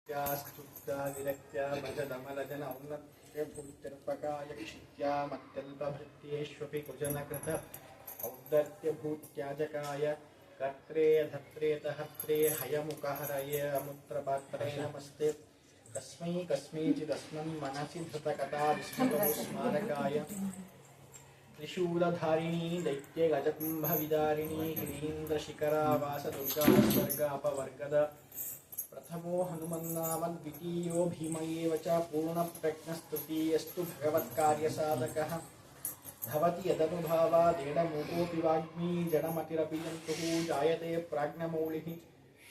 ಸ್ತುತ್ಯ ವಿರಕ್ತ್ಯ ಭಜದಮಲಜನ ಔನ್ನತ್ಯ ಭೂತ್ಯರ್ಪಕಾಯ ಕ್ಷಿತ್ಯ ಮತ್ಯಲ್ಪಭೃತ್ಯೇಷ್ವಪಿ ಕುಜನಕೃತ ಔದ್ದತ್ಯಭೂತ್ಯಾಜಕಾಯ ಕರ್ತ್ರೇ ಧತ್ರೇತಹರ್ತ್ರೇ ಹಯಮುಖಹರಯ ಅಮುತ್ರಪಾತ್ರೇ ನಮಸ್ತೆ ಕಸ್ಮೈ ಕಸ್ಮೈಚಿದಸ್ಮನ್ ಮನಸಿ ಧೃತಕಥಾ ವಿಸ್ಮೃತೋ ಸ್ಮಾರಕಾಯ ತ್ರಿಶೂಲಧಾರಿಣೀ ದೈತ್ಯ ಗಜಕುಂಭವಿದಾರಿಣೀ ಗಿರೀಂದ್ರಶಿಖರಾವಾಸ ದುರ್ಗಾ ಸ್ವರ್ಗ ಅಪವರ್ಗದ ಪ್ರಥಮೋ ಹನುಮನ್ನಾಮ ದ್ವಿತೀಯೋ ಭೀಮಯೇವ ಚ ಪೂರ್ಣಪ್ರಜ್ಞಸ್ತೃತೀಯಸ್ತು ಭಗವತ್ಕಾರ್ಯಸಾಧಕಃ ಭವತಿ ಯದನುಭಾವಾದೇಡಮೂಕೋऽಪಿ ವಾಗ್ಮೀ ಜಡಮತಿರಪಿ ಜಂತುಃ ಜಾಯತೆ ಪ್ರಾಜ್ಞಮೌಳಿಃ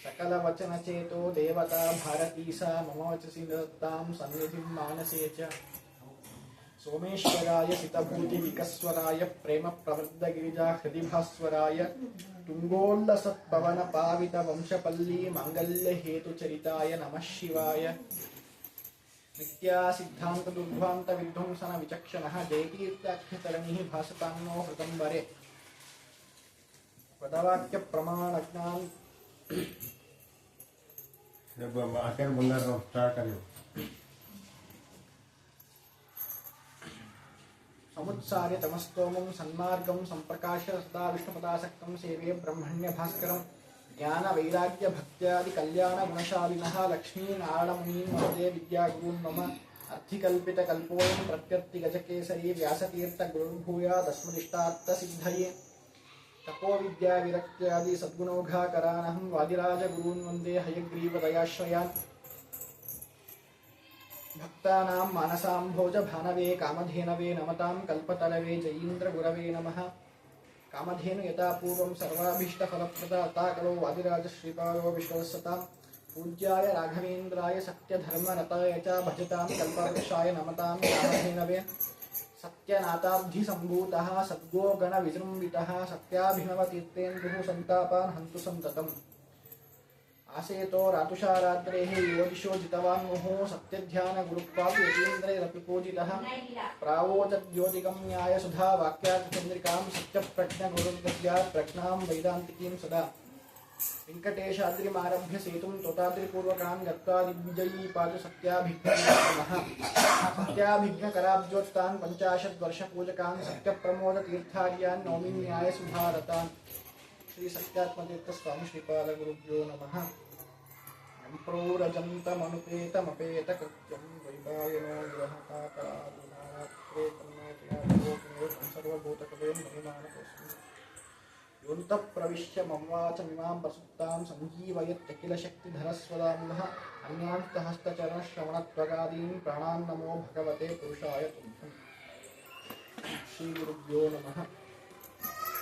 सकलवचनचेतो देवता भारती सा मम वचसि निधत्तां सन्निधिं मानसे च सोमेश्वराय सितभूतिविकस्वराय प्रेमप्रवृद्धगिरिजा हृदिभास्वराय तुङ्गोल्लसत्पवनपावितवंशपल्ली माङ्गल्यहेतुचरिताय नमः शिवाय नित्यासिद्धान्तदुर्ध्वान्तविध्वंसनविचक्षणः जयतीर्थाख्यतरणिः भासतां नो हृदम्बरे पदवाक्यप्रमाणज्ञान् जब आकर बोलना तो स्टार्ट करियो समुत्सार्य तमस्तोमं सन्मार्गं संप्रकाश्य सदा विष्णुपदासक्तं सेवे ब्रह्मण्य भास्करं ज्ञान वैराग्य भक्त्यादि कल्याण गुणशालिनः लक्ष्मीनारायणमुनीन् वन्दे विद्यागुरून् मम अर्थिकल्पितकल्पोऽयं प्रत्यर्ति गजकेसरी व्यासतीर्थ गुरुर्भूयादस्मदिष्टार्थसिद्धये तपो विद्या विरक्त्यादि सद्गुणौघाकरानहं वादिराज गुरून् वन्दे हयग्रीवदयाश्रयान् भक्तानां मानसाम्भोज भानवे कामधेनवे नमतां कल्पतरवे जयीन्द्र गुरवे नमः कामधेनु यथा पूर्वं सर्वाभीष्टफलप्रदा तथा कलो वादिराज श्रीपादो विश्वसतां पूज्याय राघवेन्द्राय सत्यधर्मरताय च भजतां कल्पवृक्षाय नमतां कामधेनवे सत्यनाथाब्धिसम्भूतः सद्गोगणविजृम्भितः सत्याभिनवतीर्थेन्दुः सन्तापान् हन्तु सन्ततम् आसेतो रातुषारात्रेः योदिशो जितवान् मुहुः सत्यध्यानगुरुक्वापि यतीन्द्रैरपि पूजितः प्रावोचद्योतिगम्याय सुधा वाक्यार्थचन्द्रिकां सत्यप्रज्ञगुरुर्दद्यात् प्रज्ञां वैदान्तिकीं सदा वेङ्कटेशाद्रिमारभ्य सेतुं तोताद्रिपूर्वकान् गत्वा दिग्विजयीपातु सत्याभिघ्नः सत्याभिघ्नकराब्जोत्तान् 50 वर्षपूजकान् सत्यप्रमोदतीर्थार्यान् नौमि न्यायसुधारतान् श्री सत्यात्मतीर्थ स्वामी श्रीपादगुरुभ्यो नमः प्रौरजन्तमनुपेतमपेतकृत्यं वैपायनो ग्रहकाकरादुनात्रे तन्मयतया सर्वभूतकवें महिमानतोऽस्मि योऽन्तः प्रविश्य मम वाचमिमां प्रसुप्तां सञ्जीवयत्यखिलशक्तिधरस्वदाम्नः अन्यान्तहस्तचरणश्रवणत्वगादीन् प्राणान् नमो भगवते पुरुषाय तुभ्यम् श्रीगुरुभ्यो नमः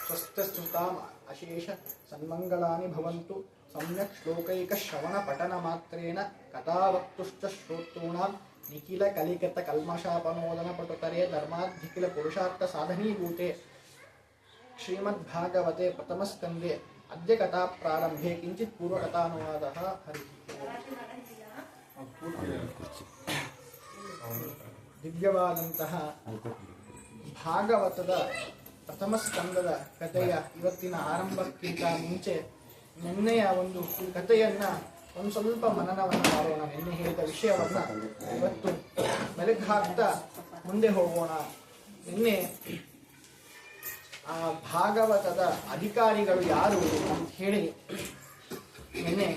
स्वस्थस्तुताम् अशेष सन्मङ्गलानि भवन्तु सम्यक् श्लोकैकश्रवणपठनमात्रेण कथावक्तुश्च श्रोतॄणां निखिलकलिकतकल्मषापनोदनपटुतरे धर्माद्धिखिलपुरुषार्थसाधनीभूते श्रीमद्भागवते प्रथमस्कन्धे अद्य कथा प्रारम्भे किञ्चित् पूर्वकथानुवादः हरिः ದಿವ್ಯವಾದಂತಹ ಭಾಗವತದ ಪ್ರಥಮ ಸ್ಕಂದದ ಕಥೆಯ ಇವತ್ತಿನ ಆರಂಭಕ್ಕಿಂತ ಮುಂಚೆ ನಿನ್ನೆಯ ಒಂದು ಕಥೆಯನ್ನ ಒಂದು ಸ್ವಲ್ಪ ಮನನವನ್ನು ಮಾಡೋಣ. ನಿನ್ನೆ ಹೇಳಿದ ವಿಷಯವನ್ನ ಇವತ್ತು ಮೆಲುಕು ಹಾಕ್ತಾ ಮುಂದೆ ಹೋಗೋಣ. ನಿನ್ನೆ ಆ ಭಾಗವತದ ಅಧಿಕಾರಿಗಳು ಯಾರು ಅಂತ ಹೇಳಿ ನಿನ್ನೆ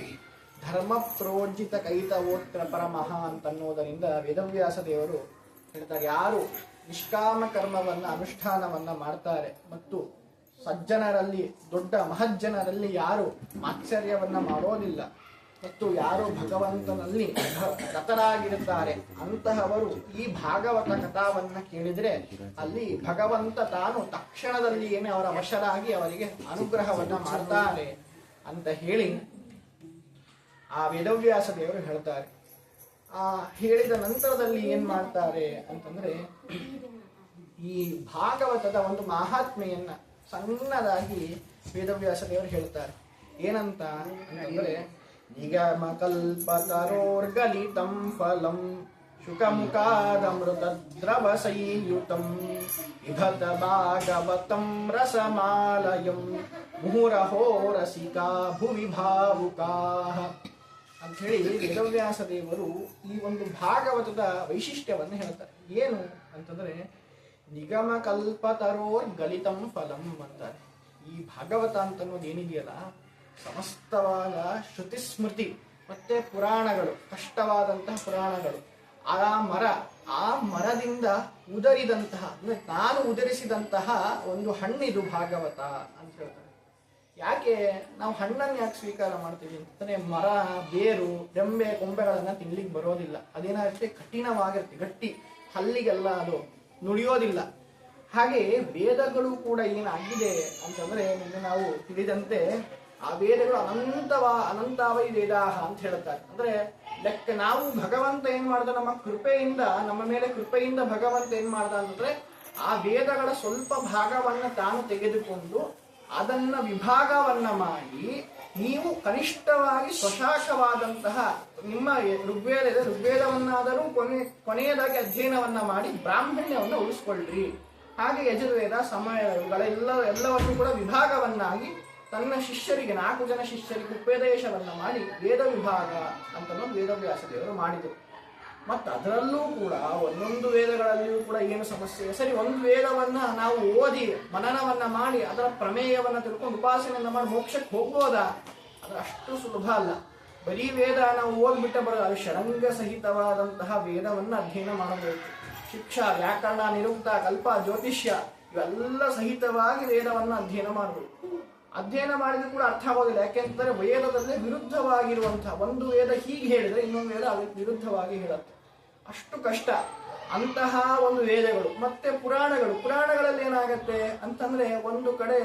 ಧರ್ಮ ಪ್ರೋಜ್ಜಿತ ಕೈತವೋತ್ರ ಪರಮಃ ಅಂತನ್ನೋದರಿಂದ ವೇದವ್ಯಾಸ ದೇವರು ಹೇಳ್ತಾರೆ, ಯಾರು ನಿಷ್ಕಾಮ ಕರ್ಮವನ್ನ ಅನುಷ್ಠಾನವನ್ನ ಮಾಡ್ತಾರೆ ಮತ್ತು ಸಜ್ಜನರಲ್ಲಿ ದೊಡ್ಡ ಮಹಜ್ಜನರಲ್ಲಿ ಯಾರು ಮಾತ್ಸರ್ಯವನ್ನ ಮಾಡೋದಿಲ್ಲ ಮತ್ತು ಯಾರು ಭಗವಂತನಲ್ಲಿ ರತರಾಗಿರುತ್ತಾರೆ ಅಂತಹವರು ಈ ಭಾಗವತ ಕಥಾವನ್ನ ಕೇಳಿದ್ರೆ ಅಲ್ಲಿ ಭಗವಂತ ತಾನು ತಕ್ಷಣದಲ್ಲಿಯೇನೆ ಅವರ ವಶರಾಗಿ ಅವರಿಗೆ ಅನುಗ್ರಹವನ್ನ ಮಾಡ್ತಾರೆ ಅಂತ ಹೇಳಿ ಆ ವೇದವ್ಯಾಸ ದೇವರು ಹೇಳ್ತಾರೆ. ಆ ಹೇಳಿದ ನಂತರದಲ್ಲಿ ಏನ್ ಮಾಡ್ತಾರೆ ಅಂತಂದ್ರೆ ಈ ಭಾಗವತದ ಒಂದು ಮಹಾತ್ಮೆಯನ್ನ ಸಣ್ಣದಾಗಿ ವೇದವ್ಯಾಸ ದೇವರು ಹೇಳ್ತಾರೆ. ಏನಂತ ಅಂತಂದ್ರೆ, ನಿಗಮಕಲ್ಪತರೋರ್ಗಲಿತಂ ಫಲಂ ಶುಕಮುಖಾದಮೃತದ್ರವ ಸಂಯುತಂ ವಿಭತ ಭಾಗವತಂ ರಸಮಾಲಯಂ ಮುಹುರಹೋ ರಸಿಕಾ ಭುವಿ ಭಾವುಕಾಃ ಅಂಥೇಳಿ ವೇದವ್ಯಾಸ ದೇವರು ಈ ಒಂದು ಭಾಗವತದ ವೈಶಿಷ್ಟ್ಯವನ್ನು ಹೇಳ್ತಾರೆ. ಏನು ಅಂತಂದ್ರೆ ನಿಗಮ ಕಲ್ಪತರೋರ್ ಗಲಿತಂ ಫಲಂ ಅಂತಾರೆ. ಈ ಭಾಗವತ ಅಂತನ್ನೋದು ಏನಿದೆಯಲ್ಲ, ಸಮಸ್ತವಾದ ಶ್ರುತಿ ಸ್ಮೃತಿ ಮತ್ತೆ ಪುರಾಣಗಳು, ಕಷ್ಟವಾದಂತಹ ಪುರಾಣಗಳು, ಆ ಮರದಿಂದ ಉದರಿದಂತಹ ಅಂದ್ರೆ ನಾನು ಉದರಿಸಿದಂತಹ ಒಂದು ಹಣ್ಣಿದು ಭಾಗವತ ಅಂತ ಹೇಳ್ತಾರೆ. ಯಾಕೆ ನಾವು ಹಣ್ಣನ್ನು ಯಾಕೆ ಸ್ವೀಕಾರ ಮಾಡ್ತೀವಿ ಅಂತಂದ್ರೆ, ಮರ ಬೇರು ರೆಂಬೆ ಕೊಂಬೆಗಳನ್ನ ತಿನ್ಲಿಕ್ಕೆ ಬರೋದಿಲ್ಲ. ಅದೇನಾಗುತ್ತೆ, ಕಠಿಣವಾಗಿರುತ್ತೆ, ಗಟ್ಟಿ, ಹಲ್ಲಿಗೆಲ್ಲ ಅದು ನುಡಿಯೋದಿಲ್ಲ. ಹಾಗೆ ವೇದಗಳು ಕೂಡ ಏನಾಗಿದೆ ಅಂತಂದ್ರೆ, ನಿನ್ನೆ ನಾವು ತಿಳಿದಂತೆ ಆ ವೇದಗಳು ಅನಂತಾವೈ ವೇದಾಹ ಅಂತ ಹೇಳ್ತಾರೆ. ಅಂದ್ರೆ ಲೆಕ್ಕ ನಾವು ಭಗವಂತ ಏನ್ ಮಾಡ್ದ, ನಮ್ಮ ಮೇಲೆ ಕೃಪೆಯಿಂದ ಭಗವಂತ ಏನ್ ಮಾಡ್ದ ಅಂತಂದ್ರೆ, ಆ ವೇದಗಳ ಸ್ವಲ್ಪ ಭಾಗವನ್ನ ತಾನು ತೆಗೆದುಕೊಂಡು ಅದನ್ನ ವಿಭಾಗವನ್ನ ಮಾಡಿ, ನೀವು ಕನಿಷ್ಠವಾಗಿ ಸ್ವಶಾಖವಾದಂತಹ ನಿಮ್ಮ ಋಗ್ವೇದವನ್ನಾದರೂ ಕೊನೆಯದಾಗಿ ಅಧ್ಯಯನವನ್ನ ಮಾಡಿ ಬ್ರಾಹ್ಮಣ್ಯವನ್ನು ಉಳಿಸ್ಕೊಳ್ರಿ. ಹಾಗೆ ಯಜುರ್ವೇದ ಎಲ್ಲವನ್ನೂ ಕೂಡ ವಿಭಾಗವನ್ನಾಗಿ ತನ್ನ ಶಿಷ್ಯರಿಗೆ 4 ಜನ ಶಿಷ್ಯರಿಗೆ ಉಪದೇಶವನ್ನ ಮಾಡಿ ವೇದ ವಿಭಾಗ ಅಂತ ವೇದವ್ಯಾಸ ದೇವರು ಮಾಡಿದರು. ಮತ್ತು ಅದರಲ್ಲೂ ಕೂಡ ಒಂದೊಂದು ವೇದಗಳಲ್ಲಿಯೂ ಕೂಡ ಏನು ಸಮಸ್ಯೆ, ಸರಿ ಒಂದು ವೇದವನ್ನ ನಾವು ಓದಿ ಮನನವನ್ನ ಮಾಡಿ ಅದರ ಪ್ರಮೇಯವನ್ನ ತಿಳ್ಕೊಂಡು ಉಪಾಸನೆಯನ್ನ ಮಾಡಿ ಮೋಕ್ಷಕ್ಕೆ ಹೋಗ್ಬೋದಾ? ಅದು ಅಷ್ಟು ಸುಲಭ ಅಲ್ಲ. ಬರೀ ವೇದ ನಾವು ಓದ್ಬಿಟ್ಟ ಬರೋದು, ಅದು ಷಡಂಗ ಸಹಿತವಾದಂತಹ ವೇದವನ್ನ ಅಧ್ಯಯನ ಮಾಡಬೇಕು. ಶಿಕ್ಷಾ, ವ್ಯಾಕರಣ, ನಿರುಕ್ತ, ಕಲ್ಪ, ಜ್ಯೋತಿಷ್ಯ ಇವೆಲ್ಲ ಸಹಿತವಾಗಿ ವೇದವನ್ನ ಅಧ್ಯಯನ ಮಾಡಬೇಕು. ಅಧ್ಯಯನ ಮಾಡಿದ್ರು ಕೂಡ ಅರ್ಥ ಆಗೋದಿಲ್ಲ. ಯಾಕೆಂತಂದ್ರೆ ವೇದದಲ್ಲೇ ವಿರುದ್ಧವಾಗಿರುವಂತಹ ಒಂದು ವೇದ ಹೀಗೆ ಹೇಳಿದ್ರೆ ಇನ್ನೊಂದು ವೇದ ಅದಕ್ಕೆ ವಿರುದ್ಧವಾಗಿ ಹೇಳುತ್ತೆ. ಅಷ್ಟು ಕಷ್ಟ ಅಂತಹ ಒಂದು ವೇದಗಳು. ಮತ್ತೆ ಪುರಾಣಗಳಲ್ಲಿ ಏನಾಗತ್ತೆ ಅಂತಂದ್ರೆ, ಒಂದು ಕಡೆ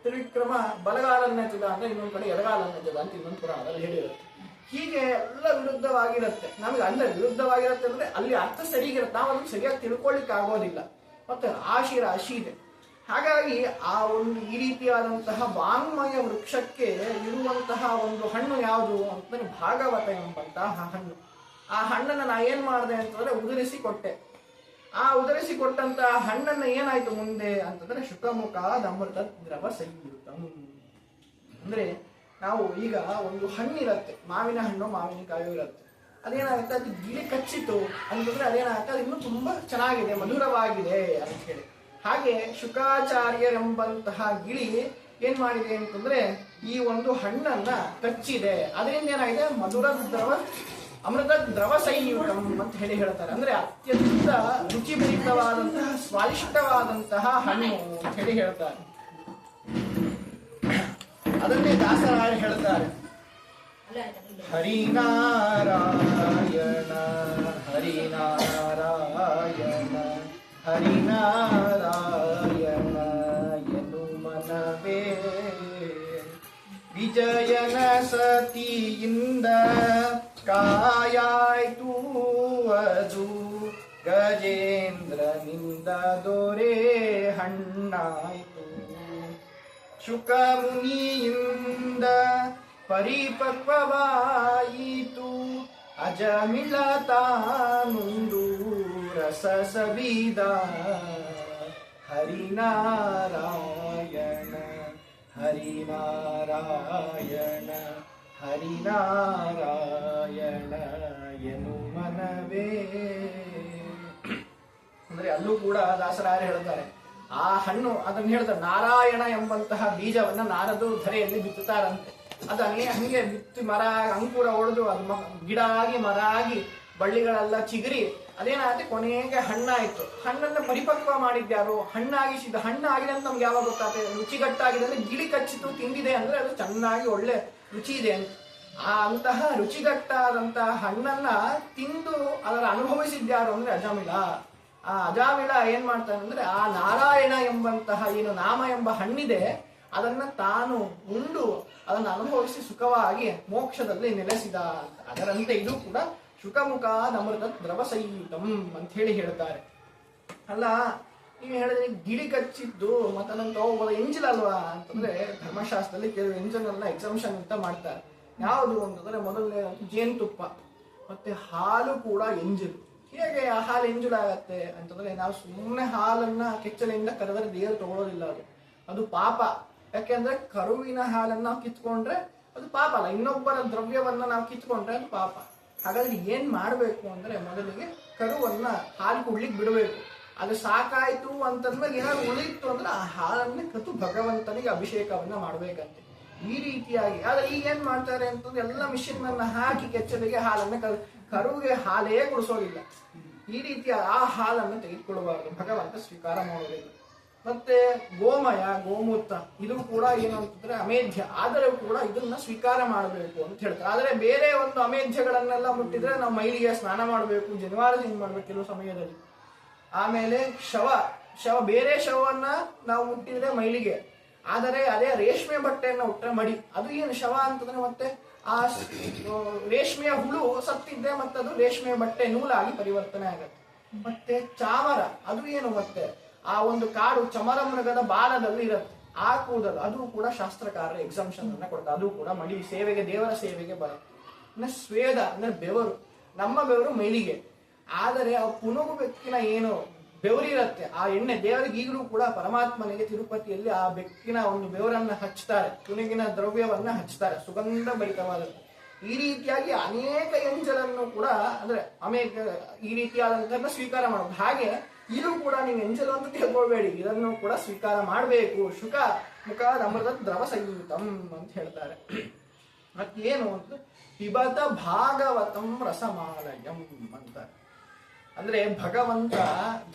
ತ್ರಿವಿಕ್ರಮ ಬಲಗಾಲನ್ನೆತ್ತದ ಅಂದ್ರೆ ಇನ್ನೊಂದು ಕಡೆ ಎಡಗಾಲನ್ನೆತ್ತದ ಅಂತ ಇನ್ನೊಂದು ಪುರಾಣದಲ್ಲಿ ಹೇಳಿರುತ್ತೆ. ಹೀಗೆ ಎಲ್ಲ ವಿರುದ್ಧವಾಗಿರುತ್ತೆ. ನಮ್ಗೆ ಅಂದ್ರೆ ವಿರುದ್ಧವಾಗಿರುತ್ತೆ ಅಂದ್ರೆ ಅಲ್ಲಿ ಅರ್ಥ ಸರಿಗಿರುತ್ತೆ, ನಾವು ಅದನ್ನು ಸರಿಯಾಗಿ ತಿಳ್ಕೊಳ್ಳಿಕ್ಕೆ ಆಗೋದಿಲ್ಲ. ಮತ್ತೆ ರಾಶಿ ಇದೆ. ಹಾಗಾಗಿ ಆ ಒಂದು ಈ ರೀತಿಯಾದಂತಹ ವಾಂಗ್ಮಯ ವೃಕ್ಷಕ್ಕೆ ಇರುವಂತಹ ಒಂದು ಹಣ್ಣು ಯಾವುದು ಅಂತಂದ್ರೆ ಭಾಗವತ ಎಂಬಂತಹ ಹಣ್ಣು. ಆ ಹಣ್ಣನ್ನು ನಾ ಏನ್ ಮಾಡಿದೆ ಅಂತಂದ್ರೆ ಉದುರಿಸಿ ಕೊಟ್ಟೆ. ಆ ಉದುರಿಸಿ ಕೊಟ್ಟಂತಹ ಹಣ್ಣನ್ನು ಏನಾಯ್ತು ಮುಂದೆ ಅಂತಂದ್ರೆ ಶುಕಮುಖ ಅಮೃತ ದ್ರವ ಸಂಯುತಂ. ಅಂದ್ರೆ ನಾವು ಈಗ ಒಂದು ಹಣ್ಣಿರತ್ತೆ, ಮಾವಿನ ಹಣ್ಣು ಮಾವಿನಕಾಯಿ ಇರುತ್ತೆ. ಅದೇನಾಗುತ್ತೆ, ಅದು ಗಿಳಿ ಕಚ್ಚಿತು ಅಂತಂದ್ರೆ ಅದೇನಾಗುತ್ತೆ, ಅದು ಇನ್ನೂ ತುಂಬಾ ಚೆನ್ನಾಗಿದೆ, ಮಧುರವಾಗಿದೆ ಅಂತ ಹೇಳಿ. ಹಾಗೆ ಶುಕಾಚಾರ್ಯರೆಂಬಂತಹ ಗಿಳಿ ಏನ್ ಮಾಡಿದೆ ಅಂತಂದ್ರೆ ಈ ಒಂದು ಹಣ್ಣನ್ನ ಕಚ್ಚಿದೆ. ಅದರಿಂದ ಏನಾಗಿದೆ, ಅಮೃತ ದ್ರವ ಸಂಯುತಂ ಅಂತ ಹೇಳ್ತಾರೆ. ಅಂದ್ರೆ ಅತ್ಯಂತ ರುಚಿಭರಿತವಾದಂತಹ ಸ್ವಾದಿಷ್ಟವಾದಂತಹ ಹಣ್ಣು ಅಂತ ಹೇಳ್ತಾರೆ. ಅದನ್ನೇ ದಾಸರಾಯರು ಹೇಳ್ತಾರೆ, ಹರಿನಾರಾಯಣ ಹರಿನಾರಾಯಣ ಹರಿನಾರಾಯಣ ಎನು ಮನವೇ, ವಿಜಯನ ಸತಿಯಿಂದ ಕಾಯಾಯ್ತು ಅದು, ಗಜೇಂದ್ರನಿಂದ ದೊರೆ ಹಣ್ಣಾಯ್ತು. ಶುಕಮುನಿಯಿಂದ ಪರಿಪಕ್ವವಾಯಿತು, ಅಜಮಿಲ ತಾನುಂಡು ರಸ ಸವಿದ. ಹರಿನಾರಾಯಣ ಹರಿನಾರಾಯಣ ಹರಿನಾರಾಯಣ ಎನು ಮನವೇ. ಅಂದ್ರೆ ಅಲ್ಲೂ ಕೂಡ ದಾಸರಾಯರು ಹೇಳ್ತಾರೆ, ಆ ಹಣ್ಣು ಅದನ್ನು ಹೇಳ್ತಾರೆ, ನಾರಾಯಣ ಎಂಬಂತಹ ಬೀಜವನ್ನ ನಾರದರು ಧರೆಯಲ್ಲಿ ಬಿತ್ತುತ್ತಾರಂತೆ. ಅದನ್ನೇ ಹಂಗೆ ಬಿತ್ತಿ ಮರ ಅಂಕುರ ಹೊಡೆದು ಅದು ಗಿಡ ಆಗಿ ಮರ ಆಗಿ ಬಳ್ಳಿಗಳೆಲ್ಲ ಚಿಗುರಿ ಅದೇನಾಗುತ್ತೆ, ಕೊನೆಗೆ ಹಣ್ಣಾಯ್ತು. ಹಣ್ಣನ್ನು ಪರಿಪಕ್ವ ಮಾಡಿದ್ಯಾರು, ಹಣ್ಣಾಗಿದೆ ಅಂತ ನಮ್ಗೆ ಯಾವಾಗ ಗೊತ್ತಾಗ್ತದೆ? ರುಚಿಗಟ್ಟಾಗಿದೆ ಅಂದ್ರೆ ಗಿಳಿ ಕಚ್ಚಿತು ತಿಂದಿದೆ ಅಂದ್ರೆ ಅದು ಚೆನ್ನಾಗಿ ಒಳ್ಳೆ ರುಚಿ ಇದೆ ಅಂತ. ಅಂತಹ ರುಚಿಗಟ್ಟಾದಂತಹ ಹಣ್ಣನ್ನ ತಿಂದು ಅದರ ಅನುಭವಿಸಿದ್ಯಾರು ಅಂದ್ರೆ ಅಜಾಮಿಳ. ಆ ಅಜಾಮಿಳ ಏನ್ ಮಾಡ್ತಾನೆ ಅಂದ್ರೆ ಆ ನಾರಾಯಣ ಎಂಬಂತಹ ಏನು ನಾಮ ಎಂಬ ಹಣ್ಣಿದೆ ಅದನ್ನ ತಾನು ಉಂಡು ಅದನ್ನು ಅನುಭವಿಸಿ ಸುಖವಾಗಿ ಮೋಕ್ಷದಲ್ಲಿ ನೆಲೆಸಿದ. ಅದರಂತೆ ಇದು ಕೂಡ ಶುಕಮುಖ ಅಮೃತ ದ್ರವ ಸಂಯುತಂ ಅಂತ ಹೇಳ್ತಾರೆ. ಅಲ್ಲ, ನೀವು ಹೇಳಿದ್ರೆ ಗಿಳಿ ಕಚ್ಚಿದ್ದು ಮತ್ತೆ ಅದನ್ನು ತಗೋಬೋದು ಎಂಜಲ್ ಅಲ್ವಾ ಅಂತಂದ್ರೆ, ಧರ್ಮಶಾಸ್ತ್ರದಲ್ಲಿ ಕೆಲವು ಎಂಜಲನ್ನ ಎಕ್ಸಂಪ್ಷನ್ ಅಂತ ಮಾಡ್ತಾರೆ. ಯಾವುದು ಅಂತಂದ್ರೆ ಮೊದಲನೇ ಜೇನುತುಪ್ಪ ಮತ್ತೆ ಹಾಲು ಕೂಡ ಎಂಜಲು. ಹೇಗೆ ಆ ಹಾಲು ಎಂಜಲಾಗತ್ತೆ ಅಂತಂದ್ರೆ, ನಾವು ಸುಮ್ಮನೆ ಹಾಲನ್ನ ಕೆಚ್ಚಲಿಂದ ಕರೆದರೆ ದೇವರು ತಗೊಳ್ಳೋದಿಲ್ಲ, ಅದು ಪಾಪ. ಯಾಕೆಂದ್ರೆ ಕರುವಿನ ಹಾಲನ್ನ ನಾವು ಕಿತ್ಕೊಂಡ್ರೆ ಅದು ಪಾಪ ಅಲ್ಲ. ಇನ್ನೊಬ್ಬರ ದ್ರವ್ಯವನ್ನ ನಾವು ಕಿತ್ಕೊಂಡ್ರೆ ಅದು ಪಾಪ. ಹಾಗಾದ್ರೆ ಏನ್ ಮಾಡ್ಬೇಕು ಅಂದ್ರೆ ಮೊದಲಿಗೆ ಕರುವನ್ನ ಹಾಲು ಕುಡ್ಲಿಕ್ಕೆ ಬಿಡಬೇಕು. ಅದು ಸಾಕಾಯ್ತು ಅಂತಂದ್ಮೇಲೆ ಏನಾದ್ರು ಉಳಿಯಿತು ಅಂದ್ರೆ ಆ ಹಾಲನ್ನೇ ಕತ್ತು ಭಗವಂತನಿಗೆ ಅಭಿಷೇಕವನ್ನ ಮಾಡ್ಬೇಕಂತೆ. ಈ ರೀತಿಯಾಗಿ ಆದ್ರೆ ಈಗ ಏನ್ ಮಾಡ್ತಾರೆ ಅಂತಂದ್ರೆ ಎಲ್ಲ ಮಿಷಿನ್ ಅನ್ನ ಹಾಕಿ ಕೆಚ್ಚಲಿಗೆ ಹಾಲನ್ನ ಕರುವಿಗೆ ಹಾಲೇ ಕುಡಿಸೋದಿಲ್ಲ. ಈ ರೀತಿಯ ಆ ಹಾಲನ್ನು ತೆಗೆದುಕೊಳ್ಳಬಾರದು, ಭಗವಂತ ಸ್ವೀಕಾರ ಮಾಡೋದಿಲ್ಲ. ಮತ್ತೆ ಗೋಮಯ, ಗೋಮೂತ್ರ ಇದು ಕೂಡ ಏನು ಅಂತಂದ್ರೆ ಅಮೇಧ್ಯ, ಆದರೆ ಕೂಡ ಇದನ್ನ ಸ್ವೀಕಾರ ಮಾಡಬೇಕು ಅಂತ ಹೇಳ್ತಾರೆ. ಆದ್ರೆ ಬೇರೆ ಒಂದು ಅಮೇಧ್ಯಗಳನ್ನೆಲ್ಲ ಮುಟ್ಟಿದ್ರೆ ನಾವು ಮೈಲಿಗೆ ಸ್ನಾನ ಮಾಡಬೇಕು, ಜನಿವಾರ ಚೇಂಜ್ ಮಾಡ್ಬೇಕು ಕೆಲವು ಸಮಯದಲ್ಲಿ. ಆಮೇಲೆ ಶವ ಬೇರೆ ಶವವನ್ನ ನಾವು ಮುಟ್ಟಿದ್ರೆ ಮೈಲಿಗೆ, ಆದರೆ ಅದೇ ರೇಷ್ಮೆ ಬಟ್ಟೆಯನ್ನ ಉಟ್ಟರೆ ಮಡಿ. ಅದು ಏನು ಶವ ಅಂತಂದ್ರೆ ಮತ್ತೆ ಆ ರೇಷ್ಮೆಯ ಹುಳು ಸತ್ತಿದ್ರೆ ಮತ್ತೆ ಅದು ರೇಷ್ಮೆಯ ಬಟ್ಟೆ ನೂಲಾಗಿ ಪರಿವರ್ತನೆ ಆಗತ್ತೆ. ಮತ್ತೆ ಚಾಮರ ಅದು ಏನು ಮತ್ತೆ ಆ ಒಂದು ಕಾಡು ಚಮರ ಮೃಗದ ಬಾಲದಲ್ಲಿ ಇರುತ್ತೆ, ಆ ಕೂದಲು ಅದು ಕೂಡ ಶಾಸ್ತ್ರಕಾರ ಎಕ್ಸಾಮ್ಷನ್ ಅನ್ನ ಕೊಡ್ತಾರೆ, ಅದು ಕೂಡ ಮಡಿ ಸೇವೆಗೆ, ದೇವರ ಸೇವೆಗೆ ಬರುತ್ತೆ. ಇನ್ನು ಸ್ವೇದ ಅಂದ್ರೆ ಬೆವರು, ನಮ್ಮ ಬೆವರು ಮೈಲಿಗೆ, ಆದರೆ ಆ ಪುನುಗು ಬೆಕ್ಕಿನ ಏನು ಬೆವರಿರುತ್ತೆ ಆ ಎಣ್ಣೆ ದೇವರಿಗೆ ಈಗಲೂ ಕೂಡ ಪರಮಾತ್ಮನಿಗೆ ತಿರುಪತಿಯಲ್ಲಿ ಆ ಬೆಕ್ಕಿನ ಒಂದು ಬೆವರನ್ನ ಹಚ್ತಾರೆ, ಪುನುಗಿನ ದ್ರವ್ಯವನ್ನ ಹಚ್ತಾರೆ, ಸುಗಂಧ ಭರಿತವಾದದ್ದು. ಈ ರೀತಿಯಾಗಿ ಅನೇಕ ಎಂಜಲನ್ನು ಕೂಡ ಅಂದ್ರೆ ಈ ರೀತಿಯಾದಂತಹ ಸ್ವೀಕಾರ ಮಾಡೋದು. ಹಾಗೆ ಇದು ಕೂಡ ನೀವು ಎಂಜಲು ಅಂತ ತಿಳ್ಕೊಳ್ಬೇಡಿ, ಇದನ್ನು ಕೂಡ ಸ್ವೀಕಾರ ಮಾಡಬೇಕು. ಶುಕ ಮುಖ ಅಮೃತ ದ್ರವ ಸಂಯುತಂ ಅಂತ ಹೇಳ್ತಾರೆ. ಮತ್ತೇನು ಅಂತ ಪಿಬತ ಭಾಗವತಂ ರಸಮಾಲಯಂ ಅಂತಾರೆ. ಅಂದ್ರೆ ಭಗವಂತ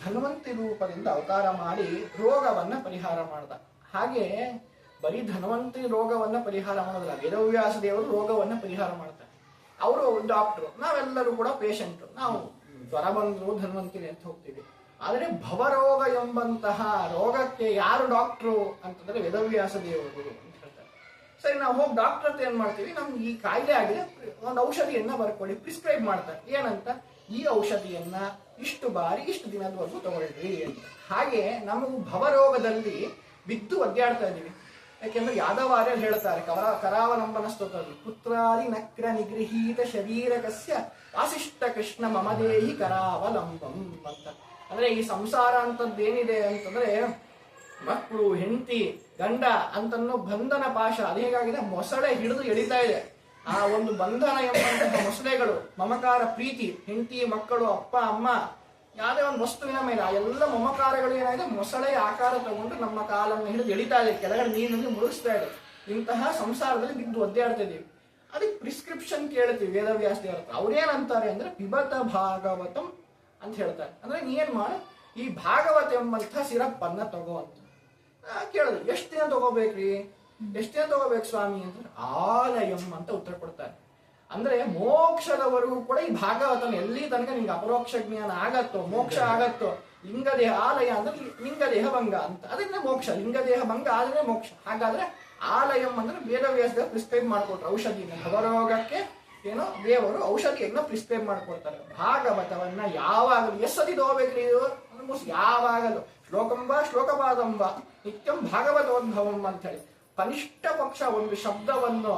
ಧನ್ವಂತಿ ರೂಪದಿಂದ ಅವತಾರ ಮಾಡಿ ರೋಗವನ್ನ ಪರಿಹಾರ ಮಾಡ್ದ. ಹಾಗೆ ಬರೀ ಧನ್ವಂತಿ ರೋಗವನ್ನ ಪರಿಹಾರ ಮಾಡೋದಿಲ್ಲ, ವೇದವ್ಯಾಸ ದೇವರು ರೋಗವನ್ನ ಪರಿಹಾರ ಮಾಡ್ತಾರೆ. ಅವರು ಡಾಕ್ಟ್ರು, ನಾವೆಲ್ಲರೂ ಕೂಡ ಪೇಷಂಟ್. ನಾವು ಜ್ವರ ಬಂದ್ರು ಧನ್ವಂತಿನಿ ಅಂತ ಹೋಗ್ತೀವಿ. ಆದರೆ ಭವರೋಗ ಎಂಬಂತಹ ರೋಗಕ್ಕೆ ಯಾರು ಡಾಕ್ಟ್ರು ಅಂತಂದ್ರೆ ವೇದವ್ಯಾಸ ದೇವರು ಅಂತ ಹೇಳ್ತಾರೆ. ಸರಿ, ನಾವು ಹೋಗಿ ಡಾಕ್ಟರ್ ಹತ್ರ ಏನ್ ಮಾಡ್ತೀವಿ, ನಮ್ಗೆ ಈ ಕಾಯಿಲೆ ಆಗಿದೆ, ಒಂದು ಔಷಧಿಯನ್ನ ಬರ್ಕೊಳ್ಳಿ, ಪ್ರಿಸ್ಕ್ರೈಬ್ ಮಾಡ್ತಾರೆ. ಏನಂತ, ಈ ಔಷಧಿಯನ್ನ ಇಷ್ಟು ಬಾರಿ ಇಷ್ಟು ದಿನದವರೆಗೂ ತಗೊಳ್ರಿ ಅಂತ. ಹಾಗೆ ನಮಗೂ ಭವರೋಗದಲ್ಲಿ ಬಿದ್ದು ಒದ್ದಾಡ್ತಾ ಇದೀವಿ. ಯಾಕೆಂದ್ರೆ ಯಾದವಾರ್ಯ ಹೇಳ್ತಾರೆ ಕರಾವಲಂಬನ ಸ್ತೋತ್ರದಲ್ಲಿ, ಪುತ್ರಾದಿ ನಕ್ರ ನಿಗೃಹೀತ ಶರೀರಕಸ್ಯ ವಾಸಿಷ್ಠ ಕೃಷ್ಣ ಮಮದೇಹಿ ಕರಾವಲಂಬಂ ಅಂತ. ಅಂದ್ರೆ ಈ ಸಂಸಾರ ಅಂತದ್ದೇನಿದೆ ಅಂತಂದ್ರೆ ಮಕ್ಕಳು, ಹೆಂಡತಿ, ಗಂಡ ಅಂತನ್ನೋ ಬಂಧನ ಪಾಶ ಅದು ಹೇಗಾಗಿದೆ, ಮೊಸಳೆ ಹಿಡಿದು ಎಳಿತಾ ಇದೆ. ಆ ಒಂದು ಬಂಧನ ಎಂಬಂತಹ ಮೊಸಳೆಗಳು, ಮಮಕಾರ, ಪ್ರೀತಿ, ಹೆಂಡತಿ, ಮಕ್ಕಳು, ಅಪ್ಪ ಅಮ್ಮ, ಯಾವುದೇ ಒಂದು ವಸ್ತುವಿನ ಮೇಲೆ ಆ ಎಲ್ಲ ಮಮಕಾರಗಳು ಏನಾಗಿದೆ, ಮೊಸಳೆಯ ಆಕಾರ ತಗೊಂಡು ನಮ್ಮ ಕಾಲನ್ನು ಹಿಡಿದು ಎಳಿತಾ ಇದೆ, ಕೆಳಗಡೆ ನೀರಿನಲ್ಲಿ ಮುಳುಗಿಸ್ತಾ ಇದೆ. ಇಂತಹ ಸಂಸಾರದಲ್ಲಿ ಬಿದ್ದು ಒದ್ದಾಡ್ತಾ ಇದೀವಿ. ಅದಕ್ಕೆ ಪ್ರಿಸ್ಕ್ರಿಪ್ಷನ್ ಕೇಳ್ತೀವಿ ವೇದವ್ಯಾಸ ದೇವರ ಹತ್ರ. ಅವ್ರೇನಂತಾರೆ ಅಂದ್ರೆ ಪಿಬತ ಭಾಗವತಂ ಅಂತ ಹೇಳ್ತಾರೆ. ಅಂದ್ರೆ ನೀನ್ ಮಾಡು, ಈ ಭಾಗವತ ಎಂಬಂತಹ ಸಿರಪ್ ಅನ್ನ ತಗೋ ಅಂತ ಕೇಳಿದ್ರು. ಎಷ್ಟು ದಿನ ತಗೋಬೇಕ್ರಿ, ಎಷ್ಟು ದಿನ ತಗೋಬೇಕು ಸ್ವಾಮಿ ಅಂತಂದ್ರೆ ಆಲಯಂ ಅಂತ ಉತ್ತರ ಕೊಡ್ತಾರೆ. ಅಂದ್ರೆ ಮೋಕ್ಷದವರೆಗೂ ಕೂಡ ಈ ಭಾಗವತನ ಎಲ್ಲಿ ತನಕ ನಿಮ್ಗೆ ಅಪರೋಕ್ಷ ಜ್ಞಾನ ಆಗತ್ತೋ, ಮೋಕ್ಷ ಆಗತ್ತೋ, ಲಿಂಗದೇಹ ಆಲಯ ಅಂದ್ರೆ ಲಿಂಗದೇಹ ಭಂಗ ಅಂತ, ಅದನ್ನೇ ಮೋಕ್ಷ. ಲಿಂಗದೇಹ ಭಂಗ ಆದ್ರೆ ಮೋಕ್ಷ. ಹಾಗಾದ್ರೆ ಆಲಯಂ ಅಂದ್ರೆ ವೇದವ್ಯಾಸ ಪ್ರಿಸ್ಕ್ರೈಬ್ ಮಾಡ್ಕೊಟ್ರು ಔಷಧಿನ. ಭವರೋಗಕ್ಕೆ ಏನೋ ದೇವರು ಔಷಧಿಯನ್ನ ಪ್ರಿಸ್ಕ್ರೈಬ್ ಮಾಡ್ಕೊಡ್ತಾರೆ. ಭಾಗವತವನ್ನ ಯಾವಾಗಲೂ ಎಷ್ಟತಿ ತಗೋಬೇಕ್ರಿ, ಯಾವಾಗಲೂ ಶ್ಲೋಕಂಬ ಶ್ಲೋಕಪಾದಂಬ ನಿತ್ಯಂ ಭಾಗವತೋದ್ಭವಂ ಅಂತ ಹೇಳಿ ಕನಿಷ್ಠ ಪಕ್ಷ ಒಂದು ಶಬ್ದವನ್ನು,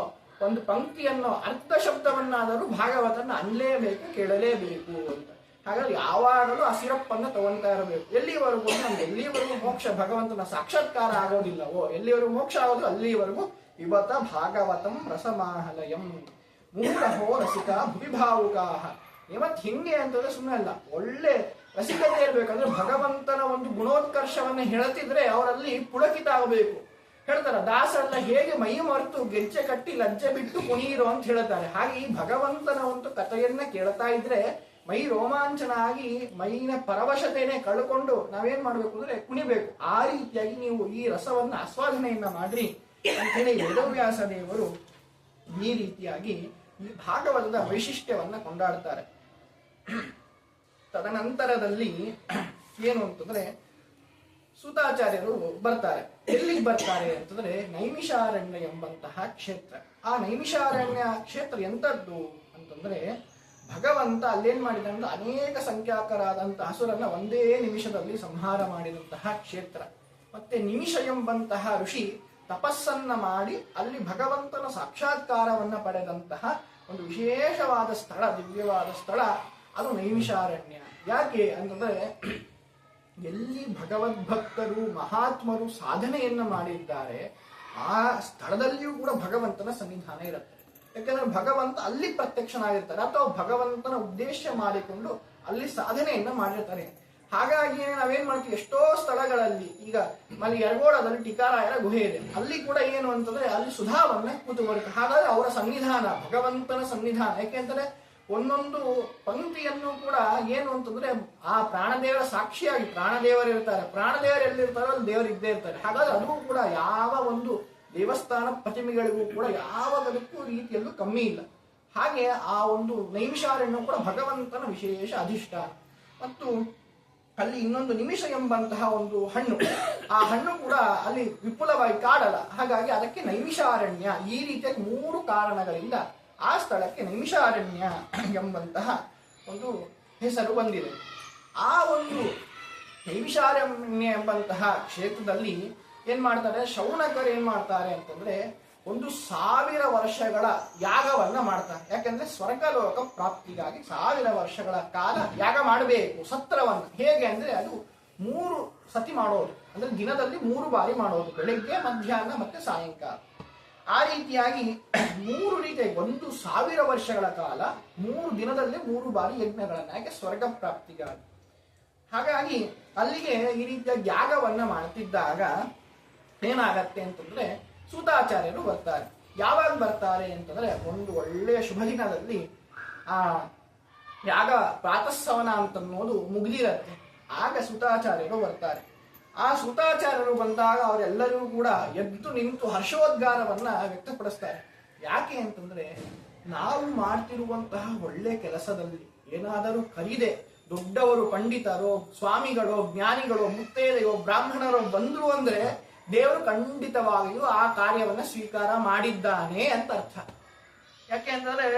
ಒಂದು ಪಂಕ್ತಿಯನ್ನು, ಅರ್ಧ ಶಬ್ದವನ್ನಾದರೂ ಭಾಗವತನ ಅನ್ಲೇಬೇಕು, ಕೇಳಲೇಬೇಕು ಅಂತ. ಹಾಗಾಗಿ ಯಾವಾಗಲೂ ಆ ಸಿರಪ್ಪನ್ನು ತಗೊಂತಾ ಇರಬೇಕು. ಎಲ್ಲಿವರೆಗೂ ನಮ್ಗೆ ಎಲ್ಲಿವರೆಗೂ ಮೋಕ್ಷ ಭಗವಂತನ ಸಾಕ್ಷಾತ್ಕಾರ ಆಗೋದಿಲ್ಲವೋ, ಎಲ್ಲಿವರೆಗೂ ಮೋಕ್ಷ ಆಗೋದು ಅಲ್ಲಿವರೆಗೂ ಇವತ್ತ ಭಾಗವತಂ ರಸಮಾಹಲಯಂ ಮೂಢಹೋ ರಸಿಕ ಭುವಿಭಾವುಕಾಹ. ಇವತ್ತು ಹಿಂಗೆ ಅಂತಂದ್ರೆ ಸುಮ್ಮನೆ ಅಲ್ಲ, ಒಳ್ಳೆ ರಸಿಕತೆ ಇರ್ಬೇಕಂದ್ರೆ ಭಗವಂತನ ಒಂದು ಗುಣೋತ್ಕರ್ಷವನ್ನ ಹೇಳ್ತಿದ್ರೆ ಅವರಲ್ಲಿ ಪುಳಕಿತ ಆಗಬೇಕು. ಹೇಳ್ತಾರ ದಾಸರೆಲ್ಲ ಹೇಗೆ ಮೈ ಮರೆತು ಗೆಜ್ಜೆ ಕಟ್ಟಿ ಲಜ್ಜೆ ಬಿಟ್ಟು ಕುಣಿಯಿರೋ ಅಂತ ಹೇಳ್ತಾರೆ. ಹಾಗೆ ಈ ಭಗವಂತನ ಒಂದು ಕಥೆಯನ್ನ ಕೇಳ್ತಾ ಇದ್ರೆ ಮೈ ರೋಮಾಂಚನ ಆಗಿ ಮೈನ ಪರವಶತೆನೆ ಕಳ್ಕೊಂಡು ನಾವೇನ್ ಮಾಡ್ಬೇಕು ಅಂದ್ರೆ ಕುಣಿಬೇಕು. ಆ ರೀತಿಯಾಗಿ ನೀವು ಈ ರಸವನ್ನ ಆಸ್ವಾದನೆಯನ್ನ ಮಾಡ್ರಿ ಅಂತ ಹೇಳಿ ವೇದವ್ಯಾಸ ದೇವರು ಈ ರೀತಿಯಾಗಿ ಈ ಭಾಗವತದ ವೈಶಿಷ್ಟ್ಯವನ್ನ ಕೊಂಡಾಡ್ತಾರೆ. ತದನಂತರದಲ್ಲಿ ಏನು ಅಂತಂದ್ರೆ ಸೂತಾಚಾರ್ಯರು ಬರ್ತಾರೆ. ಎಲ್ಲಿಗೆ ಬರ್ತಾರೆ ಅಂತಂದ್ರೆ ನೈಮಿಷಾರಣ್ಯ ಎಂಬಂತಹ ಕ್ಷೇತ್ರ. ಆ ನೈಮಿಷಾರಣ್ಯ ಕ್ಷೇತ್ರ ಎಂತದ್ದು ಅಂತಂದ್ರೆ ಭಗವಂತ ಅಲ್ಲೇನ್ ಮಾಡಿದಂದ್ರೆ ಅನೇಕ ಸಂಖ್ಯಾಕರಾದಂತಹ ಹಸುರನ್ನ ಒಂದೇ ನಿಮಿಷದಲ್ಲಿ ಸಂಹಾರ ಮಾಡಿದಂತಹ ಕ್ಷೇತ್ರ. ಮತ್ತೆ ನಿಮಿಷ ಎಂಬಂತಹ ಋಷಿ ತಪಸ್ಸನ್ನ ಮಾಡಿ ಅಲ್ಲಿ ಭಗವಂತನ ಸಾಕ್ಷಾತ್ಕಾರವನ್ನ ಪಡೆದಂತಹ ಒಂದು ವಿಶೇಷವಾದ ಸ್ಥಳ, ದಿವ್ಯವಾದ ಸ್ಥಳ ಅದು ನೈಮಿಷಾರಣ್ಯ. ಯಾಕೆ ಅಂತಂದ್ರೆ ಎಲ್ಲಿ ಭಗವದ್ಭಕ್ತರು ಮಹಾತ್ಮರು ಸಾಧನೆಯನ್ನ ಮಾಡಿದ್ದಾರೆ ಆ ಸ್ಥಳದಲ್ಲಿಯೂ ಕೂಡ ಭಗವಂತನ ಸನ್ನಿಧಾನ ಇರುತ್ತೆ. ಯಾಕಂದ್ರೆ ಭಗವಂತ ಅಲ್ಲಿ ಪ್ರತ್ಯಕ್ಷನಾಗಿರ್ತಾರೆ ಅಥವಾ ಭಗವಂತನ ಉದ್ದೇಶ ಮಾಡಿಕೊಂಡು ಅಲ್ಲಿ ಸಾಧನೆಯನ್ನ ಮಾಡಿರ್ತಾರೆ. ಹಾಗಾಗಿ ನಾವೇನ್ ಮಾಡ್ತೀವಿ, ಎಷ್ಟೋ ಸ್ಥಳಗಳಲ್ಲಿ ಈಗ ಯರಗೋಳದಲ್ಲಿ ಟೀಕಾರಾಯರ ಗುಹೆ ಇದೆ, ಅಲ್ಲಿ ಕೂಡ ಏನು ಅಂತಂದ್ರೆ ಅಲ್ಲಿ ಸುಧಾವನ್ನ ಕೂತು ಬರುತ್ತೆ. ಹಾಗಾಗಿ ಅವರ ಸನ್ನಿಧಾನ ಭಗವಂತನ ಸನ್ನಿಧಾನ. ಯಾಕೆಂದ್ರೆ ಒಂದೊಂದು ಪಂಕ್ತಿಯನ್ನು ಕೂಡ ಏನು ಅಂತಂದ್ರೆ ಆ ಪ್ರಾಣದೇವರ ಸಾಕ್ಷಿಯಾಗಿ ಪ್ರಾಣದೇವರು ಇರ್ತಾರೆ. ಪ್ರಾಣದೇವರು ಎಲ್ಲಿರ್ತಾರೋ ಅಲ್ಲಿ ದೇವರು ಇದ್ದೇ ಇರ್ತಾರೆ. ಹಾಗಾದ್ರೆ ಅದು ಕೂಡ ಯಾವ ಒಂದು ದೇವಸ್ಥಾನ ಪ್ರತಿಮೆಗಳಿಗೂ ಕೂಡ ಯಾವಾಗದಕ್ಕೂ ರೀತಿಯಲ್ಲೂ ಕಮ್ಮಿ ಇಲ್ಲ. ಹಾಗೆ ಆ ಒಂದು ನೈಮಿಷಾರಣ್ಯ ಕೂಡ ಭಗವಂತನ ವಿಶೇಷ ಅಧಿಷ್ಠಾನ. ಮತ್ತು ಅಲ್ಲಿ ಇನ್ನೊಂದು ನಿಮಿಷ ಎಂಬಂತಹ ಒಂದು ಹಣ್ಣು, ಆ ಹಣ್ಣು ಕೂಡ ಅಲ್ಲಿ ವಿಪುಲವಾಗಿ ಕಾಡಲ್ಲ. ಹಾಗಾಗಿ ಅದಕ್ಕೆ ನೈಮಿಷಾರಣ್ಯ. ಈ ರೀತಿಯ 3 ಕಾರಣಗಳಿಂದ ಆ ಸ್ಥಳಕ್ಕೆ ನೈಮಿಷಾರಣ್ಯ ಎಂಬಂತಹ ಒಂದು ಹೆಸರು ಬಂದಿದೆ. ಆ ಒಂದು ನೈಮಿಷಾರಣ್ಯ ಎಂಬಂತಹ ಕ್ಷೇತ್ರದಲ್ಲಿ ಏನ್ ಮಾಡ್ತಾರೆ, ಶೌನಕರು ಏನ್ ಮಾಡ್ತಾರೆ ಅಂತಂದ್ರೆ 1000 ವರ್ಷಗಳ ಯಾಗವನ್ನ ಮಾಡ್ತಾರೆ. ಯಾಕಂದ್ರೆ ಸ್ವರ್ಗಲೋಕ ಪ್ರಾಪ್ತಿಗಾಗಿ 1000 ವರ್ಷಗಳ ಕಾಲ ಯಾಗ ಮಾಡಬೇಕು ಸತ್ರವನ್ನ. ಹೇಗೆ ಅಂದ್ರೆ ಅದು 3 ಸತಿ ಮಾಡೋದು, ಅಂದ್ರೆ ದಿನದಲ್ಲಿ 3 ಬಾರಿ ಮಾಡೋದು, ಬೆಳಿಗ್ಗೆ ಮಧ್ಯಾಹ್ನ ಮತ್ತೆ ಸಾಯಂಕಾಲ. ಆ ರೀತಿಯಾಗಿ 3 ರೀತಿಯಾಗಿ 1000 ವರ್ಷಗಳ ಕಾಲ 3 ದಿನದಲ್ಲಿ 3 ಬಾರಿ ಯಜ್ಞಗಳನ್ನ, ಯಾಕೆ ಸ್ವರ್ಗ ಪ್ರಾಪ್ತಿಗಾಗಿ. ಹಾಗಾಗಿ ಅಲ್ಲಿಗೆ ಈ ರೀತಿಯ ಯಾಗವನ್ನ ಮಾಡ್ತಿದ್ದಾಗ ಏನಾಗತ್ತೆ ಅಂತಂದ್ರೆ ಸೂತಾಚಾರ್ಯರು ಬರ್ತಾರೆ. ಯಾವಾಗ ಬರ್ತಾರೆ ಅಂತಂದ್ರೆ ಒಂದು ಒಳ್ಳೆಯ ಶುಭ ದಿನದಲ್ಲಿ ಆ ಯಾಗ ಪ್ರಾತಃಸವನ ಅಂತನ್ನೋದು ಮುಗಿದಿರತ್ತೆ. ಆಗ ಸೂತಾಚಾರ್ಯರು ಬರ್ತಾರೆ. ಆ ಸೂತಾಚಾರ್ಯರು ಬಂದಾಗ ಅವರೆಲ್ಲರೂ ಕೂಡ ಎದ್ದು ನಿಂತು ಹರ್ಷೋದ್ಗಾರವನ್ನ ವ್ಯಕ್ತಪಡಿಸ್ತಾರೆ. ಯಾಕೆ ಅಂತಂದ್ರೆ ನಾವು ಮಾಡ್ತಿರುವಂತಹ ಒಳ್ಳೆ ಕೆಲಸದಲ್ಲಿ ಏನಾದರೂ ಕರಿದೆ ದೊಡ್ಡವರು, ಪಂಡಿತರೋ, ಸ್ವಾಮಿಗಳೋ, ಜ್ಞಾನಿಗಳೋ, ಮುತ್ತೈದೆಯೋ, ಬ್ರಾಹ್ಮಣರೋ ಬಂದ್ರು ಅಂದ್ರೆ ದೇವರು ಖಂಡಿತವಾಗಿಯೂ ಆ ಕಾರ್ಯವನ್ನ ಸ್ವೀಕಾರ ಮಾಡಿದ್ದಾನೆ ಅಂತ ಅರ್ಥ. ಯಾಕೆ ಅಂತಂದ್ರೆ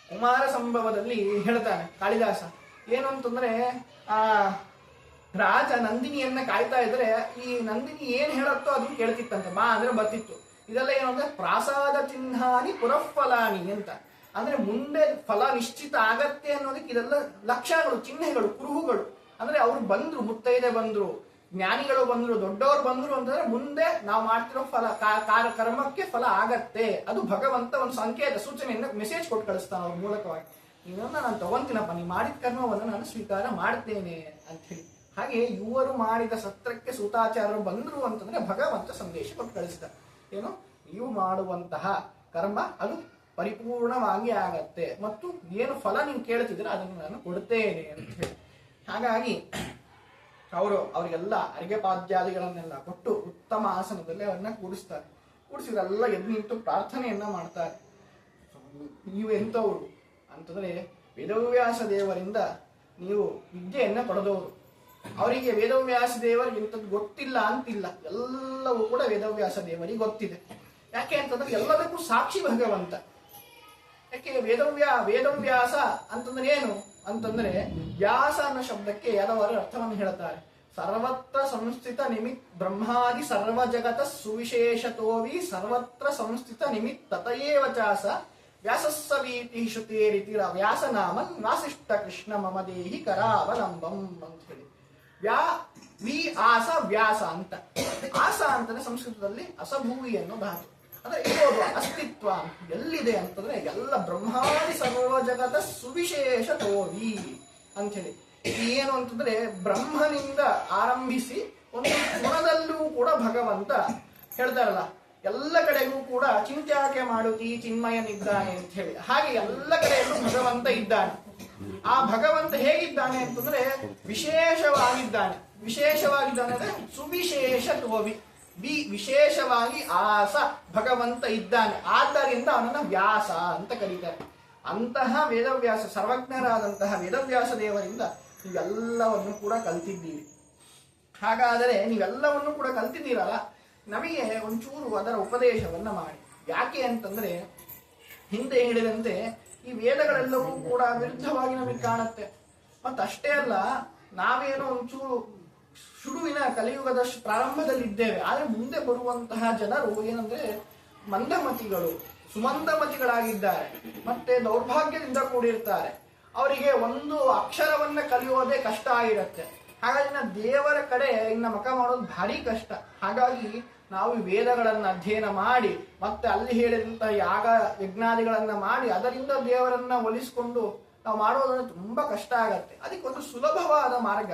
ಕುಮಾರ ಸಂಭವದಲ್ಲಿ ಹೇಳ್ತಾನೆ ಕಾಳಿದಾಸ, ಏನು ಅಂತಂದ್ರೆ ಆ ರಾಜ ನಂದಿನಿಯನ್ನ ಕಾಯ್ತಾ ಇದ್ರೆ ಈ ನಂದಿನಿ ಏನ್ ಹೇಳತ್ತೋ ಅದನ್ನ ಕೇಳ್ತಿತ್ತಂತೆ, ಬಾ ಅಂದ್ರೆ ಬರ್ತಿತ್ತು. ಇದೆಲ್ಲ ಏನು ಅಂದ್ರೆ ಪ್ರಾಸಾದ ಚಿಹ್ನಾನಿ ಪುರಫಲಾನಿ ಅಂತ, ಅಂದ್ರೆ ಮುಂದೆ ಫಲ ನಿಶ್ಚಿತ ಆಗತ್ತೆ ಅನ್ನೋದಕ್ಕೆ ಇದೆಲ್ಲ ಲಕ್ಷಣಗಳು, ಚಿಹ್ನೆಗಳು, ಕುರುಹುಗಳು. ಅಂದ್ರೆ ಅವ್ರು ಬಂದ್ರು, ಮುತ್ತೈದೆ ಬಂದ್ರು, ಜ್ಞಾನಿಗಳು ಬಂದ್ರು, ದೊಡ್ಡವರು ಬಂದ್ರು ಅಂತಂದ್ರೆ ಮುಂದೆ ನಾವು ಮಾಡ್ತಿರೋ ಫಲ ಕರ್ಮಕ್ಕೆ ಫಲ ಆಗತ್ತೆ. ಅದು ಭಗವಂತ ಒಂದು ಸಂಕೇತ, ಸೂಚನೆಯಿಂದ ಮೆಸೇಜ್ ಕೊಟ್ಟು ಕಳಿಸ್ತಾನ ಅವ್ರ ಮೂಲಕವಾಗಿ. ಇದನ್ನ ನಾನು ತಗೊಂತೀನಪ್ಪ, ನೀವು ಮಾಡಿದ ಕರ್ಮವನ್ನು ನಾನು ಸ್ವೀಕಾರ ಮಾಡ್ತೇನೆ ಅಂತ ಹೇಳಿ. ಹಾಗೆ ಇವರು ಮಾಡಿದ ಸತ್ರಕ್ಕೆ ಸೂತಾಚಾರ್ಯರು ಬಂದ್ರು ಅಂತಂದ್ರೆ ಭಗವಂತ ಸಂದೇಶ ಕೊಟ್ಟು ಕಳಿಸ್ತಾರೆ. ಏನು, ನೀವು ಮಾಡುವಂತಹ ಕರ್ಮ ಅದು ಪರಿಪೂರ್ಣವಾಗಿ ಆಗತ್ತೆ ಮತ್ತು ಏನು ಫಲ ನೀವು ಕೇಳ್ತಿದ್ರೆ ಅದನ್ನು ನಾನು ಕೊಡ್ತೇನೆ ಅಂತ ಹೇಳಿ. ಹಾಗಾಗಿ ಅವರಿಗೆಲ್ಲ ಅರಿಗೆ ಪಾದ್ಯಾದಿಗಳನ್ನೆಲ್ಲ ಕೊಟ್ಟು ಉತ್ತಮ ಆಸನದಲ್ಲಿ ಅವನ್ನ ಕೂಡಿಸ್ತಾರೆ. ಕೂಡಿಸಿದ್ರೆಲ್ಲ ಎದ್ದು ನಿಂತು ಪ್ರಾರ್ಥನೆಯನ್ನ ಮಾಡ್ತಾರೆ. ನೀವು ಎಂಥವ್ರು ಅಂತಂದ್ರೆ ವೇದವ್ಯಾಸ ದೇವರಿಂದ ನೀವು ವಿದ್ಯೆಯನ್ನ ಪಡೆದವರು. ಅವರಿಗೆ ವೇದವ್ಯಾಸ ದೇವರಿಗೆ ಇಂಥದ್ದು ಗೊತ್ತಿಲ್ಲ ಅಂತಿಲ್ಲ, ಎಲ್ಲವೂ ಕೂಡ ವೇದವ್ಯಾಸ ದೇವರಿಗೆ ಗೊತ್ತಿದೆ. ಯಾಕೆ ಅಂತಂದ್ರೆ ಎಲ್ಲದಕ್ಕೂ ಸಾಕ್ಷಿ ಭಗವಂತ. ಯಾಕೆ ವೇದವ್ಯಾಸ ಅಂತಂದ್ರೆ ಏನು ಅಂತಂದ್ರೆ ವ್ಯಾಸ ಅನ್ನೋ ಶಬ್ದಕ್ಕೆ ಯಾದವರು ಅರ್ಥವನ್ನು ಹೇಳ್ತಾರೆ. ಸರ್ವತ್ರ ಸಂಸ್ಥಿತ ನಿಮಿತ್ ಬ್ರಹ್ಮಾದಿ ಸರ್ವ ಜಗತ ಸುವಿಶೇಷತೋವಿ ಸರ್ವತ್ರ ಸಂಸ್ಥಿತ ನಿಮಿತ್ ತತಯೇವ ಚಾಸ ವ್ಯಾಸಸ್ಸವೀತಿ ಶ್ರುತೇರಿತಿ ವ್ಯಾಸನಾಮನ್ ವಾಸಿಷ್ಠ ಕೃಷ್ಣ ಮಮ ದೇಹಿ ಕರಾವಲಂಬಂ ಅಂತ ಹೇಳಿ. ಆಸ ವ್ಯಾಸ ಅಂತ. ಆಸ ಅಂತಂದ್ರೆ ಸಂಸ್ಕೃತದಲ್ಲಿ ಅಸಭೂವಿ ಅನ್ನೋ ಧಾತು. ಅಂದ್ರೆ ಇರೋದು ಅಸ್ತಿತ್ವ ಎಲ್ಲಿದೆ ಅಂತಂದ್ರೆ ಎಲ್ಲ ಬ್ರಹ್ಮಾದಿ ಸರ್ವ ಜಗತ ಸುವಿಶೇಷ ತೋವಿ ಅಂತ ಹೇಳಿ. ಏನು ಅಂತಂದ್ರೆ ಬ್ರಹ್ಮನಿಂದ ಆರಂಭಿಸಿ ಒಂದು ಗುಣದಲ್ಲೂ ಕೂಡ ಭಗವಂತ ಹೇಳ್ತಾರಲ್ಲ, ಎಲ್ಲ ಕಡೆಗೂ ಕೂಡ ಚಿಂತ್ಯಾಕೆ ಮಾಡುತ್ತಿ ಚಿನ್ಮಯನಿದ್ದಾನೆ ಅಂತ ಹೇಳಿ. ಹಾಗೆ ಎಲ್ಲ ಕಡೆಯಲ್ಲೂ ಭಗವಂತ ಇದ್ದಾನೆ. ಆ ಭಗವಂತ ಹೇಗಿದ್ದಾನೆ ಅಂತಂದ್ರೆ ವಿಶೇಷವಾಗಿದ್ದಾನೆ. ವಿಶೇಷವಾಗಿದ್ದಾನೆ ಅಂದ್ರೆ ಸುವಿಶೇಷ ತೋವಿ, ವಿಶೇಷವಾಗಿ ಆಸ ಭಗವಂತ ಇದ್ದಾನೆ. ಆದ್ದರಿಂದ ಅವನನ್ನ ವ್ಯಾಸ ಅಂತ ಕರೀತಾರೆ. ಅಂತಹ ವೇದವ್ಯಾಸ, ಸರ್ವಜ್ಞರಾದಂತಹ ವೇದವ್ಯಾಸ ದೇವರಿಂದ ನೀವೆಲ್ಲವನ್ನು ಕೂಡ ಕಲ್ತಿದ್ದೀರಿ. ಹಾಗಾದರೆ ನೀವೆಲ್ಲವನ್ನು ಕೂಡ ಕಲ್ತಿದ್ದೀರಲ್ಲ, ನಮಗೆ ಒಂಚೂರು ಅದರ ಉಪದೇಶವನ್ನ ಮಾಡಿ. ಯಾಕೆ ಅಂತಂದ್ರೆ ಹಿಂದೆ ಹೇಳಿದಂತೆ ಈ ವೇದಗಳೆಲ್ಲವೂ ಕೂಡ ವಿರುದ್ಧವಾಗಿ ನಮಗೆ ಕಾಣುತ್ತೆ. ಮತ್ತಷ್ಟೇ ಅಲ್ಲ, ನಾವೇನೋ ಒಂಚೂರು ಶುರುವಿನ ಕಲಿಯುಗದ ಪ್ರಾರಂಭದಲ್ಲಿದ್ದೇವೆ. ಆದರೆ ಮುಂದೆ ಬರುವಂತಹ ಜನರು ಏನಂದ್ರೆ ಮಂದಮತಿಗಳು, ಸುಮಂದಮತಿಗಳಾಗಿದ್ದಾರೆ, ಮತ್ತೆ ದೌರ್ಭಾಗ್ಯದಿಂದ ಕೂಡಿರ್ತಾರೆ. ಅವರಿಗೆ ಒಂದು ಅಕ್ಷರವನ್ನ ಕಲಿಯೋದೇ ಕಷ್ಟ ಆಗಿರುತ್ತೆ. ಹಾಗಾಗಿ ದೇವರ ಕಡೆ ಇನ್ನ ಮಕ ಮಾಡೋದು ಭಾರಿ ಕಷ್ಟ. ಹಾಗಾಗಿ ನಾವು ಈ ವೇದಗಳನ್ನು ಅಧ್ಯಯನ ಮಾಡಿ ಮತ್ತೆ ಅಲ್ಲಿ ಹೇಳಿದಂತಹ ಯಾಗ ಯಜ್ಞಾದಿಗಳನ್ನ ಮಾಡಿ ಅದರಿಂದ ದೇವರನ್ನ ಒಲಿಸಿಕೊಂಡು ನಾವು ಮಾಡೋದನ್ನು ತುಂಬಾ ಕಷ್ಟ ಆಗತ್ತೆ. ಅದಕ್ಕೆ ಒಂದು ಸುಲಭವಾದ ಮಾರ್ಗ,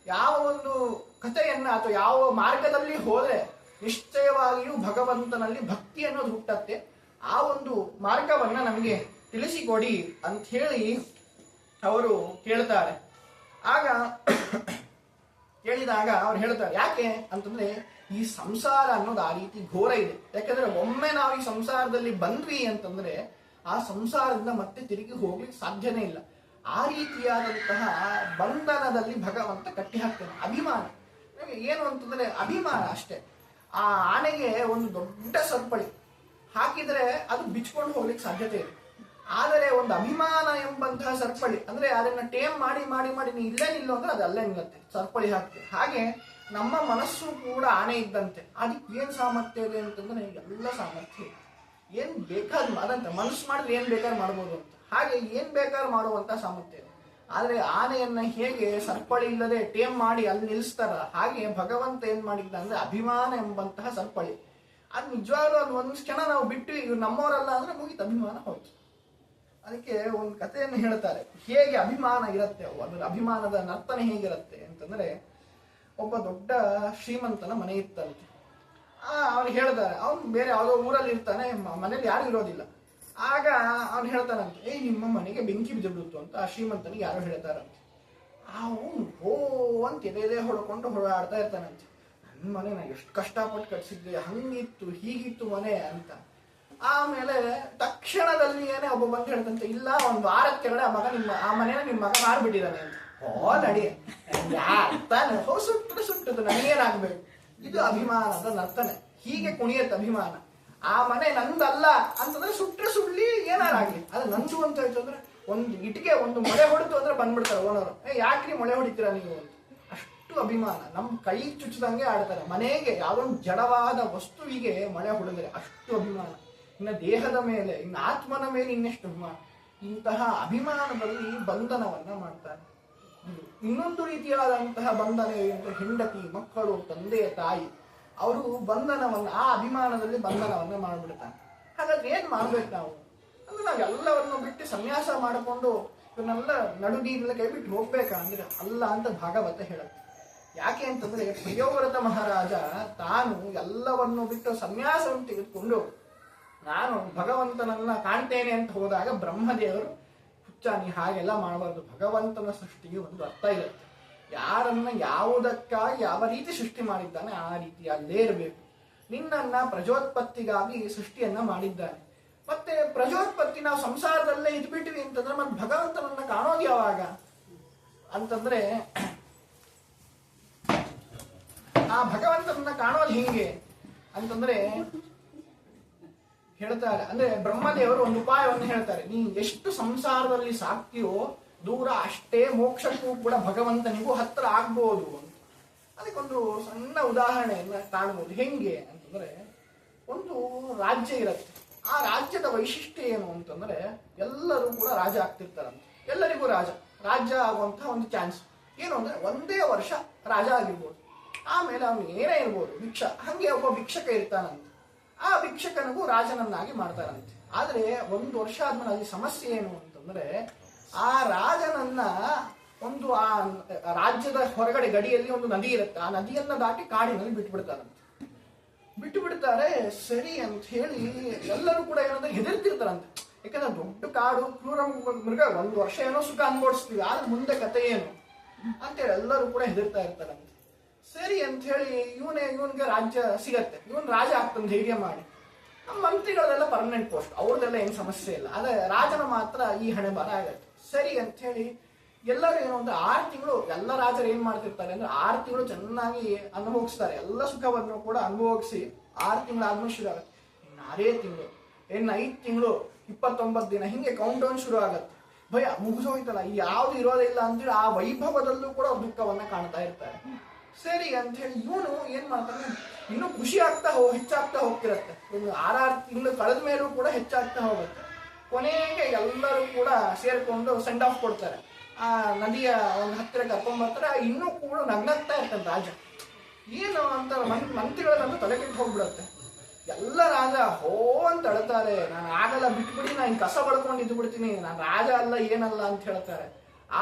ಯಾವ ಒಂದು ಕಥೆಯನ್ನ ಅಥವಾ ಯಾವ ಮಾರ್ಗದಲ್ಲಿ ಹೋದ್ರೆ ನಿಶ್ಚಯವಾಗಿಯೂ ಭಗವಂತನಲ್ಲಿ ಭಕ್ತಿ ಅನ್ನೋದು ಹುಟ್ಟತ್ತೆ, ಆ ಒಂದು ಮಾರ್ಗವನ್ನ ನಮಗೆ ತಿಳಿಸಿಕೊಡಿ ಅಂತ ಹೇಳಿ ಅವರು ಕೇಳ್ತಾರೆ. ಆಗ ಕೇಳಿದಾಗ ಅವ್ರು ಹೇಳ್ತಾರೆ, ಯಾಕೆ ಅಂತಂದ್ರೆ ಈ ಸಂಸಾರ ಅನ್ನೋದು ಆ ರೀತಿ ಘೋರ ಇದೆ. ಯಾಕಂದ್ರೆ ಒಮ್ಮೆ ನಾವು ಈ ಸಂಸಾರದಲ್ಲಿ ಬಂದ್ವಿ ಅಂತಂದ್ರೆ ಆ ಸಂಸಾರದಿಂದ ಮತ್ತೆ ತಿರುಗಿ ಹೋಗ್ಲಿಕ್ಕೆ ಸಾಧ್ಯನೇ ಇಲ್ಲ. ಆ ರೀತಿಯಾದಂತಹ ಬಂಧನದಲ್ಲಿ ಭಗವಂತ ಕಟ್ಟಿ ಹಾಕ್ತಾನೆ. ಅಭಿಮಾನ ಏನು ಅಂತಂದ್ರೆ ಅಭಿಮಾನ ಅಷ್ಟೇ. ಆ ಆನೆಗೆ ಒಂದು ದೊಡ್ಡ ಸರಪಳಿ ಹಾಕಿದ್ರೆ ಅದು ಬಿಚ್ಕೊಂಡು ಹೋಗ್ಲಿಕ್ಕೆ ಸಾಧ್ಯತೆ ಇದೆ. ಆದರೆ ಒಂದು ಅಭಿಮಾನ ಎಂಬಂತಹ ಸರಪಳಿ ಅಂದ್ರೆ ಅದನ್ನ ಟೇಮ್ ಮಾಡಿ ಮಾಡಿ ಮಾಡಿ ನೀ ಇಲ್ಲೇ ನಿಲ್ಲೋ ಅಂದ್ರೆ ಅದು ಅಲ್ಲೇ ನಿಲ್ಲುತ್ತೆ, ಸರಪಳಿ ಹಾಕ್ತೇವೆ. ಹಾಗೆ ನಮ್ಮ ಮನಸ್ಸು ಕೂಡ ಆನೆ ಇದ್ದಂತೆ. ಅದಕ್ಕೆ ಏನ್ ಸಾಮರ್ಥ್ಯ ಇದೆ ಅಂತಂದ್ರೆ ಎಲ್ಲ ಸಾಮರ್ಥ್ಯ ಇದೆ. ಏನ್ ಬೇಕಾದ್ ಅದಂತೆ ಮನಸ್ಸು ಮಾಡಿದ್ರೆ ಏನ್ ಬೇಕಾದ್ರೂ ಮಾಡ್ಬೋದು ಅಂತ. ಹಾಗೆ ಏನ್ ಬೇಕಾದ್ರೂ ಮಾಡುವಂತ ಸಾಮರ್ಥ್ಯ ಇದೆ. ಆದ್ರೆ ಆನೆಯನ್ನ ಹೇಗೆ ಸರಪಳಿ ಇಲ್ಲದೆ ಟೇಮ್ ಮಾಡಿ ಅಲ್ಲಿ ನಿಲ್ಲಿಸ್ತಾರ, ಹಾಗೆ ಭಗವಂತ ಏನ್ ಮಾಡಿದ್ದ ಅಂದ್ರೆ ಅಭಿಮಾನ ಎಂಬಂತಹ ಸರಪಳಿ. ಅದು ನಿಜವಾಗ್ಲೂ ಅದು ಒಂದ್ ಕ್ಷಣ ನಾವು ಬಿಟ್ಟು ಇವ್ರು ನಮ್ಮವರಲ್ಲ ಅಂದ್ರೆ ಮುಗಿತು, ಅಭಿಮಾನ ಹೋಯ್ತು. ಅದಕ್ಕೆ ಒಂದು ಕಥೆಯನ್ನು ಹೇಳ್ತಾರೆ, ಹೇಗೆ ಅಭಿಮಾನ ಇರುತ್ತೆ, ಅದರ ಅಭಿಮಾನದ ನರ್ತನೆ ಹೇಗಿರುತ್ತೆ ಅಂತಂದ್ರೆ, ಒಬ್ಬ ದೊಡ್ಡ ಶ್ರೀಮಂತನ ಮನೆ ಇತ್ತಂತೆ. ಅವ್ನು ಹೇಳ್ತಾರೆ, ಅವನು ಬೇರೆ ಯಾವುದೋ ಊರಲ್ಲಿ ಇರ್ತಾನೆ, ಮನೇಲಿ ಯಾರು ಇರೋದಿಲ್ಲ. ಆಗ ಅವ್ನು ಹೇಳ್ತಾನಂತೆ, ನಿಮ್ಮ ಮನೆಗೆ ಬೆಂಕಿ ಬಿದ್ದುಬಿಡುತ್ತು ಅಂತ ಆ ಶ್ರೀಮಂತನಿಗೆ ಯಾರೋ ಹೇಳ್ತಾರಂತೆ. ಅವನು ಓ ಅಂತ ಎದೆ ಹೊಡ್ಕೊಂಡು ಹೊರಡ್ತಾ ಇರ್ತಾನಂತೆ. ನನ್ನ ಮನೆ ನಾ ಎಷ್ಟು ಕಷ್ಟಪಟ್ಟು ಕಟ್ಸಿದ್ದೆ, ಹಂಗಿತ್ತು ಹೀಗಿತ್ತು ಮನೆ ಅಂತ. ಆಮೇಲೆ ತಕ್ಷಣದಲ್ಲಿ ಏನೇ ಒಬ್ಬ ಬಂದು ಹೇಳ್ತಂತೆ, ಇಲ್ಲ ಒಂದು ವಾರದ ಕೆಳಗಡೆ ಆ ಮನೇನ ನಿಮ್ಮ ಮಗ ಮಾರ್ಬಿಟ್ಟಿದ್ದಾನೆ ಅಂತ. ಓ ನಡಿ ಯಾರ್ತಾನೆ ಹೋ ಸುಟ್ಟದು ನನಗೇನಾಗ್ಬೇಕು. ಇದು ಅಭಿಮಾನದ ನರ್ತನೆ. ಹೀಗೆ ಕುಣಿಯತ್ತೆ ಅಭಿಮಾನ. ಆ ಮನೆ ನಂದಲ್ಲ ಅಂತಂದ್ರೆ ಸುಟ್ರೆ ಸುಳ್ಳಿ ಏನಾರಾಗ್ಲಿ, ಅದು ನಂದು ಅಂತ ಹೇಳ್ತು ಅಂದ್ರೆ ಒಂದು ಇಟಿಗೆ ಒಂದು ಮೊಳೆ ಹೊಡಿತು ಅಂದ್ರೆ ಬಂದ್ಬಿಡ್ತಾರೆ ಓನರು, ಯಾಕ್ರಿ ಮೊಳೆ ಹೊಡಿತೀರಾ ನೀವು ಅಂತ. ಅಷ್ಟು ಅಭಿಮಾನ. ನಮ್ಮ ಕೈ ಚುಚ್ಚದಂಗೆ ಆಡ್ತಾರೆ. ಮನೆಗೆ ಯಾವೊಂದು ಜಡವಾದ ವಸ್ತುವಿಗೆ ಮೊಳೆ ಹೊಡೆದರೆ ಅಷ್ಟು ಅಭಿಮಾನ. ಇನ್ನು ದೇಹದ ಮೇಲೆ, ಇನ್ನು ಆತ್ಮನ ಮೇಲೆ ಇನ್ನೆಷ್ಟು ಅಭಿಮಾನ. ಇಂತಹ ಅಭಿಮಾನದಲ್ಲಿ ಬಂಧನವನ್ನ ಮಾಡ್ತಾರೆ. ಇನ್ನೊಂದು ರೀತಿಯಾದಂತಹ ಬಂಧನ ಏನು, ಹೆಂಡತಿ ಮಕ್ಕಳು ತಂದೆ ತಾಯಿ ಅವರು ಬಂಧನವನ್ನ ಆ ಅಭಿಮಾನದಲ್ಲಿ ಬಂಧನವನ್ನ ಮಾಡ್ಬಿಡ್ತಾನೆ. ಹಾಗಾದ್ರೆ ಏನ್ ಮಾಡ್ಬೇಕು ನಾವು ಅಂದ್ರೆ, ನಾವೆಲ್ಲವನ್ನು ಬಿಟ್ಟು ಸನ್ಯಾಸ ಮಾಡಿಕೊಂಡು ಇವನ್ನೆಲ್ಲ ನಡು ನೀರಿನ ಕೈ ಬಿಟ್ಟು ಹೋಗ್ಬೇಕಾ ಅಂದ್ರೆ ಅಲ್ಲ ಅಂತ ಭಾಗವತ ಹೇಳುತ್ತೆ. ಯಾಕೆ ಅಂತಂದ್ರೆ, ಪ್ರಿಯೋವ್ರತ ಮಹಾರಾಜ ತಾನು ಎಲ್ಲವನ್ನು ಬಿಟ್ಟು ಸನ್ಯಾಸವನ್ನು ತೆಗೆದುಕೊಂಡು ನಾನು ಭಗವಂತನನ್ನ ಕಾಣ್ತೇನೆ ಅಂತ ಹೋದಾಗ ಬ್ರಹ್ಮದೇವರು, ಹುಚ್ಚ ನೀ ಹಾಗೆಲ್ಲ ಮಾಡಬಾರ್ದು, ಭಗವಂತನ ಸೃಷ್ಟಿಗೆ ಒಂದು ಅರ್ಥ ಇರುತ್ತೆ. ಯಾರನ್ನ ಯಾವುದಕ್ಕಾಗಿ ಯಾವ ರೀತಿ ಸೃಷ್ಟಿ ಮಾಡಿದ್ದಾನೆ ಆ ರೀತಿಯಲ್ಲೇ ಇರಬೇಕು. ನಿನ್ನನ್ನ ಪ್ರಜೋತ್ಪತ್ತಿಗಾಗಿ ಸೃಷ್ಟಿಯನ್ನ ಮಾಡಿದ್ದಾನೆ. ಮತ್ತೆ ಪ್ರಜೋತ್ಪತ್ತಿ ನಾವು ಸಂಸಾರದಲ್ಲೇ ಇದ್ಬಿಟ್ವಿ ಅಂತಂದ್ರೆ ಮತ್ತೆ ಭಗವಂತನನ್ನ ಕಾಣೋದು ಯಾವಾಗ ಅಂತಂದ್ರೆ, ಆ ಭಗವಂತನನ್ನ ಕಾಣೋದು ಹಿಂಗೆ ಅಂತಂದ್ರೆ ಹೇಳ್ತಾರೆ. ಅಂದ್ರೆ ಬ್ರಹ್ಮದೇವರು ಒಂದು ಉಪಾಯವನ್ನು ಹೇಳ್ತಾರೆ, ನೀ ಎಷ್ಟು ಸಂಸಾರದಲ್ಲಿ ಸಾಕ್ತಿಯೋ ದೂರ ಅಷ್ಟೇ ಮೋಕ್ಷಕ್ಕೂ ಕೂಡ ಭಗವಂತನಿಗೂ ಹತ್ರ ಆಗ್ಬೋದು ಅಂತ. ಅದಕ್ಕೊಂದು ಸಣ್ಣ ಉದಾಹರಣೆಯನ್ನ ಕಾಣಬಹುದು. ಹೆಂಗೆ ಅಂತಂದ್ರೆ, ಒಂದು ರಾಜ್ಯ ಇರುತ್ತೆ. ಆ ರಾಜ್ಯದ ವೈಶಿಷ್ಟ್ಯ ಏನು ಅಂತಂದ್ರೆ, ಎಲ್ಲರೂ ಕೂಡ ರಾಜ ಆಗ್ತಿರ್ತಾರಂತೆ. ಎಲ್ಲರಿಗೂ ರಾಜ್ಯ ಆಗುವಂತಹ ಒಂದು ಚಾನ್ಸ್ ಏನು ಅಂದ್ರೆ, ಒಂದೇ ವರ್ಷ ರಾಜ ಆಗಿರ್ಬೋದು, ಆಮೇಲೆ ಅವನು ಏನೇ ಇರ್ಬೋದು ಹಂಗೆ ಒಬ್ಬ ಭಿಕ್ಷಕ ಇರ್ತಾನಂತೆ. ಆ ಭಿಕ್ಷಕನಿಗೂ ರಾಜನನ್ನಾಗಿ ಮಾಡ್ತಾರಂತೆ. ಆದ್ರೆ ಒಂದು ವರ್ಷ ಆದ್ಮೇಲೆ ಅಲ್ಲಿ ಸಮಸ್ಯೆ ಏನು ಅಂತಂದ್ರೆ, ಆ ರಾಜನನ್ನ ಒಂದು ಆ ರಾಜ್ಯದ ಹೊರಗಡೆ ಗಡಿಯಲ್ಲಿ ಒಂದು ನದಿ ಇರುತ್ತೆ, ಆ ನದಿಯನ್ನ ದಾಟಿ ಕಾಡಿನಲ್ಲಿ ಬಿಟ್ಬಿಡ್ತಾರಂತೆ. ಬಿಟ್ಟುಬಿಡ್ತಾರೆ. ಸರಿ ಅಂತ ಹೇಳಿ ಎಲ್ಲರೂ ಕೂಡ ಏನಂದ್ರೆ ಹೆದರ್ತಿರ್ತಾರಂತೆ. ಯಾಕಂದ್ರೆ ದೊಡ್ಡ ಕಾಡು, ಕ್ರೂರ ಮೃಗ, ಒಂದು ವರ್ಷ ಏನೋ ಸುಖ ಅನ್ಬೋಡಿಸ್ತೀವಿ, ಆದ್ರೆ ಮುಂದೆ ಕತೆ ಏನು ಅಂತೇಳಿ ಎಲ್ಲರೂ ಕೂಡ ಹೆದರ್ತಾ ಇರ್ತಾರಂತೆ. ಸರಿ ಅಂತ ಹೇಳಿ ಇವನ್ಗೆ ರಾಜ್ಯ ಸಿಗತ್ತೆ, ಇವನ್ ರಾಜ ಆಗ್ತಾನೆ ಧೈರ್ಯ ಮಾಡಿ. ನಮ್ಮ ಮಂತ್ರಿಗಳದೆಲ್ಲ ಪರ್ಮನೆಂಟ್ ಪೋಸ್ಟ್, ಅವ್ರದೆಲ್ಲ ಏನ್ ಸಮಸ್ಯೆ ಇಲ್ಲ. ಆದ್ರೆ ರಾಜನ ಮಾತ್ರ ಈ ಹಣೆ ಬರ ಆಗತ್ತೆ. ಸರಿ ಅಂತ ಹೇಳಿ ಎಲ್ಲರೂ ಏನು ಅಂದ್ರೆ 6 ತಿಂಗಳು ಎಲ್ಲ ರಾಜರು ಏನ್ ಮಾಡ್ತಿರ್ತಾರೆ ಅಂದ್ರೆ 6 ತಿಂಗಳು ಚೆನ್ನಾಗಿ ಅನುಭವಿಸ್ತಾರೆ. ಎಲ್ಲ ಸುಖವನ್ನು ಕೂಡ ಅನುಭವಿಸಿ 6 ತಿಂಗಳು ಆದ್ಮೇಲೆ ಶುರು ಆಗುತ್ತೆ. ಇನ್ನು 6 ತಿಂಗಳು, ಇನ್ನು 5 ತಿಂಗಳು, 29 ದಿನ, ಹಿಂಗೆ ಕೌಂಟ್ ಡೌನ್ ಶುರು ಆಗತ್ತೆ. ಭಯ ಮುಗಿಸೋಯ್ತಲ್ಲ, ಯಾವ್ದು ಇರೋದಿಲ್ಲ ಅಂತೇಳಿ ಆ ವೈಭವದಲ್ಲೂ ಕೂಡ ದುಃಖವನ್ನ ಕಾಣ್ತಾ ಇರ್ತಾರೆ. ಸರಿ ಅಂತ ಹೇಳಿ ಇವನು ಏನ್ ಮಾಡ್ತಾನೆ, ಇನ್ನು ಖುಷಿ ಆಗ್ತಾ ಹೆಚ್ಚಾಗ್ತಾ ಹೋಗ್ತಿರತ್ತೆ. ಒಂದು 6 ತಿಂಗಳು ಕಳೆದ ಮೇಲೂ ಕೂಡ ಹೆಚ್ಚಾಗ್ತಾ ಹೋಗುತ್ತೆ. ಕೊನೆಗೆ ಎಲ್ಲರೂ ಕೂಡ ಸೇರ್ಕೊಂಡು ಸೆಂಡ್ ಆಫ್ ಕೊಡ್ತಾರೆ. ಆ ನದಿಯ ಒಂದು ಹತ್ತಿರ ಕರ್ಕೊಂಡ್ ಬರ್ತಾರೆ. ಇನ್ನೂ ಕೂಡ ನಗ್ನಗ್ತಾ ಇರ್ತಾನೆ ರಾಜ. ಏನು ಅಂತ ಮಂತ್ರಿಗಳನ್ನಂತೂ ತಲೆ ಕೆಟ್ಟು ಹೋಗ್ಬಿಡತ್ತೆ. ಎಲ್ಲ ರಾಜ ಹೋ ಅಂತ ಅಳ್ತಾರೆ, ನಾನು ಆಗಲ್ಲ ಬಿಟ್ಬಿಡಿ, ನಾನು ಕಸ ಬಳ್ಕೊಂಡು ಇದ್ದು ಬಿಡ್ತೀನಿ, ನಾನು ರಾಜ ಅಲ್ಲ ಏನಲ್ಲ ಅಂತ ಹೇಳ್ತಾರೆ.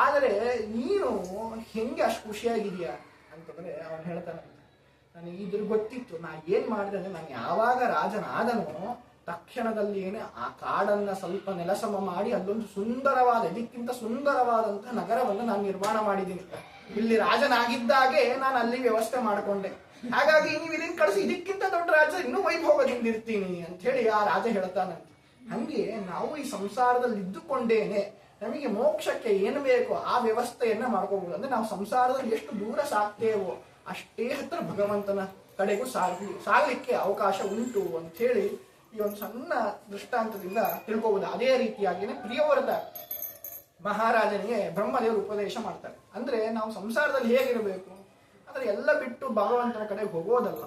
ಆದರೆ ನೀನು ಹೆಂಗೆ ಅಷ್ಟು ಖುಷಿಯಾಗಿದೆಯಾ ಅಂತಂದ್ರೆ ಅವನು ಹೇಳ್ತಾನೆ, ನನಗೆ ಇದ್ರ ಗೊತ್ತಿತ್ತು, ನಾ ಏನ್ ಮಾಡಿದೆ ಅಂದ್ರೆ ನಾನು ಯಾವಾಗ ರಾಜನಾದನೋ ತಕ್ಷಣದಲ್ಲಿ ಏನೇ ಆ ಕಾಡನ್ನ ಸ್ವಲ್ಪ ನೆಲಸಮ ಮಾಡಿ ಅಲ್ಲೊಂದು ಸುಂದರವಾದ, ಇದಕ್ಕಿಂತ ಸುಂದರವಾದಂತಹ ನಗರವನ್ನು ನಾನು ನಿರ್ಮಾಣ ಮಾಡಿದ್ದೀನಿ. ಇಲ್ಲಿ ರಾಜನಾಗಿದ್ದಾಗೆ ನಾನು ಅಲ್ಲಿ ವ್ಯವಸ್ಥೆ ಮಾಡಿಕೊಂಡೆ. ಹಾಗಾಗಿ ನೀವು ಇದನ್ನ ಕಳಿಸಿ, ಇದಕ್ಕಿಂತ ದೊಡ್ಡ ರಾಜ ಇನ್ನೂ ವೈಭೋಗದಿಂದ ಇರ್ತೀನಿ ಅಂತ ಹೇಳಿ ಆ ರಾಜ ಹೇಳ್ತಾನಂತೆ. ಹಂಗೆ ನಾವು ಈ ಸಂಸಾರದಲ್ಲಿ ಇದ್ದುಕೊಂಡೇನೆ ನಮಗೆ ಮೋಕ್ಷಕ್ಕೆ ಏನು ಬೇಕೋ ಆ ವ್ಯವಸ್ಥೆಯನ್ನ ಮಾಡ್ಕೋಬಹುದು. ಅಂದ್ರೆ ನಾವು ಸಂಸಾರದಲ್ಲಿ ಎಷ್ಟು ದೂರ ಸಾಕ್ತೇವೋ ಅಷ್ಟೇ ಹತ್ರ ಭಗವಂತನ ಕಡೆಗೂ ಸಾಗಲಿಕ್ಕೆ ಅವಕಾಶ ಉಂಟು ಅಂತ ಹೇಳಿ ಈ ಒಂದು ಸಣ್ಣ ದೃಷ್ಟಾಂತದಿಂದ ತಿಳ್ಕೋಬಹುದು. ಅದೇ ರೀತಿಯಾಗಿನೇ ಪ್ರಿಯವರದ ಮಹಾರಾಜನಿಗೆ ಬ್ರಹ್ಮದೇವರು ಉಪದೇಶ ಮಾಡ್ತಾರೆ. ಅಂದ್ರೆ ನಾವು ಸಂಸಾರದಲ್ಲಿ ಹೇಗಿರಬೇಕು ಅಂದ್ರೆ ಎಲ್ಲ ಬಿಟ್ಟು ಭಗವಂತನ ಕಡೆಗೆ ಹೋಗೋದಲ್ಲ.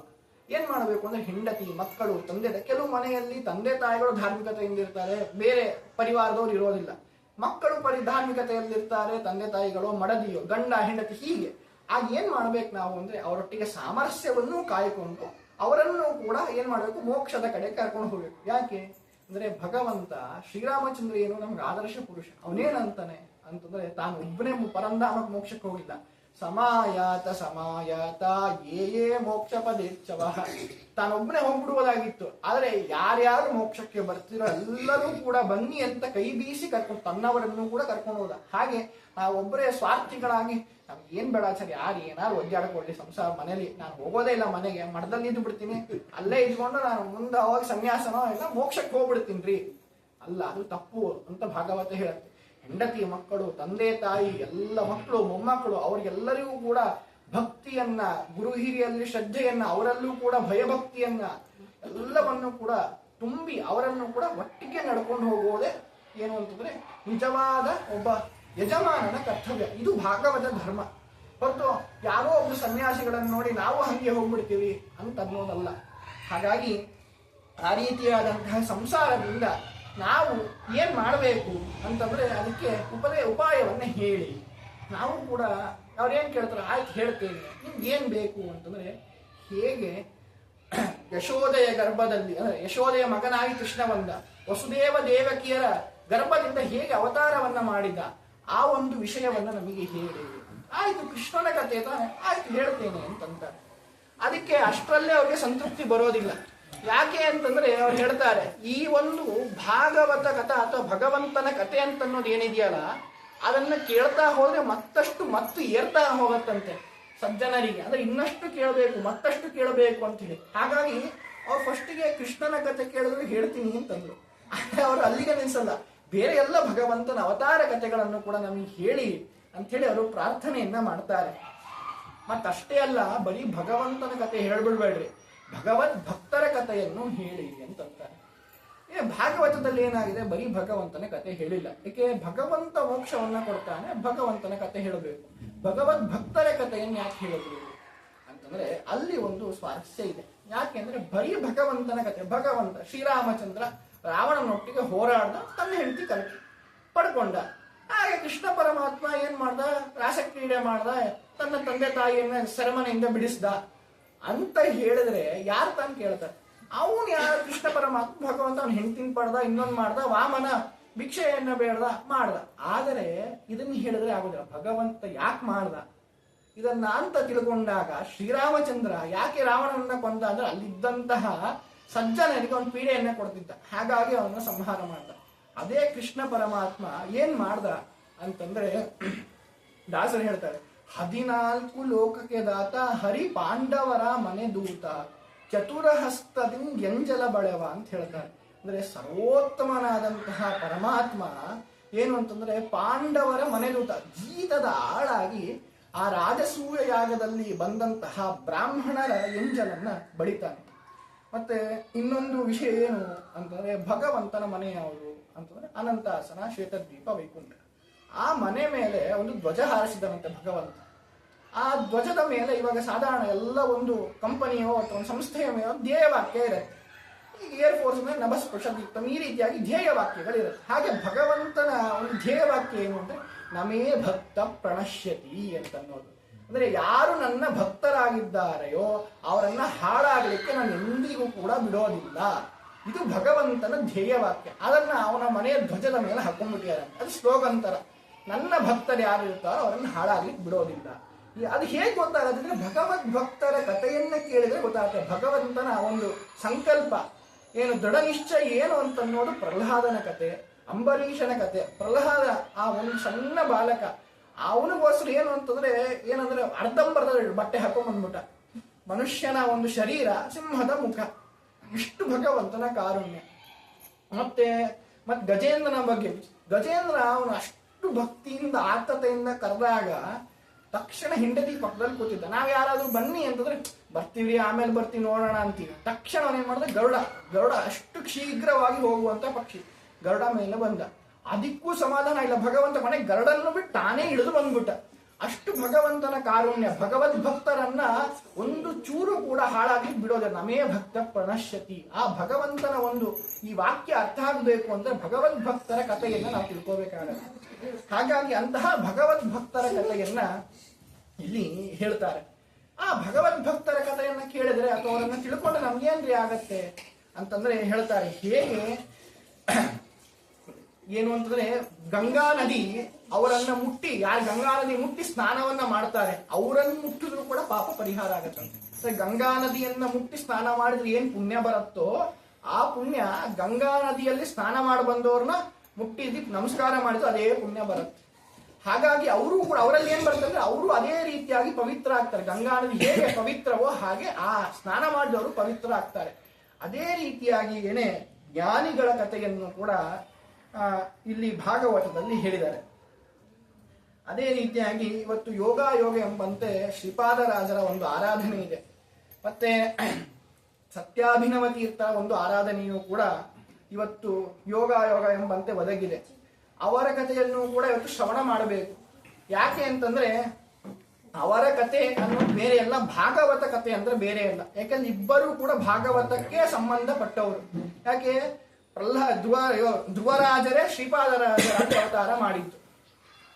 ಏನ್ ಮಾಡಬೇಕು ಅಂದ್ರೆ ಹೆಂಡತಿ, ಮಕ್ಕಳು, ತಂದೆ, ಕೆಲವು ಮನೆಯಲ್ಲಿ ತಂದೆ ತಾಯಿಗಳು ಧಾರ್ಮಿಕತೆಯಿಂದ ಇರ್ತಾರೆ, ಬೇರೆ ಪರಿವಾರದವ್ರು ಇರೋದಿಲ್ಲ. ಮಕ್ಕಳು ಧಾರ್ಮಿಕತೆಯಲ್ಲಿರ್ತಾರೆ, ತಂದೆ ತಾಯಿಗಳು, ಮಡದಿಯೋ, ಗಂಡ ಹೆಂಡತಿ, ಹೀಗೆ. ಆಗ ಏನ್ ಮಾಡ್ಬೇಕು ನಾವು ಅಂದ್ರೆ ಅವರೊಟ್ಟಿಗೆ ಸಾಮರಸ್ಯವನ್ನು ಕಾಯ್ಕೊಂಡು ಅವರನ್ನು ಕೂಡ ಏನ್ ಮಾಡ್ಬೇಕು, ಮೋಕ್ಷದ ಕಡೆ ಕರ್ಕೊಂಡು ಹೋಗ್ಬೇಕು. ಯಾಕೆ ಅಂದ್ರೆ ಭಗವಂತ ಶ್ರೀರಾಮಚಂದ್ರ ಏನು ನಮ್ಗೆ ಆದರ್ಶ ಪುರುಷ. ಅವನೇನಂತಾನೆ ಅಂತಂದ್ರೆ ತಾನು ಒಬ್ಬನೇ ಪರಂಧಾಮಕ್ಕೆ ಮೋಕ್ಷಕ್ಕೆ ಹೋಗಿಲ್ಲ. ಸಮಾಯಾತ ಸಮಾಯಾತ ಯೇ ಮೋಕ್ಷ ಪದೇಚ್ಛವ, ತಾನೊಬ್ಬನೇ ಹೋಗ್ಬಿಡುವುದಾಗಿತ್ತು. ಆದ್ರೆ ಯಾರ್ಯಾರು ಮೋಕ್ಷಕ್ಕೆ ಬರ್ತಿರೋ ಎಲ್ಲರೂ ಕೂಡ ಬನ್ನಿ ಅಂತ ಕೈ ಬೀಸಿ ಕರ್ಕೊಂಡು ತನ್ನವರನ್ನು ಕೂಡ ಕರ್ಕೊಂಡು ಹೋದ. ಹಾಗೆ ನಾವೊಬ್ಬರೇ ಸ್ವಾರ್ಥಿಗಳಾಗಿ ನಮ್ಗೆ ಏನ್ ಬೇಡ ಸರಿ, ಯಾರು ಏನಾದ್ರು ಒದ್ದಾಡ್ಕೊಳ್ಳಿ ಸಂಸಾರ, ಮನೇಲಿ ನಾನು ಹೋಗೋದೇ ಇಲ್ಲ, ಮನೆಗೆ ಮಠದಲ್ಲಿ ಇದ್ದು ಬಿಡ್ತೀನಿ, ಅಲ್ಲೇ ಇದ್ಕೊಂಡು ನಾನು ಮುಂದೆ ಅವಾಗ ಸನ್ಯಾಸನೋ ಇಲ್ಲ ಮೋಕ್ಷಕ್ಕೆ ಹೋಗ್ಬಿಡ್ತೀನಿ ಅಲ್ಲ, ಅದು ತಪ್ಪು ಅಂತ ಭಾಗವತ ಹೇಳುತ್ತೆ. ಹೆಂಡತಿ, ಮಕ್ಕಳು, ತಂದೆ ತಾಯಿ, ಎಲ್ಲ ಮಕ್ಕಳು, ಮೊಮ್ಮಕ್ಕಳು, ಅವ್ರಿಗೆಲ್ಲರಿಗೂ ಕೂಡ ಭಕ್ತಿಯನ್ನ, ಗುರು ಹಿರಿಯಲ್ಲಿ ಶ್ರದ್ಧೆಯನ್ನ, ಅವರಲ್ಲೂ ಕೂಡ ಭಯಭಕ್ತಿಯನ್ನ ಎಲ್ಲವನ್ನು ಕೂಡ ತುಂಬಿ ಅವರನ್ನು ಕೂಡ ಒಟ್ಟಿಗೆ ನಡ್ಕೊಂಡು ಹೋಗೋದೇ ಏನು ಅಂತಂದ್ರೆ ನಿಜವಾದ ಒಬ್ಬ ಯಜಮಾನನ ಕರ್ತವ್ಯ. ಇದು ಭಾಗವತ ಧರ್ಮ. ಹೊರತು ಯಾರೋ ಒಬ್ಬ ಸನ್ಯಾಸಿಗಳನ್ನು ನೋಡಿ ನಾವು ಹಂಗೆ ಹೋಗ್ಬಿಡ್ತೀವಿ ಅಂತ ಅನ್ನೋದಲ್ಲ. ಹಾಗಾಗಿ ಆ ರೀತಿಯಾದಂತಹ ಸಂಸಾರದಿಂದ ನಾವು ಏನ್ ಮಾಡಬೇಕು ಅಂತಂದ್ರೆ ಅದಕ್ಕೆ ಉಪಾಯವನ್ನ ಹೇಳಿ. ನಾವು ಕೂಡ ಅವ್ರೇನ್ ಕೇಳ್ತಾರೆ, ಆಯ್ತು ಹೇಳ್ತೇನೆ, ನಿಮ್ಗೆ ಏನ್ ಬೇಕು ಅಂತಂದ್ರೆ, ಹೇಗೆ ಯಶೋದೆಯ ಗರ್ಭದಲ್ಲಿ ಅಂದ್ರೆ ಯಶೋದೆಯ ಮಗನಾಗಿ ಕೃಷ್ಣ ಬಂದ, ವಸುದೇವ ದೇವಕಿಯರ ಗರ್ಭದಿಂದ ಹೇಗೆ ಅವತಾರವನ್ನ ಮಾಡಿದ ಆ ಒಂದು ವಿಷಯವನ್ನ ನಮಗೆ ಹೇಳಿ. ಆಯ್ತು, ಕೃಷ್ಣನ ಕಥೆ ತಾನೆ, ಆಯ್ತು ಹೇಳ್ತೇನೆ ಅಂತಂತಾರೆ. ಅದಕ್ಕೆ ಅಷ್ಟರಲ್ಲೇ ಅವ್ರಿಗೆ ಸಂತೃಪ್ತಿ ಬರೋದಿಲ್ಲ. ಯಾಕೆ ಅಂತಂದ್ರೆ ಅವ್ರು ಹೇಳ್ತಾರೆ, ಈ ಒಂದು ಭಾಗವತ ಕಥಾ ಅಥವಾ ಭಗವಂತನ ಕಥೆ ಅಂತ ಅನ್ನೋದು ಏನಿದೆಯಲ್ಲ, ಅದನ್ನ ಕೇಳ್ತಾ ಹೋದ್ರೆ ಮತ್ತು ಏರ್ತಾ ಹೋಗತ್ತಂತೆ ಸಜ್ಜನರಿಗೆ. ಅಂದ್ರೆ ಇನ್ನಷ್ಟು ಕೇಳಬೇಕು, ಮತ್ತಷ್ಟು ಕೇಳಬೇಕು ಅಂತ ಹೇಳಿ. ಹಾಗಾಗಿ ಅವ್ರು ಫಸ್ಟಿಗೆ ಕೃಷ್ಣನ ಕಥೆ ಕೇಳಿದ್ರೆ ಹೇಳ್ತೀನಿ ಅಂತಂದ್ರು. ಅವರು ಅಲ್ಲಿಗೆ ನಿಲ್ಸಲ್ಲ, ಬೇರೆ ಎಲ್ಲ ಭಗವಂತನ ಅವತಾರ ಕಥೆಗಳನ್ನು ಕೂಡ ನಮಗೆ ಹೇಳಿ ಅಂಥೇಳಿ ಅವರು ಪ್ರಾರ್ಥನೆಯನ್ನ ಮಾಡ್ತಾರೆ. ಮತ್ತಷ್ಟೇ ಅಲ್ಲ, ಬರೀ ಭಗವಂತನ ಕಥೆ ಹೇಳ್ಬಿಡ್ಬೇಡ್ರಿ, ಭಗವದ್ ಭಕ್ತರ ಕಥೆಯನ್ನು ಹೇಳಿ ಅಂತಂತಾರೆ. ಭಾಗವತದಲ್ಲಿ ಏನಾಗಿದೆ, ಬರೀ ಭಗವಂತನ ಕಥೆ ಹೇಳಿಲ್ಲ. ಏಕೆ, ಭಗವಂತ ಮೋಕ್ಷವನ್ನ ಕೊಡ್ತಾನೆ, ಭಗವಂತನ ಕಥೆ ಹೇಳಬೇಕು. ಭಗವದ್ ಭಕ್ತರ ಕಥೆಯನ್ನು ಯಾಕೆ ಹೇಳಿದ್ರು ಅಂತಂದ್ರೆ ಅಲ್ಲಿ ಒಂದು ಸ್ವಾರಸ್ಯ ಇದೆ. ಯಾಕೆ ಅಂದ್ರೆ ಬರೀ ಭಗವಂತನ ಕಥೆ, ಭಗವಂತ ಶ್ರೀರಾಮಚಂದ್ರ ರಾವಣನೊಟ್ಟಿಗೆ ಹೋರಾಡ್ದ, ತನ್ನ ಹೆಂಡತಿ ಪಡ್ಕೊಂಡ. ಹಾಗೆ ಕೃಷ್ಣ ಪರಮಾತ್ಮ ಏನ್ ಮಾಡ್ದ, ರಾಸಕ್ರೀಡೆ ಮಾಡ್ದ, ತನ್ನ ತಂದೆ ತಾಯಿಯನ್ನ ಸೆರೆಮನೆಯಿಂದ ಬಿಡಿಸ್ದ ಅಂತ ಹೇಳಿದ್ರೆ ಯಾರು ತಾನು ಕೇಳ್ತಾರೆ? ಅವನು ಯಾರು? ಕೃಷ್ಣ ಪರಮಾತ್ಮ ಭಗವಂತ ಅವನ ಹೆಂಡತಿನ ಪಡ್ದ, ಇನ್ನೊಂದು ಮಾಡ್ದ, ವಾಮನ ಭಿಕ್ಷೆಯನ್ನ ಬೇಡ್ದ, ಮಾಡ್ದ. ಆದರೆ ಇದನ್ನ ಹೇಳಿದ್ರೆ ಆಗುದಿಲ್ಲ. ಭಗವಂತ ಯಾಕೆ ಮಾಡ್ದ ಇದನ್ನ ಅಂತ ತಿಳ್ಕೊಂಡಾಗ ಶ್ರೀರಾಮಚಂದ್ರ ಯಾಕೆ ರಾವಣನನ್ನ ಕೊಂದ ಅಂದ್ರೆ ಅಲ್ಲಿದ್ದಂತಹ ಸಜ್ಜನರಿಗೆ ಅವನ ಪೀಡೆಯನ್ನ ಕೊಡ್ತಿದ್ದ, ಹಾಗಾಗಿ ಅವನ್ನ ಸಂಹಾರ ಮಾಡ್ದ. ಅದೇ ಕೃಷ್ಣ ಪರಮಾತ್ಮ ಏನ್ ಮಾಡ್ದ ಅಂತಂದ್ರೆ ದಾಸರು ಹೇಳ್ತಾರೆ, 14 ಲೋಕಕ್ಕೆ ದಾತ ಹರಿ ಪಾಂಡವರ ಮನೆ ದೂತ ಚತುರಹಸ್ತದಿಂದ ಎಂಜಲ ಬಳೆವ ಅಂತ ಹೇಳ್ತಾರೆ. ಅಂದ್ರೆ ಸರ್ವೋತ್ತಮನಾದಂತಹ ಪರಮಾತ್ಮ ಏನು ಅಂತಂದ್ರೆ ಪಾಂಡವರ ಮನೆ ದೂತ, ಜೀತದ ಆಳಾಗಿ ಆ ರಾಜಸೂಯ ಯಾಗದಲ್ಲಿ ಬಂದಂತಹ ಬ್ರಾಹ್ಮಣರ ಎಂಜಲನ್ನ ಬಡಿತಾನೆ. ಮತ್ತೆ ಇನ್ನೊಂದು ವಿಷಯ ಏನು ಅಂತಂದ್ರೆ ಭಗವಂತನ ಮನೆ ಯಾವುದು ಅಂತಂದ್ರೆ ಅನಂತಾಸನ, ಶ್ವೇತದ್ವೀಪ, ವೈಕುಂಠ. ಆ ಮನೆ ಮೇಲೆ ಒಂದು ಧ್ವಜ ಹಾರಿಸಿದನಂತೆ ಭಗವಂತ. ಆ ಧ್ವಜದ ಮೇಲೆ ಇವಾಗ ಸಾಧಾರಣ ಎಲ್ಲ ಒಂದು ಕಂಪನಿಯೋ ಅಥವಾ ಒಂದು ಸಂಸ್ಥೆಯ ಮೇಲೆ ಧ್ಯೇಯವಾಕ್ಯ ಇರುತ್ತೆ. ಈಗ ಏರ್ಫೋರ್ಸ್ ಮೇಲೆ ನಭಸ್ಪೃಶದೀಪ್ತಂ, ಈ ರೀತಿಯಾಗಿ ಧ್ಯೇಯ ವಾಕ್ಯಗಳಿರುತ್ತೆ. ಹಾಗೆ ಭಗವಂತನ ಒಂದು ಧ್ಯೇಯ ವಾಕ್ಯ ಏನು ಅಂದ್ರೆ ನಮೇ ಭಕ್ತ ಪ್ರಣಶ್ಯತಿ ಅಂತ ಅನ್ನೋದು. ಅಂದ್ರೆ ಯಾರು ನನ್ನ ಭಕ್ತರಾಗಿದ್ದಾರೆಯೋ ಅವರನ್ನ ಹಾಳಾಗಲಿಕ್ಕೆ ನಾನು ಎಂದಿಗೂ ಕೂಡ ಬಿಡೋದಿಲ್ಲ. ಇದು ಭಗವಂತನ ಧ್ಯೇಯವಾಕ್ಯ. ಅದನ್ನ ಅವನ ಮನೆಯ ಧ್ವಜದ ಮೇಲೆ ಹಾಕೊಂಡ್ಬಿಟ್ಟಿದ್ದಾರೆ. ಅದು ಸ್ಲೋಗನ್ ತರ. ನನ್ನ ಭಕ್ತರು ಯಾರು ಇರ್ತಾರೋ ಅವರನ್ನು ಹಾಳಾಗ್ಲಿಕ್ಕೆ ಬಿಡೋದಿಲ್ಲ. ಅದು ಹೇಗೆ ಗೊತ್ತಾಗುತ್ತೆ? ಭಗವದ್ ಭಕ್ತರ ಕಥೆಯನ್ನ ಕೇಳಿದ್ರೆ ಗೊತ್ತಾಗುತ್ತೆ. ಭಗವಂತನ ಒಂದು ಸಂಕಲ್ಪ ಏನು, ದೃಢ ನಿಶ್ಚಯ ಏನು ಅಂತ ಅನ್ನೋದು ಪ್ರಹ್ಲಾದನ ಕತೆ, ಅಂಬರೀಷನ ಕತೆ. ಪ್ರಹ್ಲಾದ ಆ ಒಂದು ಸಣ್ಣ ಬಾಲಕ, ಅವನಿಗೋಸ್ಕರ ಏನು ಅಂತಂದ್ರೆ ಏನಂದ್ರೆ ಅರ್ಧಂಬರ್ಧ ಬಟ್ಟೆ ಹಾಕೊಂಡ್ ಬಂದ್ಬಿಟ್ಟ. ಮನುಷ್ಯನ ಒಂದು ಶರೀರ, ಸಿಂಹದ ಮುಖ. ಇಷ್ಟು ಭಗವಂತನ ಕಾರುಣ್ಯ. ಮತ್ತೆ ಗಜೇಂದ್ರನ ಬಗ್ಗೆ, ಗಜೇಂದ್ರ ಅವನು ಅಷ್ಟು ಭಕ್ತಿಯಿಂದ ಆರ್ತತೆಯಿಂದ ಕರೆದಾಗ ತಕ್ಷಣ ಹಿಂಡತಿ ಪಕ್ಕದಲ್ಲಿ ಕೂತಿದ್ದ. ನಾವ್ ಯಾರಾದ್ರೂ ಬನ್ನಿ ಅಂತಂದ್ರೆ ಬರ್ತೀವಿ, ಆಮೇಲೆ ಬರ್ತೀವಿ, ನೋಡೋಣ ಅಂತೀವಿ. ತಕ್ಷಣ ಅವನೇನ್ ಮಾಡಿದ್ರೆ ಗರುಡ ಅಷ್ಟು ಶೀಘ್ರವಾಗಿ ಹೋಗುವಂತ ಪಕ್ಷಿ ಗರುಡ ಮೇಲೆ ಬಂದ. ಅದಕ್ಕೂ ಸಮಾಧಾನ ಇಲ್ಲ. ಭಗವಂತ ಮನೆ ಗರುಡನ್ನು ಬಿಟ್ಟು ತಾನೇ ಇಳಿದು ಬಂದ್ಬಿಟ್ಟ. ಅಷ್ಟು ಭಗವಂತನ ಕಾರುಣ್ಯ. ಭಗವದ್ ಭಕ್ತರನ್ನ ಒಂದು ಚೂರು ಕೂಡ ಹಾಳಾಗಿ ಬಿಡೋದಿಲ್ಲ. ನಮೇ ಭಕ್ತ ಪ್ರಣಶ್ಯತಿ. ಆ ಭಗವಂತನ ಒಂದು ಈ ವಾಕ್ಯ ಅರ್ಥ ಆಗಬೇಕು ಅಂದ್ರೆ ಭಗವದ್ ಭಕ್ತರ ಕಥೆಯನ್ನ ನಾವು ತಿಳ್ಕೋಬೇಕಾಗತ್ತೆ. ಹಾಗಾಗಿ ಅಂತಹ ಭಗವದ್ ಭಕ್ತರ ಕಥೆಯನ್ನ ಇಲ್ಲಿ ಹೇಳ್ತಾರೆ. ಆ ಭಗವದ್ ಭಕ್ತರ ಕಥೆಯನ್ನ ಕೇಳಿದ್ರೆ ಅಥವಾ ಅವರನ್ನ ತಿಳ್ಕೊಂಡ್ರೆ ನಮ್ಗೇನ್ರಿ ಆಗತ್ತೆ ಅಂತಂದ್ರೆ ಹೇಳ್ತಾರೆ. ಹೇಗೆ ಏನು ಅಂತಂದ್ರೆ ಗಂಗಾ ನದಿ ಅವರನ್ನ ಮುಟ್ಟಿ, ಯಾರು ಗಂಗಾ ನದಿ ಮುಟ್ಟಿ ಸ್ನಾನವನ್ನ ಮಾಡ್ತಾರೆ ಅವರನ್ನು ಮುಟ್ಟಿದ್ರು ಕೂಡ ಪಾಪ ಪರಿಹಾರ ಆಗತ್ತಂತೆ. ಗಂಗಾ ನದಿಯನ್ನ ಮುಟ್ಟಿ ಸ್ನಾನ ಮಾಡಿದ್ರೆ ಏನ್ ಪುಣ್ಯ ಬರುತ್ತೋ ಆ ಪುಣ್ಯ ಗಂಗಾ ನದಿಯಲ್ಲಿ ಸ್ನಾನ ಮಾಡಿ ಬಂದವ್ರನ್ನ ಮುಟ್ಟಿದಿ ನಮಸ್ಕಾರ ಮಾಡಿದ್ರು ಅದೇ ಪುಣ್ಯ ಬರುತ್ತೆ. ಹಾಗಾಗಿ ಅವರು ಕೂಡ ಅವರಲ್ಲಿ ಏನ್ ಬರುತ್ತೆ ಅಂದ್ರೆ ಅವರು ಅದೇ ರೀತಿಯಾಗಿ ಪವಿತ್ರ ಆಗ್ತಾರೆ. ಗಂಗಾ ನದಿ ಹೇಗೆ ಪವಿತ್ರವೋ ಹಾಗೆ ಆ ಸ್ನಾನ ಮಾಡಿದವರು ಪವಿತ್ರ ಆಗ್ತಾರೆ. ಅದೇ ರೀತಿಯಾಗಿ ಏನೇ ಜ್ಞಾನಿಗಳ ಕಥೆಯನ್ನು ಕೂಡ ಇಲ್ಲಿ ಭಾಗವತದಲ್ಲಿ ಹೇಳಿದ್ದಾರೆ. ಅದೇ ರೀತಿಯಾಗಿ ಇವತ್ತು ಯೋಗ ಎಂಬಂತೆ ಶ್ರೀಪಾದರಾಜರ ಒಂದು ಆರಾಧನೆ ಇದೆ. ಮತ್ತೆ ಸತ್ಯಾಭಿನವ ತೀರ್ಥರ ಒಂದು ಆರಾಧನೆಯೂ ಕೂಡ ಇವತ್ತು ಯೋಗ ಎಂಬಂತೆ ಒದಗಿದೆ. ಅವರ ಕಥೆಯನ್ನು ಕೂಡ ಇವತ್ತು ಶ್ರವಣ ಮಾಡಬೇಕು. ಯಾಕೆ ಅಂತಂದ್ರೆ ಅವರ ಕತೆ ಅನ್ನೋದು ಬೇರೆ ಅಲ್ಲ, ಭಾಗವತ ಕತೆ ಅಂದ್ರೆ ಬೇರೆ ಅಲ್ಲ. ಯಾಕಂದ್ರೆ ಇಬ್ಬರು ಕೂಡ ಭಾಗವತಕ್ಕೆ ಸಂಬಂಧಪಟ್ಟವರು. ಯಾಕೆ ಧ್ರುವರಾಜರೇ ಶ್ರೀಪಾದರಾಜರ ಅವತಾರ ಮಾಡಿದ್ದು.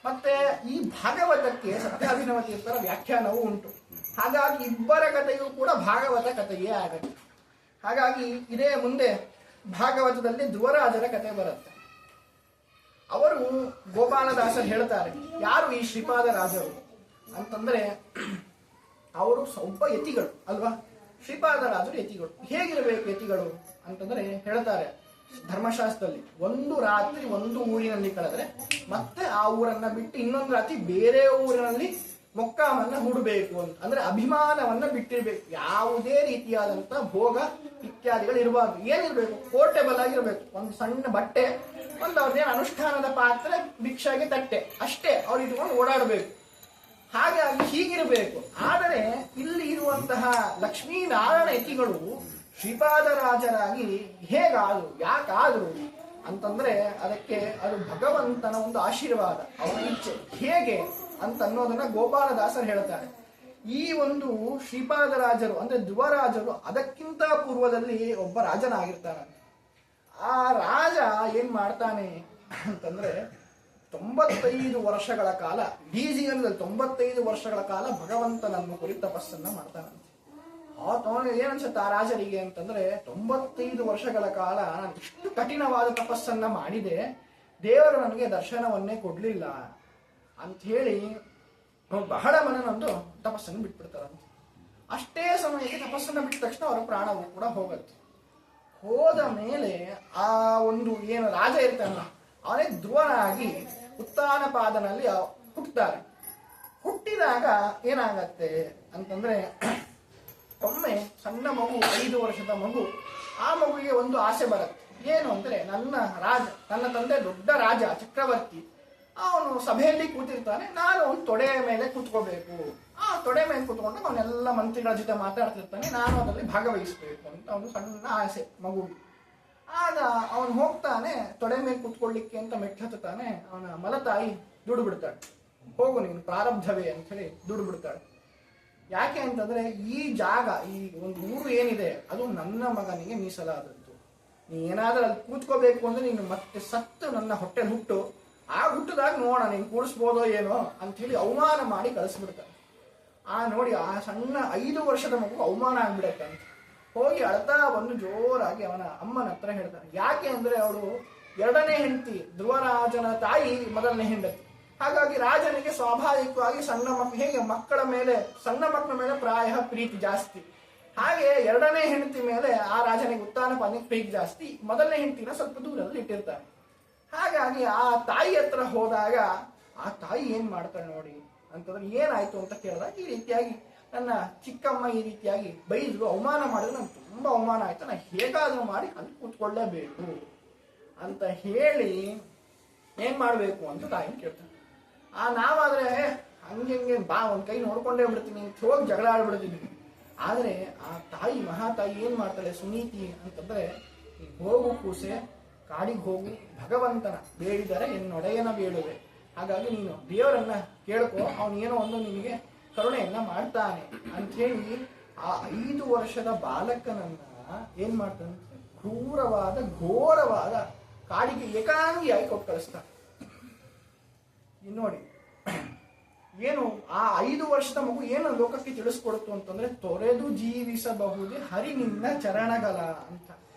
ಮತ್ತೆ ಈ ಭಾಗವತಕ್ಕೆ ಸತ್ಯಾಭಿನವ ತೀರ್ಥರ ವ್ಯಾಖ್ಯಾನವೂ ಉಂಟು. ಹಾಗಾಗಿ ಇಬ್ಬರ ಕಥೆಯೂ ಕೂಡ ಭಾಗವತ ಕಥೆಯೇ ಆಗತ್ತೆ. ಹಾಗಾಗಿ ಇದೇ ಮುಂದೆ ಭಾಗವತದಲ್ಲಿ ಧ್ರುವರಾಜರ ಕಥೆ ಬರುತ್ತೆ. ಅವರು ಗೋಪಾಲದಾಸರು ಹೇಳ್ತಾರೆ, ಯಾರು ಈ ಶ್ರೀಪಾದರಾಜರು ಅಂತಂದ್ರೆ ಅವರು ಒಬ್ಬ ಯತಿಗಳು ಅಲ್ವಾ. ಶ್ರೀಪಾದರಾಜರು ಯತಿಗಳು. ಹೇಗಿರಬೇಕು ಯತಿಗಳು ಅಂತಂದ್ರೆ ಹೇಳ್ತಾರೆ ಧರ್ಮಶಾಸ್ತ್ರದಲ್ಲಿ, ಒಂದು ರಾತ್ರಿ ಒಂದು ಊರಿನಲ್ಲಿ ಕಳೆದ್ರೆ ಮತ್ತೆ ಆ ಊರನ್ನ ಬಿಟ್ಟು ಇನ್ನೊಂದು ರಾತ್ರಿ ಬೇರೆ ಊರಿನಲ್ಲಿ ಮೊಕ್ಕಾಮನ್ನ ಹೂಡಬೇಕು ಅಂತ. ಅಂದ್ರೆ ಅಭಿಮಾನವನ್ನ ಬಿಟ್ಟಿರ್ಬೇಕು. ಯಾವುದೇ ರೀತಿಯಾದಂತ ಭೋಗ ಇತ್ಯಾದಿಗಳು ಇರಬಾರ್ದು. ಏನಿರ್ಬೇಕು? ಪೋರ್ಟೇಬಲ್ ಆಗಿರ್ಬೇಕು. ಒಂದು ಸಣ್ಣ ಬಟ್ಟೆ, ಒಂದು ಅವ್ರದ್ದೇನು ಅನುಷ್ಠಾನದ ಪಾತ್ರೆ, ಭಿಕ್ಷಾಗೆ ತಟ್ಟೆ, ಅಷ್ಟೇ ಅವ್ರು ಇಟ್ಕೊಂಡು ಓಡಾಡಬೇಕು. ಹಾಗಾಗಿ ಹೀಗಿರಬೇಕು. ಆದರೆ ಇಲ್ಲಿ ಇರುವಂತಹ ಲಕ್ಷ್ಮೀನಾರಾಯಣ ಯತಿಗಳು ಶ್ರೀಪಾದರಾಜರಾಗಿ ಹೇಗಾದ್ರು, ಯಾಕಾದ್ರು ಅಂತಂದ್ರೆ ಅದಕ್ಕೆ ಅದು ಭಗವಂತನ ಒಂದು ಆಶೀರ್ವಾದ, ಅವನ ಇಚ್ಛೆ. ಹೇಗೆ ಅಂತ ಅನ್ನೋದನ್ನ ಗೋಪಾಲದಾಸರು ಹೇಳ್ತಾರೆ. ಈ ಒಂದು ಶ್ರೀಪಾದರಾಜರು ಅಂದ್ರೆ ಧ್ರುವರಾಜರು ಅದಕ್ಕಿಂತ ಪೂರ್ವದಲ್ಲಿ ಒಬ್ಬ ರಾಜನಾಗಿರ್ತಾನೆ. ಆ ರಾಜ ಏನ್ ಮಾಡ್ತಾನೆ ಅಂತಂದ್ರೆ 95 ವರ್ಷಗಳ ಕಾಲ, ಇಡೀ ಜೀವನದಲ್ಲಿ 95 ವರ್ಷಗಳ ಕಾಲ ಭಗವಂತನನ್ನು ಕುರಿತು ತಪಸ್ಸನ್ನ ಮಾಡ್ತಾನಂತೆ. ಏನನ್ಸುತ್ತೆ ಆ ರಾಜರಿಗೆ ಅಂತಂದ್ರೆ 95 ವರ್ಷಗಳ ಕಾಲ ನಾನು ಇಷ್ಟು ಕಠಿಣವಾದ ತಪಸ್ಸನ್ನ ಮಾಡಿದೆ, ದೇವರು ನನಗೆ ದರ್ಶನವನ್ನೇ ಕೊಡ್ಲಿಲ್ಲ ಅಂತ ಹೇಳಿ ಬಹಳ ಮನನೊಂದು ತಪಸ್ಸನ್ನು ಬಿಟ್ಬಿಡ್ತಾರಂತೆ. ಅಷ್ಟೇ ಸಮಯಕ್ಕೆ ತಪಸ್ಸನ್ನ ಬಿಟ್ಟ ತಕ್ಷಣ ಅವರ ಪ್ರಾಣವೂ ಕೂಡ ಹೋಗುತ್ತೆ. ಹೋದ ಮೇಲೆ ಆ ಒಂದು ಏನು ರಾಜ ಇರ್ತಾನ ಅವನೇ ಧ್ರುವನಾಗಿ ಉತ್ತಾನಪಾದನಲ್ಲಿ ಹುಟ್ಟುತ್ತಾರೆ. ಹುಟ್ಟಿದಾಗ ಏನಾಗತ್ತೆ ಅಂತಂದ್ರೆ ಒಮ್ಮೆ ಸಣ್ಣ ಮಗು, 5 ವರ್ಷದ ಮಗು, ಆ ಮಗುವಿಗೆ ಒಂದು ಆಸೆ ಬರುತ್ತೆ. ಏನು ಅಂದ್ರೆ ನನ್ನ ತಂದೆ ದೊಡ್ಡ ರಾಜ, ಚಕ್ರವರ್ತಿ, ಅವನು ಸಭೆಯಲ್ಲಿ ಕೂತಿರ್ತಾನೆ, ನಾನು ಒಂದು ತೊಡೆಯ ಮೇಲೆ ಕೂತ್ಕೋಬೇಕು. ಆ ತೊಡೆ ಮೇಲೆ ಕೂತ್ಕೊಂಡು ಅವನೆಲ್ಲ ಮಂತ್ರಿಗಳ ಜೊತೆ ಮಾತಾಡ್ತಿರ್ತಾನೆ, ನಾನು ಅದರಲ್ಲಿ ಭಾಗವಹಿಸ್ಬೇಕು ಅಂತ ಒಂದು ಸಣ್ಣ ಆಸೆ ಮಗುವಿಗೆ. ಆಗ ಅವನು ಹೋಗ್ತಾನೆ ತೊಡೆ ಮೇಲೆ ಕೂತ್ಕೊಳ್ಳಿಕ್ಕೆ ಅಂತ ಮೆಟ್ಲತ್ತಾನೆ. ಅವನ ಮಲತಾಯಿ ದುಡ್ಡು ಬಿಡ್ತಾಳೆ, ಹೋಗು ನೀನು ಪ್ರಾರಬ್ಧವೇ ಅಂತ ಹೇಳಿ ದುಡ್ಡು ಬಿಡ್ತಾಳೆ. ಯಾಕೆ ಅಂತಂದ್ರೆ ಈ ಜಾಗ, ಈ ಒಂದು ಊರು ಏನಿದೆ ಅದು ನನ್ನ ಮಗನಿಗೆ ಮೀಸಲಾದದ್ದು. ನೀ ಏನಾದ್ರೂ ಅಲ್ಲಿ ಕೂತ್ಕೋಬೇಕು ಅಂದ್ರೆ ನೀನು ಮತ್ತೆ ಸತ್ತು ನನ್ನ ಹೊಟ್ಟೆಲಿ ಹುಟ್ಟು, ಆ ಹುಟ್ಟದಾಗ ನೋಡ ನೀನು ಕೂಡಿಸ್ಬೋದೋ ಏನೋ ಅಂತ ಹೇಳಿ ಅವಮಾನ ಮಾಡಿ ಕಳಿಸ್ಬಿಡ್ತಾರೆ. ನೋಡಿ ಆ ಸಣ್ಣ 5 ವರ್ಷದ ಮಗು ಅವಮಾನ ಆಗ್ಬಿಡತ್ತೆ ಅಂತ ಹೋಗಿ ಅಳ್ತಾ ಬಂದು ಜೋರಾಗಿ ಅವನ ಅಮ್ಮನ ಹತ್ರ ಹೇಳ್ತಾನೆ. ಯಾಕೆ ಅಂದ್ರೆ ಅವಳು ಎರಡನೇ ಹೆಂಡತಿ, ಧ್ರುವರಾಜನ ತಾಯಿ ಮೊದಲನೇ ಹೆಂಡತಿ. ಹಾಗಾಗಿ ರಾಜನಿಗೆ ಸ್ವಾಭಾವಿಕವಾಗಿ ಹೇಗೆ ಮಕ್ಕಳ ಮೇಲೆ, ಸಣ್ಣ ಮಕ್ಕಳ ಮೇಲೆ ಪ್ರಾಯ ಪ್ರೀತಿ ಜಾಸ್ತಿ, ಹಾಗೆ ಎರಡನೇ ಹೆಂಡತಿ ಮೇಲೆ ಆ ರಾಜನಿಗೆ ಉತ್ಥಾನ ಪಾದನೆ ಪ್ರೀತಿ ಜಾಸ್ತಿ. ಮೊದಲನೇ ಹೆಂಡತಿನ ಸ್ವಲ್ಪ ದೂರದಲ್ಲಿ ಇಟ್ಟಿರ್ತಾನೆ. ಹಾಗಾಗಿ ಆ ತಾಯಿ ಹತ್ರ ಹೋದಾಗ ಆ ತಾಯಿ ಏನ್ ಮಾಡ್ತಾಳೆ ನೋಡಿ ಅಂತಂದ್ರೆ, ಏನಾಯ್ತು ಅಂತ ಕೇಳಿದಾಗ ಈ ರೀತಿಯಾಗಿ ನನ್ನ ಚಿಕ್ಕಮ್ಮ ಈ ರೀತಿಯಾಗಿ ಬೈದ್ರು, ಅವಮಾನ ಮಾಡಿದ್ರು, ನಂಗೆ ತುಂಬಾ ಅವಮಾನ ಆಯ್ತು, ನಾನು ಹೇಗಾದ್ರೂ ಮಾಡಿ ಅಲ್ಲಿ ಕೂತ್ಕೊಳ್ಳೇಬೇಕು ಅಂತ ಹೇಳಿ ಏನ್ ಮಾಡ್ಬೇಕು ಅಂತ ತಾಯಿನ ಕೇಳ್ತಾನೆ. ನಾವಾದ್ರೆ ಹಂಗೆ ಬಾ ಒಂದ್ ಕೈ ನೋಡ್ಕೊಂಡೇ ಬಿಡ್ತೀನಿ ಅಂತ ಹೋಗಿ ಜಗಳ ಆಡ್ಬಿಡ್ತೀನಿ. ಆದ್ರೆ ಆ ತಾಯಿ, ಮಹಾತಾಯಿ ಏನ್ ಮಾಡ್ತಾಳೆ ಸುನೀತಿ ಅಂತಂದ್ರೆ, ಹೋಗು ಕೂಸೆ, ಕಾಡಿಗೆ ಹೋಗು, ಭಗವಂತನ ಬೇಡಿದರೆ ಎನ್ನೊಡೆಯನ ಬೇಡುವೆ, ಹಾಗಾಗಿ ನೀನು ದೇವರನ್ನ ಕೇಳ್ಕೊ, ಅವನೇನೋ ಒಂದು ನಿನಗೆ ಕರುಣೆಯನ್ನ ಮಾಡ್ತಾನೆ ಅಂತ ಹೇಳಿ ಆ 5 ವರ್ಷದ ಬಾಲಕನನ್ನ ಏನ್ ಮಾಡ್ತಾನೆ, ಕ್ರೂರವಾದ ಘೋರವಾದ ಕಾಡಿಗೆ ಏಕಾಂಗಿಯಾಗಿ ಕೊಟ್ಟು ಕಳಿಸ್ತಾನೆ. ನೋಡಿ ಏನು ಆ 5 ವರ್ಷದ ಮಗು ಏನು ಲೋಕಕ್ಕೆ ತಿಳಿಸ್ಕೊಡ್ತು ಅಂತಂದ್ರೆ, ತೊರೆದು ಜೀವಿಸಬಹುದೇ ಹರಿ ನಿನ್ನ ಚರಣಗಳ ಅಂತ,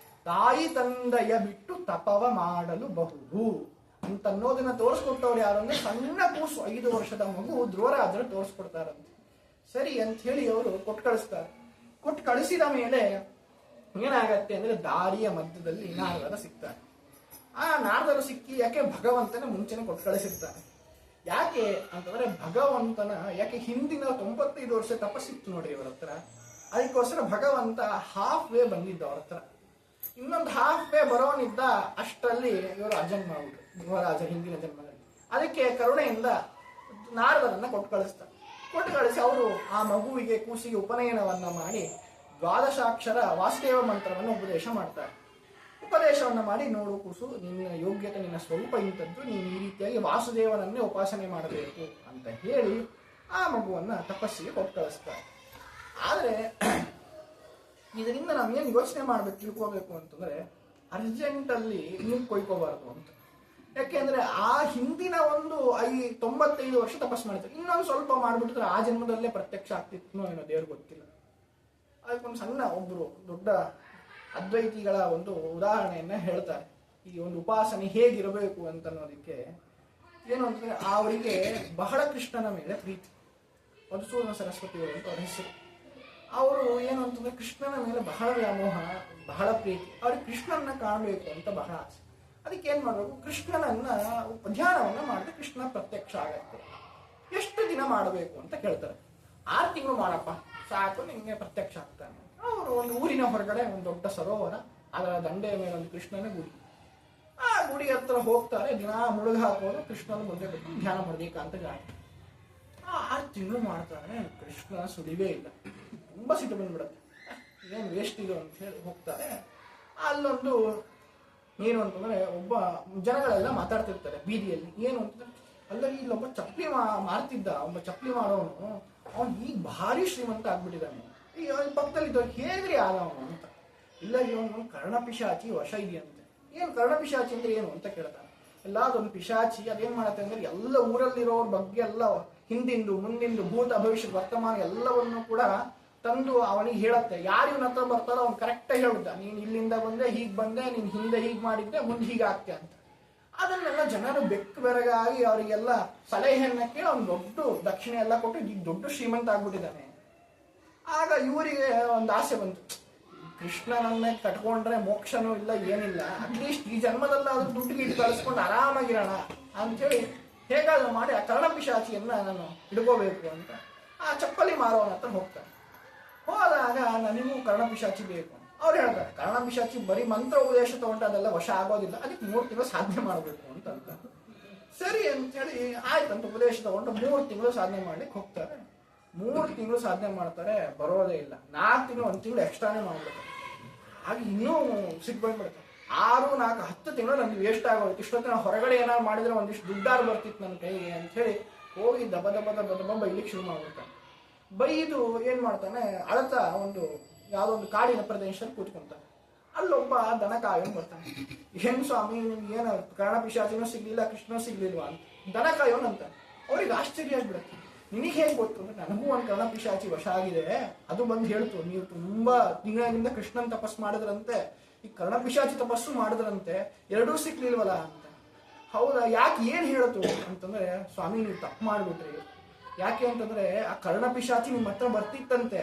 ತಾಯಿ ತಂದೆಯ ಬಿಟ್ಟು ತಪವ ಮಾಡಲು ಬಹುದು ಅಂತ ಅನ್ನೋದನ್ನ ತೋರಿಸ್ಕೊಟ್ಟವ್ರು ಯಾರು ಅಂದ್ರೆ ಸಣ್ಣ ಕೂಸು 5 ವರ್ಷದ ಮಗು ಧ್ರುವರಾಜರು ತೋರಿಸ್ಕೊಡ್ತಾರಂತೆ. ಸರಿ ಅಂತ ಹೇಳಿ ಅವರು ಕೊಟ್ಟು ಕಳಿಸ್ತಾರೆ. ಕೊಟ್ಟು ಕಳಿಸಿದ ಮೇಲೆ ಏನಾಗತ್ತೆ ಅಂದ್ರೆ, ದಾರಿಯ ಮಧ್ಯದಲ್ಲಿ ನಾರದರು ಸಿಗ್ತಾರೆ. ಆ ನಾರದರು ಸಿಕ್ಕಿ, ಯಾಕೆ ಭಗವಂತನ ಮುಂಚೆನೆ ಕೊಟ್ಟು ಕಳಿಸಿರ್ತಾರೆ. ಯಾಕೆ ಅಂತಂದ್ರೆ ಭಗವಂತನ, ಯಾಕೆ ಹಿಂದಿನ 95 ವರ್ಷ ತಪಸ್ಸಿತ್ತು ನೋಡಿ ಇವರ ಹತ್ರ, ಅದಕ್ಕೋಸ್ಕರ ಭಗವಂತ ಹಾಫ್ ವೇ ಬಂದಿದ್ದ ಅವ್ರ ಹತ್ರ. ಇನ್ನೊಂದು ಹಾಫ್ ವೇ ಬರೋನಿದ್ದ, ಅಷ್ಟರಲ್ಲಿ ಇವರು ಅಜನ್ಮ ಆಗ್ಬಿಟ್ರು, ಧ್ರುವರಾಜ ಹಿಂದಿನ ಜನ್ಮದಲ್ಲಿ. ಅದಕ್ಕೆ ಕರುಣೆಯಿಂದ ನಾರದರನ್ನ ಕೊಟ್ಟು ಕಳಿಸ್ತಾರೆ. ಕೊಟ್ಟು ಕಳಿಸಿ ಅವರು ಆ ಮಗುವಿಗೆ, ಕೂಸಿಗೆ ಉಪನಯನವನ್ನ ಮಾಡಿ ದ್ವಾದಶಾಕ್ಷರ ವಾಸುದೇವ ಮಂತ್ರವನ್ನು ಉಪದೇಶ ಮಾಡ್ತಾರೆ. ಉಪದೇಶವನ್ನ ಮಾಡಿ, ನೋಡು ಕೂಸು, ನಿನ್ನ ಯೋಗ್ಯತೆ, ನಿನ್ನ ಸ್ವರೂಪ ಇಂಥದ್ದು, ನೀನು ಈ ರೀತಿಯಾಗಿ ವಾಸುದೇವನನ್ನೇ ಉಪಾಸನೆ ಮಾಡಬೇಕು ಅಂತ ಹೇಳಿ ಆ ಮಗುವನ್ನ ತಪಸ್ಸಿಗೆ ಕೊಟ್ಟು ಕಳಿಸ್ತಾರೆ. ಆದ್ರೆ ಇದರಿಂದ ನಾವೇನು ಯೋಚನೆ ಮಾಡ್ಬೇಕು, ತಿಳ್ಕೋಬೇಕು ಅಂತಂದ್ರೆ, ಅರ್ಜೆಂಟಲ್ಲಿ ನೀವು ಕೊಯ್ಕೋಬಾರ್ದು ಅಂತ. ಯಾಕೆಂದ್ರೆ ಆ ಹಿಂದಿನ ಒಂದು 95 ವರ್ಷ ತಪಸ್ಸು ಮಾಡ್ತಾರೆ, ಇನ್ನೊಂದು ಸ್ವಲ್ಪ ಮಾಡ್ಬಿಟ್ಟಿದ್ರೆ ಆ ಜನ್ಮದಲ್ಲೇ ಪ್ರತ್ಯಕ್ಷ ಆಗ್ತಿತ್ತು ಏನೋ, ದೇವ್ರಿಗೆ ಗೊತ್ತಿಲ್ಲ. ಅದಕ್ಕೊಂದು ಸಣ್ಣ ಒಬ್ರು ದೊಡ್ಡ ಅದ್ವೈತಿಗಳ ಒಂದು ಉದಾಹರಣೆಯನ್ನ ಹೇಳ್ತಾರೆ, ಈ ಒಂದು ಉಪಾಸನೆ ಹೇಗಿರಬೇಕು ಅಂತ ಅನ್ನೋದಕ್ಕೆ. ಏನು ಅಂತಂದ್ರೆ, ಅವರಿಗೆ ಬಹಳ ಕೃಷ್ಣನ ಮೇಲೆ ಪ್ರೀತಿ, ಮಧುಸೂದನ ಸರಸ್ವತಿಯವರು ಅಂತ ಅವ್ರ ಹೆಸರು. ಅವರು ಏನು ಅಂತಂದ್ರೆ, ಕೃಷ್ಣನ ಮೇಲೆ ಬಹಳ ವ್ಯಾಮೋಹ, ಬಹಳ ಪ್ರೀತಿ, ಅವ್ರಿಗೆ ಕೃಷ್ಣನ್ನ ಕಾಣಬೇಕು ಅಂತ ಬಹಳ ಆಸೆ. ಅದಕ್ಕೆ ಏನ್ ಮಾಡ್ಬೇಕು, ಕೃಷ್ಣನನ್ನ ಧ್ಯಾನವನ್ನ ಮಾಡಿದ್ರೆ ಕೃಷ್ಣ ಪ್ರತ್ಯಕ್ಷ ಆಗತ್ತೆ. ಎಷ್ಟು ದಿನ ಮಾಡಬೇಕು ಅಂತ ಕೇಳ್ತಾರೆ. 6 ತಿಂಗಳು ಮಾಡಪ್ಪ ಸಾಕು, ನಿಮ್ಗೆ ಪ್ರತ್ಯಕ್ಷ ಆಗ್ತಾನೆ. ಅವರು ಒಂದು ಊರಿನ ಹೊರಗಡೆ ಒಂದು ದೊಡ್ಡ ಸರೋವರ, ಅದರ ದಂಡೆಯ ಮೇಲೆ ಒಂದು ಕೃಷ್ಣನ ಗುಡಿ. ಆ ಗುಡಿ ಹತ್ರ ಹೋಗ್ತಾರೆ, ದಿನ ಮುಳುಗ ಹಾಕೋದು, ಕೃಷ್ಣನ ಮುಂದೆ ಬಿಟ್ಟು ಧ್ಯಾನ ಮಾಡ್ಬೇಕಂತ ಜಾಗ. 6 ತಿಂಗಳು ಮಾಡ್ತಾರೆ, ಕೃಷ್ಣ ಸುಳಿವೇ ಇಲ್ಲ. ತುಂಬಾ ಸಿಟ್ಟು ಬಂದ್ಬಿಡುತ್ತೆ, ಏನ್ ವೇಸ್ಟ್ ಇದು ಅಂತ ಹೇಳಿ ಹೋಗ್ತಾರೆ. ಅಲ್ಲೊಂದು ಏನು ಅಂತಂದ್ರೆ, ಒಬ್ಬ ಜನಗಳೆಲ್ಲ ಮಾತಾಡ್ತಿರ್ತಾರೆ ಬೀದಿಯಲ್ಲಿ. ಏನು ಅಂತಂದ್ರೆ, ಅಲ್ಲಲ್ಲಿ ಇಲ್ಲೊಬ್ಬ ಚಪ್ಪಲಿ ಮಾರ್ತಿದ್ದ, ಒಬ್ಬ ಚಪ್ಪಲಿ ಮಾಡೋನು, ಅವನು ಈಗ ಭಾರಿ ಶ್ರೀಮಂತ ಆಗ್ಬಿಟ್ಟಿದ್ದಾನೆ. ಈಗ ಪಕ್ಕದಲ್ಲಿ ಇದ್ದವ್ರು ಹೇಗ್ರಿ ಆದವನು ಅಂತ. ಇಲ್ಲ, ಇವನು ಕರ್ಣಪಿಶಾಚಿ ವಶ ಇದೆಯಂತೆ. ಏನು ಕರ್ಣಪಿಶಾಚಿ ಅಂದ್ರೆ ಏನು ಅಂತ ಕೇಳ್ತಾನೆ. ಎಲ್ಲದೊಂದು ಪಿಶಾಚಿ ಅದೇನ್ ಮಾಡತ್ತೆ ಅಂದ್ರೆ, ಎಲ್ಲ ಊರಲ್ಲಿರೋರ ಬಗ್ಗೆ ಎಲ್ಲ ಹಿಂದಿಂದು ಮುಂದಿಂದು ಭೂತ ಭವಿಷ್ಯ ವರ್ತಮಾನ ಎಲ್ಲವನ್ನು ಕೂಡ ತಂದು ಅವನಿಗೆ ಹೇಳತ್ತೆ. ಯಾರು ಇವನ ಹತ್ರ ಬರ್ತಾರೋ ಅವ್ನು ಕರೆಕ್ಟಾಗಿ ಹೇಳುತ್ತ, ನೀನ್ ಇಲ್ಲಿಂದ ಬಂದೆ, ಹೀಗ್ ಬಂದೆ, ನೀನ್ ಹಿಂದೆ ಹೀಗ್ ಮಾಡಿದ್ದೆ, ಮುಂದೆ ಹೀಗಾಗ್ತೆ ಅಂತ. ಅದನ್ನೆಲ್ಲ ಜನರು ಬೆಕ್ಕು ಬೆರಗಾಗಿ ಅವರಿಗೆಲ್ಲ ಸಲಹೆಯನ್ನ ಕೇಳಿ ಅವ್ನು ದೊಡ್ಡ ದಕ್ಷಿಣೆ ಎಲ್ಲ ಕೊಟ್ಟು ಈಗ ದೊಡ್ಡ ಶ್ರೀಮಂತ ಆಗ್ಬಿಟ್ಟಿದ್ದಾನೆ. ಆಗ ಇವರಿಗೆ ಒಂದು ಆಸೆ ಬಂತು, ಕೃಷ್ಣನನ್ನೇ ಕಟ್ಕೊಂಡ್ರೆ ಮೋಕ್ಷನೂ ಇಲ್ಲ, ಏನಿಲ್ಲ, ಅಟ್ಲೀಸ್ಟ್ ಈ ಜನ್ಮದಲ್ಲ ಅದು ದುಡ್ಡಿಗೆ ಇಟ್ಟು ಕಳಿಸ್ಕೊಂಡು ಆರಾಮಾಗಿರೋಣ ಅಂತೇಳಿ ಹೇಗಾದ್ರೂ ಮಾಡಿ ಆ ಕರ್ಣಪಿಶಾಚಿಯನ್ನ ನಾನು ಹಿಡ್ಕೋಬೇಕು ಅಂತ ಆ ಚಪ್ಪಲಿ ಮಾರೋನ ಹತ್ರ ಹೋಗ್ತಾರೆ. ಹೋದಾಗ ನನಗೂ ಕರ್ಣಪಿಶಾಚಿ ಬೇಕು. ಅವ್ರು ಹೇಳ್ತಾರೆ, ಕರ್ಣಪಿಶಾಚಿ ಬರೀ ಮಂತ್ರ ಉಪದೇಶ ತಗೊಂಡು ಅದೆಲ್ಲ ವಶ ಆಗೋದಿಲ್ಲ, ಅದಕ್ಕೆ 3 ತಿಂಗಳು ಸಾಧನೆ ಮಾಡಬೇಕು ಅಂತ. ಸರಿ ಅಂತೇಳಿ ಆಯ್ತಂತ ಉಪದೇಶ ತಗೊಂಡು 3 ತಿಂಗಳು ಸಾಧನೆ ಮಾಡ್ಲಿಕ್ಕೆ ಹೋಗ್ತಾರೆ. 3 ತಿಂಗಳು ಸಾಧನೆ ಮಾಡ್ತಾರೆ, ಬರೋದೇ ಇಲ್ಲ. 4 ತಿಂಗಳು 1 ತಿಂಗಳು ಎಕ್ಸ್ಟ್ರಾನೇ ಮಾಡ್ಬಿಡ್ತಾರೆ. ಹಾಗೆ ಇನ್ನೂ ಸಿಟ್ಟು ಬಂದ್ಬಿಡ್ತಾರೆ. 6, 4, 10 ತಿಂಗಳು ನನಗೆ ವೇಸ್ಟ್ ಆಗೋಯ್ತು. ಇಷ್ಟೊತ್ತಿನ ಹೊರಗಡೆ ಏನಾದ್ರು ಮಾಡಿದ್ರೆ ಒಂದಿಷ್ಟು ದುಡ್ಡಾರು ಬರ್ತಿತ್ತು ನನ್ನ ಕೈಗೆ ಅಂತ ಹೇಳಿ ಹೋಗಿ ದಬ ದಬ ದಬ ದಬ ಬೈಲಿಕ್ಕೆ ಶುರು ಮಾಡ್ಬಿಡ್ತಾನೆ. ಬೈದು ಏನ್ ಮಾಡ್ತಾನೆ, ಅಳತ ಒಂದು ಯಾವುದೋ ಒಂದು ಕಾಡಿನ ಪ್ರದೇಶದಲ್ಲಿ ಕೂತ್ಕೊಂತಾನೆ. ಅಲ್ಲೊಬ್ಬ ದನ ಕಾಯೋನ್ ಬರ್ತಾನೆ. ಏನ್ ಸ್ವಾಮಿ, ನಿಮ್ಗೆ ಏನ ಕರ್ಣಪಿಶಾಚಿನೂ ಸಿಗ್ಲಿಲ್ಲ, ಕೃಷ್ಣನೂ ಸಿಗ್ಲಿಲ್ವಾ ಅಂತ ದನ ಕಾಯೋನ್ ಅಂತ. ಅವ್ರಿಗೆ ಆಶ್ಚರ್ಯ ಆಗ್ಬಿಡುತ್ತೆ, ನಿನಗೆ ಹೇಗೆ ಗೊತ್ತು ಅಂದ್ರೆ ನನಗೂ ಒಂದು ಕರ್ಣಪಿಶಾಚಿ ವಶ ಆಗಿದೆ, ಅದು ಬಂದು ಹೇಳ್ತು ನೀವು ತುಂಬಾ ತಿಂಗಳಿಂದ ಕೃಷ್ಣನ್ ತಪಸ್ಸು ಮಾಡಿದ್ರಂತೆ, ಈ ಕರ್ಣಪಿಶಾಚಿ ತಪಸ್ಸು ಮಾಡಿದ್ರಂತೆ, ಎರಡೂ ಸಿಕ್ಲಿಲ್ವಲ್ಲ ಅಂತ. ಹೌದಾ, ಯಾಕೆ ಏನ್ ಹೇಳ್ತು ಅಂತಂದ್ರೆ, ಸ್ವಾಮಿ ನೀವು ತಪ್ಪು ಮಾಡ್ಬಿಟ್ರಿ. ಯಾಕೆ ಅಂತಂದ್ರೆ ಆ ಕರ್ಣಪಿಶಾಚಿ ನಿಮ್ಮ ಹತ್ರ ಬರ್ತಿತ್ತಂತೆ,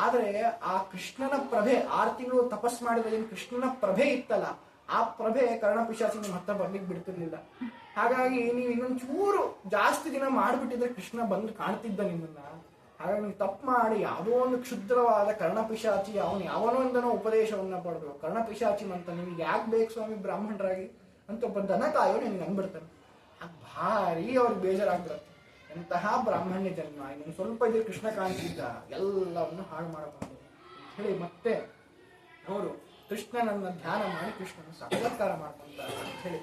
ಆದ್ರೆ ಆ ಕೃಷ್ಣನ ಪ್ರಭೆ 6 ತಿಂಗಳು ತಪಸ್ ಮಾಡಿದ ಏನು ಕೃಷ್ಣನ ಪ್ರಭೆ ಇತ್ತಲ್ಲ, ಆ ಪ್ರಭೆ ಕರ್ಣಪಿಶಾಚಿ ನಿಮ್ಮ ಹತ್ರ ಬರ್ಲಿಕ್ಕೆ ಬಿಡ್ತಿರ್ಲಿಲ್ಲ. ಹಾಗಾಗಿ ನೀವು ಇನ್ನೊಂದು ಚೂರು ಜಾಸ್ತಿ ದಿನ ಮಾಡ್ಬಿಟ್ಟಿದ್ರೆ ಕೃಷ್ಣ ಬಂದು ಕಾಣ್ತಿದ್ದ ನಿಮ್ಮನ್ನ. ಹಾಗಾಗಿ ನೀವು ತಪ್ಪು ಮಾಡಿ ಯಾವುದೋ ಒಂದು ಕ್ಷುದ್ರವಾದ ಕರ್ಣಪಿಶಾಚಿ ಅವನು ಯಾವನೊಂದನೋ ಉಪದೇಶವನ್ನ ಪಡೆದು ಕರ್ಣಪಿಶಾಚಿ ಅಂತ ನಿಮಗೆ ಯಾಕೆ ಬೇಕು ಸ್ವಾಮಿ ಬ್ರಾಹ್ಮಣರಾಗಿ ಅಂತ ಒಬ್ಬ ದನ ಕಾಯೋ ನಿನ್ಗೆ ಅನ್ಬಿಡ್ತಾನೆ. ಭಾರಿ ಅವ್ರಿಗೆ ಬೇಜಾರಾಗ್ಬಿಡತ್ತೆ, ಎಂತಹ ಬ್ರಾಹ್ಮಣ್ಯ ಜನ್ಮ, ಇನ್ನೊಂದು ಸ್ವಲ್ಪ ಇದ್ರೆ ಕೃಷ್ಣ ಕಾಣ್ತಿದ್ದ, ಎಲ್ಲವನ್ನು ಹಾಳು ಮಾಡಬಹುದು ಅಂತ ಹೇಳಿ ಮತ್ತೆ ಅವರು ಕೃಷ್ಣನನ್ನ ಧ್ಯಾನ ಮಾಡಿ ಕೃಷ್ಣನ ಸಾಕ್ಷಾತ್ಕಾರ ಮಾಡ್ಕೊಂತಾರೆ ಅಂತ ಹೇಳಿ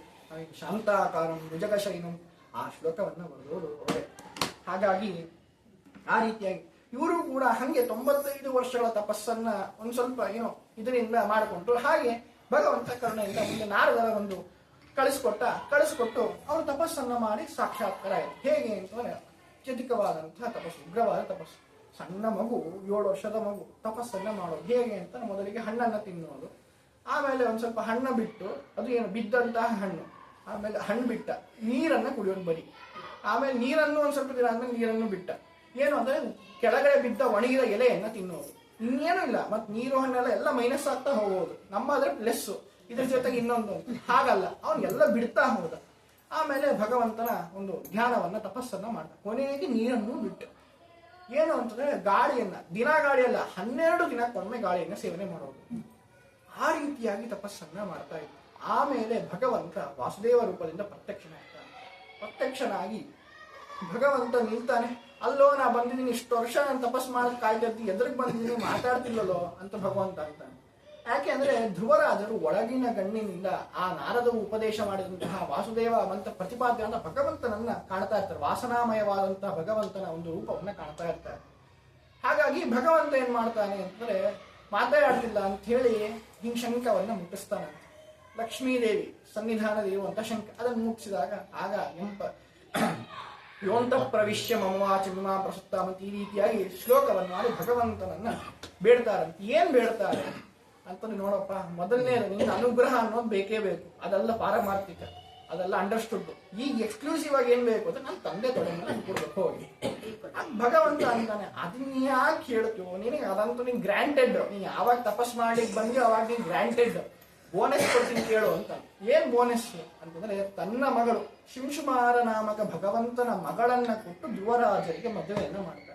ಶಾಂತಾಕಾರಂ ಭುಜಗಶಯನಂ ಆ ಶ್ಲೋಕವನ್ನ ಬರೆದವರು ಅವರೇ. ಹಾಗಾಗಿ ಆ ರೀತಿಯಾಗಿ ಇವರು ಕೂಡ ಹಂಗೆ 95 ವರ್ಷಗಳ ತಪಸ್ಸನ್ನ ಒಂದ್ ಸ್ವಲ್ಪ ಏನೋ ಇದರಿಂದ ಮಾಡಿಕೊಂಡು ಹಾಗೆ ಭಗವಂತ ಕರುಣೆಯಿಂದ ಮುಂದೆ ನಾರದರ ಒಂದು ಕಳಿಸ್ಕೊಟ್ಟು ಅವರು ತಪಸ್ಸನ್ನ ಮಾಡಿ ಸಾಕ್ಷಾತ್ಕಾರ ಆಯಿತು. ಹೇಗೆ ಅಂತಂದ್ರೆ ಅತ್ಯಧಿಕವಾದಂತಹ ತಪಸ್ಸು, ಉಗ್ರವಾದ ತಪಸ್ಸು. ಸಣ್ಣ ಮಗು 7 ವರ್ಷದ ಮಗು ತಪಸ್ಸನ್ನ ಮಾಡೋದು ಹೇಗೆ ಅಂತ ಮೊದಲಿಗೆ ಹಣ್ಣನ್ನ ತಿನ್ನೋದು, ಆಮೇಲೆ ಒಂದ್ ಸ್ವಲ್ಪ ಹಣ್ಣ ಬಿಟ್ಟು ಅದು ಏನು ಬಿದ್ದಂತಹ ಹಣ್ಣು, ಆಮೇಲೆ ಹಣ್ಣು ಬಿಟ್ಟ, ನೀರನ್ನ ಕುಡಿಯೋದು ಬರೀ, ಆಮೇಲೆ ನೀರನ್ನು ಒಂದ್ ಸ್ವಲ್ಪ ದಿನ ಆದ್ಮೇಲೆ ನೀರನ್ನು ಬಿಟ್ಟ. ಏನು ಅಂದ್ರೆ ಕೆಳಗಡೆ ಬಿದ್ದ ಒಣಗಿದ ಎಲೆಯನ್ನ ತಿನ್ನೋದು, ಇನ್ನೇನು ಇಲ್ಲ. ಮತ್ ನೀರು ಹಣ್ಣೆಲ್ಲ ಎಲ್ಲ ಮೈನಸ್ ಆಗ್ತಾ ಹೋಗೋದು, ನಮ್ಮಾದ್ರೆ ಪ್ಲಸ್, ಇದ್ರ ಜೊತೆಗೆ ಇನ್ನೊಂದು. ಹಾಗಲ್ಲ, ಅವನ್ನೆಲ್ಲ ಬಿಡ್ತಾ ಹೋದ. ಆಮೇಲೆ ಭಗವಂತನ ಒಂದು ಧ್ಯಾನವನ್ನ ತಪಸ್ಸನ್ನ ಮಾಡ್ದ, ಕೊನೆಗೆ ನೀರನ್ನು ಬಿಟ್ಟು. ಏನು ಅಂತಂದ್ರೆ ಗಾಳಿಯನ್ನ, ದಿನ ಗಾಳಿಯಲ್ಲ 12 ದಿನಕ್ಕೊಮ್ಮೆ ಗಾಳಿಯನ್ನ ಸೇವನೆ ಮಾಡೋದು. ಆ ರೀತಿಯಾಗಿ ತಪಸ್ಸನ್ನ ಮಾಡ್ತಾ ಇದ್ದ. ಆಮೇಲೆ ಭಗವಂತ ವಾಸುದೇವ ರೂಪದಿಂದ ಪ್ರತ್ಯಕ್ಷನಾಗಿ ಭಗವಂತ ನಿಲ್ತಾನೆ. ಅಲ್ಲೋ ನಾ ಬಂದಿದ್ದೀನಿ, ಇಷ್ಟು ವರ್ಷ ನಾನು ತಪಸ್ ಮಾಡಕ್ ಕಾಯ್ದಿದ್ದಿ, ಎದುರಿಗೆ ಬಂದಿದ್ದೀನಿ ಮಾತಾಡ್ತಿಲ್ಲೋ ಅಂತ ಭಗವಂತ ಅಂತಾನೆ. ಯಾಕೆ ಅಂದ್ರೆ ಧ್ರುವರಾಜರು ಒಳಗಿನ ಗಣ್ಣಿನಿಂದ ಆ ನಾರದರು ಉಪದೇಶ ಮಾಡಿದಂತಹ ವಾಸುದೇವ ಅಂತ ಪ್ರತಿಪಾದ್ಯವಾದ ಭಗವಂತನನ್ನ ಕಾಣ್ತಾ ಇರ್ತಾರೆ, ವಾಸನಾಮಯವಾದಂತಹ ಭಗವಂತನ ಒಂದು ರೂಪವನ್ನ ಕಾಣ್ತಾ ಇರ್ತಾರೆ. ಹಾಗಾಗಿ ಭಗವಂತ ಏನ್ ಮಾಡ್ತಾನೆ ಅಂತಂದ್ರೆ ಮಾತಾಡ್ತಿಲ್ಲ ಅಂತ ಹೇಳಿ ಹಿಂಗ್ ಶಂಖವನ್ನ ಮುಟ್ಟಿಸ್ತಾನೆ. ಲಕ್ಷ್ಮೀದೇವಿ ಸನ್ನಿಧಾನದ ಇರುವಂತ ಶಂಖ ಅದನ್ನು ಮುಟ್ಟಿಸಿದಾಗ ಆಗ ಯೋಂತ ಪ್ರವಿಶ್ಯ ಮಮವಾಚ ವಿಮಾ ಪ್ರಸುತ್ತಾಮಂತ ಈ ರೀತಿಯಾಗಿ ಶ್ಲೋಕವನ್ನು ಮಾಡಿ ಭಗವಂತನನ್ನ ಬೇಡ್ತಾರಂತೆ. ಏನ್ ಬೇಡ್ತಾರೆ ಅಂತಂದ್ರೆ ನೋಡಪ್ಪ, ಮೊದಲನೇದು ನಿನ್ನ ಅನುಗ್ರಹ ಅನ್ನೋದು ಬೇಕೇ ಬೇಕು, ಅದೆಲ್ಲ ಪಾರಮಾರ್ಥಿಕ, ಅದೆಲ್ಲ ಅಂಡರ್ಸ್ಟುಡ್. ಈಗ ಎಕ್ಸ್ಕ್ಲೂಸಿವ್ ಆಗಿ ಏನ್ ಬೇಕು ಅಂತ ನನ್ನ ತಂದೆ ತೊಡೆ ಮೇಲೆ ಕೊಡ್ಬೇಕು ಹೋಗಿ. ಭಗವಂತ ಅಂತಾನೆ, ಅದನ್ನ ಯಾಕೆ ಹೇಳ್ತೀವೋ ನಿನಗೆ, ಅದಂತೂ ನೀನ್ ಗ್ರಾಂಟೆಡ್, ನೀನ್ ಯಾವಾಗ ತಪಸ್ ಮಾಡ್ಲಿಕ್ಕೆ ಬಂದ್ಯೋ ಅವಾಗ ನೀನ್ ಗ್ರಾಂಟೆಡ್, ಬೋನಸ್ ಕೊಡ್ತೀನಿ ಕೇಳು ಅಂತ. ಏನ್ ಬೋನಸ್ ಅಂತಂದ್ರೆ ತನ್ನ ಮಗಳು ಶಿಂಶುಮಾರ ನಾಮಕ ಭಗವಂತನ ಮಗಳನ್ನ ಕೊಟ್ಟು ಧ್ರುವರಾಜರಿಗೆ ಮದುವೆಯನ್ನ ಮಾಡ್ತಾರೆ.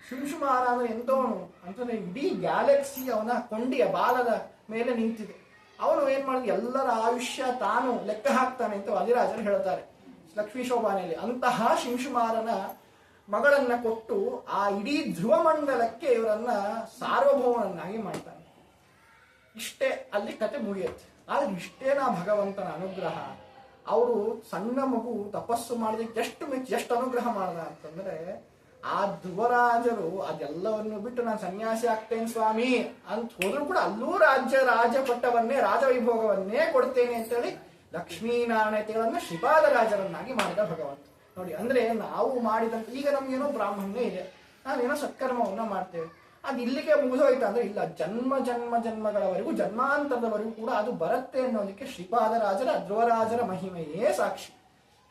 ಶಿಂಶುಮಾರ ಅಂದ್ರೆ ಎಂತವನು ಅಂತಂದ್ರೆ ಇಡೀ ಗ್ಯಾಲಕ್ಸಿ ಅವನ ಕೊಂಡಿಯ ಬಾಲದ ಮೇಲೆ ನಿಂತಿದೆ. ಅವನು ಏನ್ ಮಾಡಿದ, ಎಲ್ಲರ ಆಯುಷ್ಯ ತಾನು ಲೆಕ್ಕ ಹಾಕ್ತಾನೆ ಅಂತ ವಾದಿರಾಜರು ಹೇಳ್ತಾರೆ ಲಕ್ಷ್ಮೀ ಶೋಭಾನೆಯಲ್ಲಿ. ಅಂತಹ ಶಿಂಶುಮಾರನ ಮಗಳನ್ನ ಕೊಟ್ಟು ಆ ಇಡೀ ಧ್ರುವ ಮಂಡಲಕ್ಕೆ ಇವರನ್ನ ಸಾರ್ವಭೌಮನನ್ನಾಗಿ ಮಾಡ್ತಾನೆ. ಇಷ್ಟೇ ಅಲ್ಲಿ ಕತೆ ಮುಗಿಯುತ್ತೆ. ಆದ್ರೆ ಇಷ್ಟೇನಾ ಭಗವಂತನ ಅನುಗ್ರಹ? ಅವರು ಸಣ್ಣ ಮಗು ತಪಸ್ಸು ಮಾಡಿದಕ್ಕೆ ಎಷ್ಟು ಅನುಗ್ರಹ ಮಾಡ್ದ ಅಂತಂದ್ರೆ, ಆ ಧ್ರುವರಾಜರು ಅದೆಲ್ಲವನ್ನು ಬಿಟ್ಟು ನಾನು ಸನ್ಯಾಸಿ ಆಗ್ತೇನೆ ಸ್ವಾಮಿ ಅಂತ ಹೋದ್ರು ಕೂಡ ಅಲ್ಲೂ ರಾಜ ಪಟ್ಟವನ್ನೇ, ರಾಜವೈಭೋಗವನ್ನೇ ಕೊಡ್ತೇನೆ ಅಂತೇಳಿ ಲಕ್ಷ್ಮೀನಾರಾಯಣತೆಗಳನ್ನ ಶ್ರೀಪಾದರಾಜರನ್ನಾಗಿ ಮಾಡಿದ ಭಗವಂತ. ನೋಡಿ, ಅಂದ್ರೆ ನಾವು ಮಾಡಿದಂತ, ಈಗ ನಮ್ಗೇನೋ ಬ್ರಾಹ್ಮಣ್ಯ ಇದೆ, ನಾವೇನೋ ಸತ್ಕರ್ಮವನ್ನ ಮಾಡ್ತೇವೆ, ಅದು ಇಲ್ಲಿಗೆ ಮುಗಿದೋಯ್ತಾ ಅಂದ್ರೆ ಇಲ್ಲ, ಜನ್ಮಗಳವರೆಗೂ ಜನ್ಮಾಂತರದವರೆಗೂ ಕೂಡ ಅದು ಬರುತ್ತೆ ಅನ್ನೋದಕ್ಕೆ ಶ್ರೀಪಾದರಾಜರ ಧ್ರುವರಾಜರ ಮಹಿಮೆಯೇ ಸಾಕ್ಷಿ.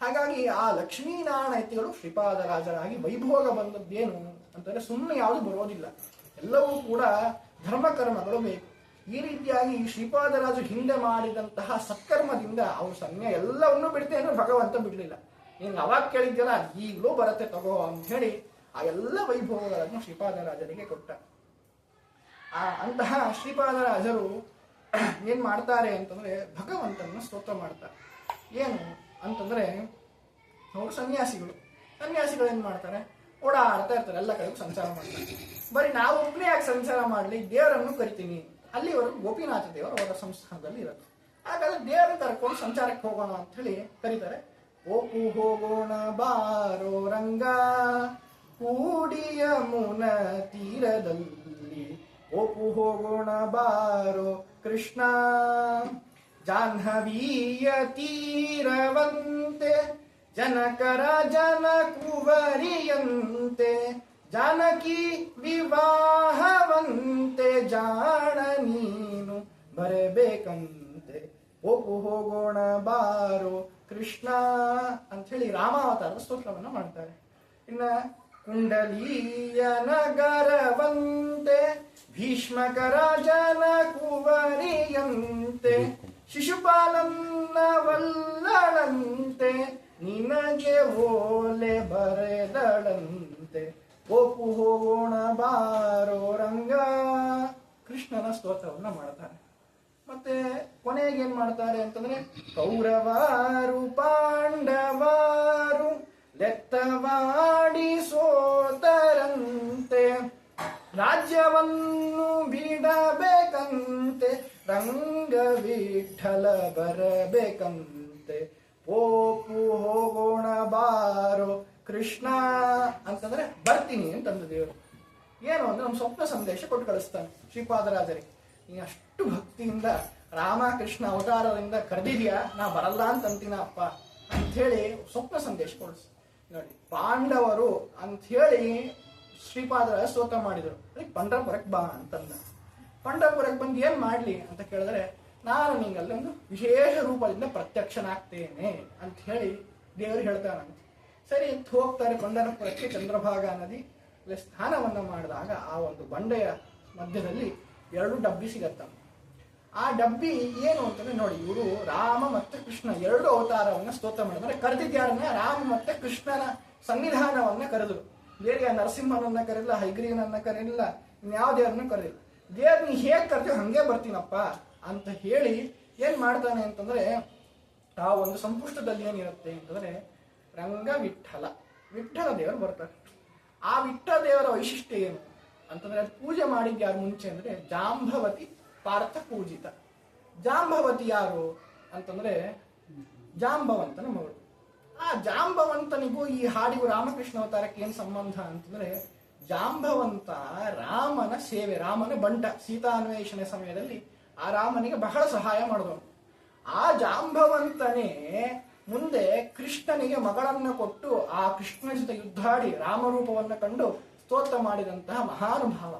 ಹಾಗಾಗಿ ಆ ಲಕ್ಷ್ಮೀನಾರಾಯಣತೆಗಳು ಶ್ರೀಪಾದರಾಜರಾಗಿ ವೈಭೋಗ ಬಂದದ್ದೇನು ಅಂತಂದ್ರೆ ಸುಮ್ಮನೆ ಯಾವುದು ಬರೋದಿಲ್ಲ, ಎಲ್ಲವೂ ಕೂಡ ಧರ್ಮಕರ್ಮಗಳು ಬೇಕು. ಈ ರೀತಿಯಾಗಿ ಶ್ರೀಪಾದರಾಜು ಹಿಂದೆ ಮಾಡಿದಂತಹ ಸತ್ಕರ್ಮದಿಂದ ಅವರು ಎಲ್ಲವನ್ನೂ ಬಿಡ್ತೇನೆ ಅಂದ್ರೆ ಭಗವಂತ ಬಿಡ್ಲಿಲ್ಲ. ನೀನು ಅವಾಗ ಕೇಳಿದ್ಯಲ್ಲ ಈಗಲೂ ಬರತ್ತೆ ತಗೋ ಅಂತ ಹೇಳಿ ಆ ಎಲ್ಲ ವೈಭವಗಳನ್ನು ಶ್ರೀಪಾದರಾಜರಿಗೆ ಕೊಟ್ಟ. ಅಂತಹ ಶ್ರೀಪಾದರಾಜರು ಏನ್ ಮಾಡ್ತಾರೆ ಅಂತಂದ್ರೆ ಭಗವಂತನ ಸ್ತೋತ್ರ ಮಾಡ್ತಾರೆ. ಏನು ಅಂತಂದ್ರೆ ಅವರು ಸನ್ಯಾಸಿಗಳು ಏನ್ ಮಾಡ್ತಾರೆ, ಓಡಾಡ್ತಾ ಇರ್ತಾರೆ, ಎಲ್ಲ ಕಡೆಗೂ ಸಂಚಾರ ಮಾಡ್ತಾರೆ. ಬರೀ ನಾವು ಒಬ್ಬನೇ ಯಾಕೆ ಸಂಚಾರ ಮಾಡ್ಲಿ, ದೇವರನ್ನು ಕರಿತೀನಿ. ಅಲ್ಲಿವರೆಗೂ ಗೋಪಿನಾಥ ದೇವರು ಅವರ ಸಂಸ್ಥಾನದಲ್ಲಿ ಇರುತ್ತೆ. ಹಾಗಾದ್ರೆ ದೇವರನ್ನು ಕರ್ಕೊಂಡು ಸಂಚಾರಕ್ಕೆ ಹೋಗೋಣ ಅಂತ ಹೇಳಿ ಕರೀತಾರೆ. ಓಪು ಹೋಗೋಣ ಬಾರೋ ರಂಗ ಕೂಡಿಯ ಮುನ ತೀರದಲ್ಲಿ, ಓಪು ಹೋಗೋಣ ಬಾರೋ ಕೃಷ್ಣ ಜಾಹ್ನವೀಯ ತೀರವಂತೆ ಜನಕರ ಜನಕುವರಿಯಂತೆ ಜಾನಕಿ ವಿವಾಹವಂತೆ ಜಾಣ ನೀನು ಬರಬೇಕಂತೆ ಒಪ್ಪು ಹೋಗೋಣ ಬಾರೋ ಕೃಷ್ಣ ಅಂತ ಹೇಳಿ ರಾಮಾವತಾರದ ಸ್ತೋತ್ರವನ್ನ ಮಾಡ್ತಾರೆ. ಇನ್ನ ಕುಂಡಲೀಯ ನಗರವಂತೆ ಭೀಷ್ಮಕರ ಜನಕುವರಿಯಂತೆ ಶಿಶುಪಾಲನ್ನ ವಲ್ಲಳಂತೆ ನಿನಗೆ ಓಲೆ ಬರೆದಳಂತೆ ಒಪ್ಪು ಹೋಗೋಣ ಬಾರೋ ರಂಗ ಕೃಷ್ಣನ ಸ್ತೋತ್ರವನ್ನ ಮಾಡ್ತಾರೆ. ಮತ್ತೆ ಕೊನೆಗೆ ಏನ್ ಮಾಡ್ತಾರೆ ಅಂತಂದ್ರೆ ಕೌರವಾರು ಪಾಂಡವಾರು ಲೆತ್ತವಾಡಿ ಸೋತರಂತೆ ರಾಜ್ಯವನ್ನು ಬಿಡಬೇಕಂತೆ ರಂಗ ವಿಠಲ ಬರಬೇಕಂತೆ ಪೋಪು ಹೋಗೋಣ ಬಾರೋ ಕೃಷ್ಣ ಅಂತಂದ್ರೆ ಬರ್ತೀನಿ ಅಂತಂದ ದೇವರು. ಏನು ಅಂದ್ರೆ ನಮ್ಮ ಸ್ವಪ್ನ ಸಂದೇಶ ಕೊಟ್ಟು ಕಳಿಸ್ತಾನೆ ಶ್ರೀಪಾದರಾಜರಿಗೆ. ನೀ ಅಷ್ಟು ಭಕ್ತಿಯಿಂದ ರಾಮ ಕೃಷ್ಣ ಅವತಾರದಿಂದ ಕರೆದಿದ್ಯಾ, ನಾ ಬರಲ್ಲ ಅಂತೀನ ಅಪ್ಪ ಅಂಥೇಳಿ ಸ್ವಪ್ನ ಸಂದೇಶ ಕೊಡಿಸ್ ನೋಡಿ. ಪಾಂಡವರು ಅಂಥೇಳಿ ಶ್ರೀಪಾದರಾಜ ಸ್ತೋತ್ರ ಮಾಡಿದ್ರು. ಪಂಢರಪುರಕ್ಕೆ ಬಾ ಅಂತಂದ. ಪಂಢರಪುರಕ್ಕೆ ಬಂದು ಏನ್ ಮಾಡ್ಲಿ ಅಂತ ಕೇಳಿದ್ರೆ, ನಾನು ನಿಂಗಲ್ಲಿ ಒಂದು ವಿಶೇಷ ರೂಪದಿಂದ ಪ್ರತ್ಯಕ್ಷನಾಗ್ತೇನೆ ಅಂತ ಹೇಳಿ ದೇವರು ಹೇಳ್ತಾನಂತೆ. ಸರಿ ಹೋಗ್ತಾರೆ ಪಂಢರಪುರಕ್ಕೆ. ಚಂದ್ರಭಾಗ ನದಿ ಸ್ನಾನವನ್ನ ಮಾಡಿದಾಗ ಆ ಒಂದು ಬಂಡೆಯ ಮಧ್ಯದಲ್ಲಿ 2 ಡಬ್ಬಿ ಸಿಗತ್ತ. ಆ ಡಬ್ಬಿ ಏನು ಅಂತಂದ್ರೆ ನೋಡಿ, ಇವರು ರಾಮ ಮತ್ತೆ ಕೃಷ್ಣ 2 ಅವತಾರವನ್ನ ಸ್ತೋತ್ರ ಮಾಡಿದ್ರೆ ಕರೆದಿದ್ಯಾರನ್ನ ರಾಮ ಮತ್ತೆ ಕೃಷ್ಣನ ಸನ್ನಿಧಾನವನ್ನ ಕರೆದ್ರು. ಬೇರೆ ನರಸಿಂಹನನ್ನ ಕರೆದಿಲ್ಲ, ಹೈಗ್ರೀವನನ್ನ ಕರೆದಿಲ್ಲ, ಇನ್ಯಾವ ದೇವರನ್ನ ಕರೆದಿಲ್ಲ. ದೇವ್ರ ನೀ ಹೇಗ್ ಕರ್ತೀವಿ ಹಂಗೆ ಬರ್ತೀನಪ್ಪ ಅಂತ ಹೇಳಿ ಏನ್ ಮಾಡ್ತಾನೆ ಅಂತಂದ್ರೆ, ಆ ಒಂದು ಸಂಪುಷ್ಟದಲ್ಲಿ ಏನಿರುತ್ತೆ ಅಂತಂದ್ರೆ ರಂಗ ವಿಠಲ ದೇವರು ಬರ್ತಾರೆ. ಆ ವಿಠಲ ದೇವರ ವೈಶಿಷ್ಟ್ಯ ಏನು ಅಂತಂದ್ರೆ, ಅದು ಪೂಜೆ ಮಾಡಿದ್ ಯಾರು ಮುಂಚೆ ಅಂದ್ರೆ ಜಾಂಬವತಿ ಪಾರ್ಥ ಪೂಜಿತ. ಜಾಂಬವತಿ ಯಾರು ಅಂತಂದ್ರೆ ಜಾಂಬವಂತನ ಮಗಳು. ಆ ಜಾಂಬವಂತನಿಗೂ ಈ ಹಾಡಿಗೂ ರಾಮಕೃಷ್ಣ ಅವತಾರಕ್ಕೆ ಏನ್ ಸಂಬಂಧ ಅಂತಂದ್ರೆ, ಜಾಂಬವಂತ ರಾಮನ ಸೇವೆ, ರಾಮನ ಬಂಟ, ಸೀತಾನ್ವೇಷಣೆ ಸಮಯದಲ್ಲಿ ಆ ರಾಮನಿಗೆ ಬಹಳ ಸಹಾಯ ಮಾಡಿದವನು. ಆ ಜಾಂಬವಂತನೇ ಮುಂದೆ ಕೃಷ್ಣನಿಗೆ ಮಗಳನ್ನ ಕೊಟ್ಟು ಆ ಕೃಷ್ಣ ಜೊತೆ ಯುದ್ಧಾಡಿ ರಾಮರೂಪವನ್ನ ಕಂಡು ಸ್ತೋತ್ರ ಮಾಡಿದಂತಹ ಮಹಾನುಭಾವ.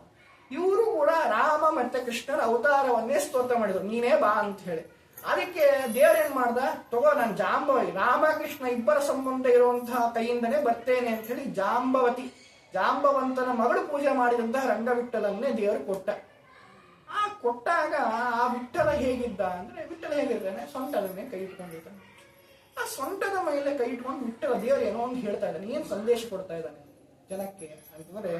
ಇವರು ಕೂಡ ರಾಮ ಮತ್ತೆ ಕೃಷ್ಣನ ಅವತಾರವನ್ನೇ ಸ್ತೋತ್ರ ಮಾಡಿದ್ರು, ನೀನೇ ಬಾ ಅಂತ ಹೇಳಿ. ಅದಕ್ಕೆ ದೇವರೇನ್ ಮಾಡ್ದ, ತಗೋ ನಾನು ಜಾಂಬವತಿ, ರಾಮಕೃಷ್ಣ ಇಬ್ಬರ ಸಂಬಂಧ ಇರುವಂತಹ ಕೈಯಿಂದನೇ ಬರ್ತೇನೆ ಅಂತ ಹೇಳಿ ಜಾಂಬವಂತನ ಮಗಳು ಪೂಜೆ ಮಾಡಿದಂತಹ ರಂಗವಿಠಲನ್ನೇ ದೇವರು ಕೊಟ್ಟ. ಆ ಕೊಟ್ಟಾಗ ಆ ವಿಠಲ ಹೇಗಿದ್ದ ಅಂದ್ರೆ, ವಿಠಲ ಹೇಗಿರ್ತಾನೆ, ಸೊಂಟದ ಮೇಲೆ ಕೈ ಇಟ್ಕೊಂಡಿರ್ತಾನೆ. ಆ ಸೊಂಟದ ಮೇಲೆ ಕೈ ಇಟ್ಕೊಂಡು ವಿಠಲ ದೇವರು ಏನೋ ಒಂದು ಹೇಳ್ತಾ ಇದ್ದಾನೆ. ಏನ್ ಸಂದೇಶ ಕೊಡ್ತಾ ಇದ್ದಾನೆ ಜನಕ್ಕೆ ಅಂತಂದ್ರೆ,